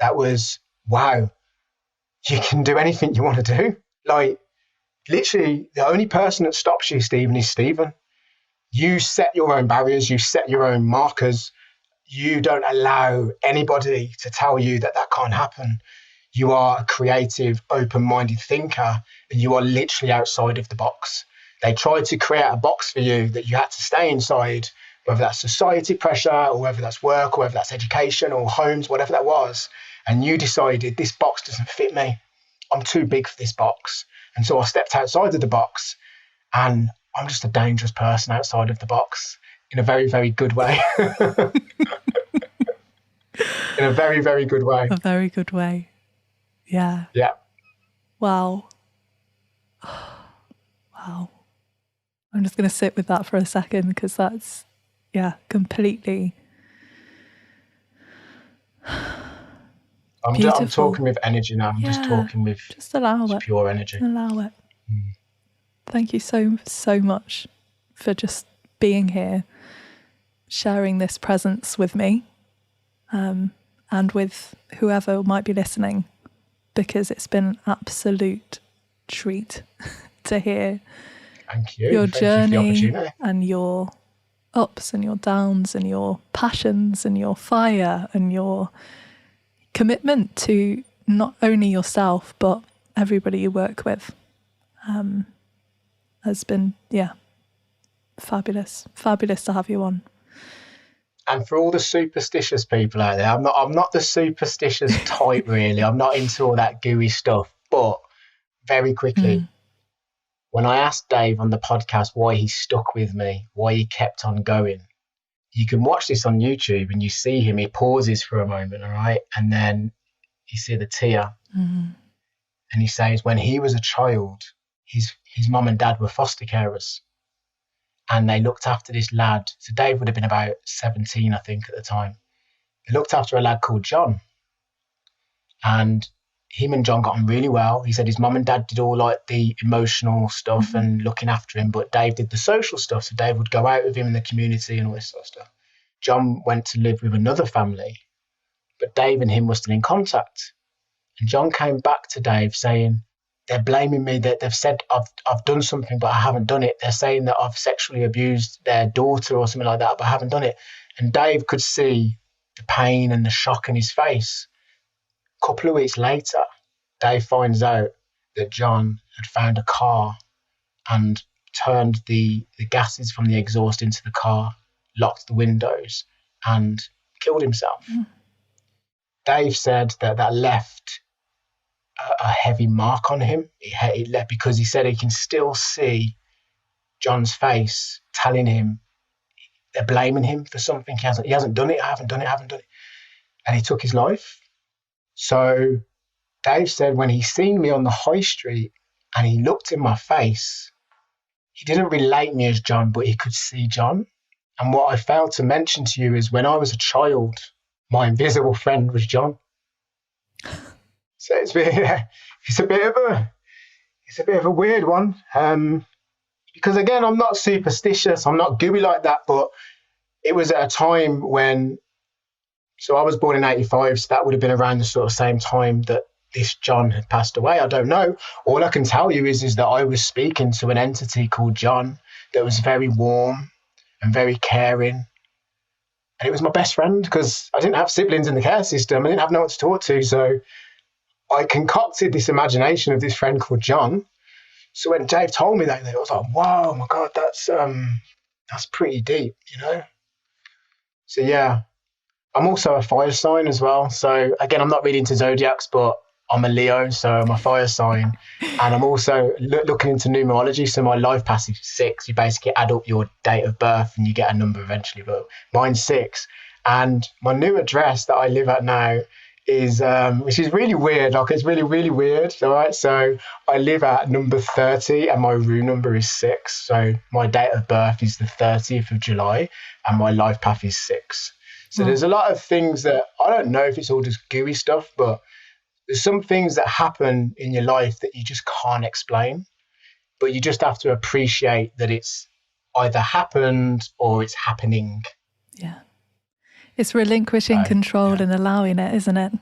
[SPEAKER 3] That was, wow, you can do anything you want to do. Like, literally, the only person that stops you, Stephen, is Stephen. You set your own barriers. You set your own markers. You don't allow anybody to tell you that that can't happen. You are a creative, open-minded thinker, and you are literally outside of the box. They tried to create a box for you that you had to stay inside, whether that's society pressure or whether that's work or whether that's education or homes, whatever that was. And you decided, this box doesn't fit me. I'm too big for this box. And so I stepped outside of the box, and I'm just a dangerous person outside of the box in a very, very good way. In a very, very good way.
[SPEAKER 1] A very good way. Yeah.
[SPEAKER 3] Yeah.
[SPEAKER 1] Wow. Wow. I'm just going to sit with that for a second because that's, yeah, completely
[SPEAKER 3] I'm talking with energy now. I'm just talking with
[SPEAKER 1] just allow it.
[SPEAKER 3] Pure energy.
[SPEAKER 1] Allow it. Thank you so much for just being here, sharing this presence with me, and with whoever might be listening, because it's been an absolute treat to hear
[SPEAKER 3] Thank you.
[SPEAKER 1] your
[SPEAKER 3] Thank
[SPEAKER 1] journey
[SPEAKER 3] you for the opportunity.
[SPEAKER 1] and your ups and your downs and your passions and your fire and your commitment to not only yourself but everybody you work with. Has been, fabulous to have you on.
[SPEAKER 3] And for all the superstitious people out there, I'm not the superstitious type really. I'm not into all that gooey stuff. But very quickly, when I asked Dave on the podcast why he stuck with me, why he kept on going, you can watch this on YouTube and you see him, he pauses for a moment, all right? And then you see the tear. And he says when he was a child, his mum and dad were foster carers. And they looked after this lad. So Dave would have been about 17, I think, at the time. They looked after a lad called John. And him and John got on really well. He said his mum and dad did all like the emotional stuff and looking after him, but Dave did the social stuff. So Dave would go out with him in the community and all this sort of stuff. John went to live with another family, but Dave and him were still in contact. And John came back to Dave saying, they're blaming me, that they've said I've done something, but I haven't done it. They're saying that I've sexually abused their daughter or something like that, but I haven't done it. And Dave could see the pain and the shock in his face. A couple of weeks later, Dave finds out that John had found a car and turned the gases from the exhaust into the car, locked the windows, and killed himself. Dave said that left a heavy mark on him. It left, because he said he can still see John's face telling him they're blaming him for something. He hasn't done it. I haven't done it. And he took his life. So Dave said when he seen me on the high street and he looked in my face, he didn't relate me as John, but he could see John. And what I failed to mention to you is when I was a child, my invisible friend was John. So it's a bit of a weird one, because again, I'm not superstitious, I'm not gooey like that, but it was at a time when, so I was born in 85, so that would have been around the sort of same time that this John had passed away. I don't know. All I can tell you is that I was speaking to an entity called John that was very warm and very caring. And it was my best friend because I didn't have siblings in the care system. I didn't have no one to talk to. So I concocted this imagination of this friend called John. So when Dave told me that, I was like, wow, my God, that's pretty deep, you know? So yeah, I'm also a fire sign as well. So again, I'm not really into zodiacs, but I'm a Leo, so I'm a fire sign. And I'm also looking into numerology. So my life path is 6. You basically add up your date of birth and you get a number eventually. But mine's 6. And my new address that I live at now is, which is really weird. Like, it's really, really weird. All right. So I live at number 30 and my room number is 6. So my date of birth is the 30th of July and my life path is 6. So there's a lot of things that I don't know if it's all just gooey stuff, but there's some things that happen in your life that you just can't explain, but you just have to appreciate that it's either happened or it's happening.
[SPEAKER 1] Yeah. It's relinquishing control and allowing it, isn't it?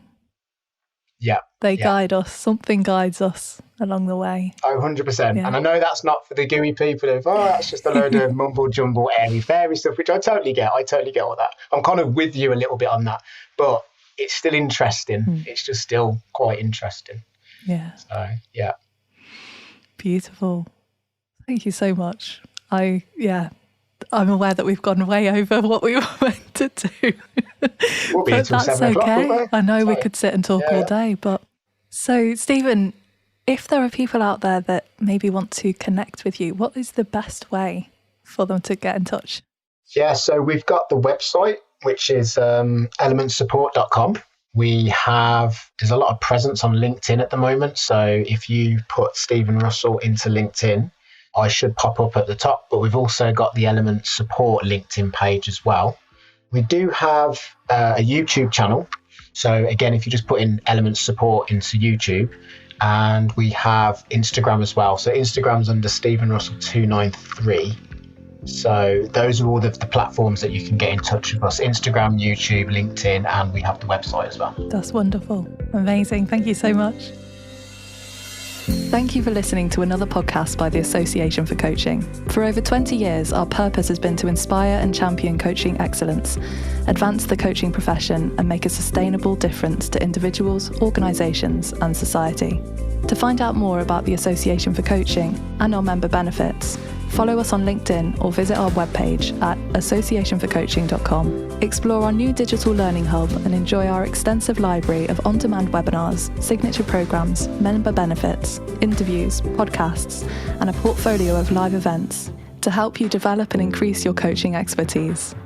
[SPEAKER 3] Yeah.
[SPEAKER 1] They guide us. Something guides us along the way.
[SPEAKER 3] Oh, 100%. Yeah. And I know that's not for the gooey people of, that's just a load of mumble jumble, airy fairy stuff, which I totally get. I totally get all that. I'm kind of with you a little bit on that, but it's still interesting. It's just still quite interesting.
[SPEAKER 1] Yeah.
[SPEAKER 3] So, yeah.
[SPEAKER 1] Beautiful. Thank you so much. I'm aware that we've gone way over what we were meant to do.
[SPEAKER 3] We'll be until 7 o'clock, won't we?
[SPEAKER 1] I know we could sit and talk all day, but... So, Stephen, if there are people out there that maybe want to connect with you, what is the best way for them to get in touch?
[SPEAKER 3] Yeah, so we've got the website, which is elementsupport.com. There's a lot of presence on LinkedIn at the moment. So if you put Stephen Russell into LinkedIn, I should pop up at the top. But we've also got the Element Support LinkedIn page as well. We do have a YouTube channel. So again, if you just put in Element Support into YouTube, and we have Instagram as well. So Instagram's under Stephen Russell 293. So those are all the platforms that you can get in touch with us: Instagram, YouTube, LinkedIn, and we have the website as well.
[SPEAKER 1] That's wonderful. Amazing. Thank you so much. Thank you for listening to another podcast by the Association for Coaching. For over 20 years, our purpose has been to inspire and champion coaching excellence, advance the coaching profession, and make a sustainable difference to individuals, organisations, and society. To find out more about the Association for Coaching and our member benefits, follow us on LinkedIn or visit our webpage at associationforcoaching.com. Explore our new digital learning hub and enjoy our extensive library of on-demand webinars, signature programs, member benefits, interviews, podcasts, and a portfolio of live events to help you develop and increase your coaching expertise.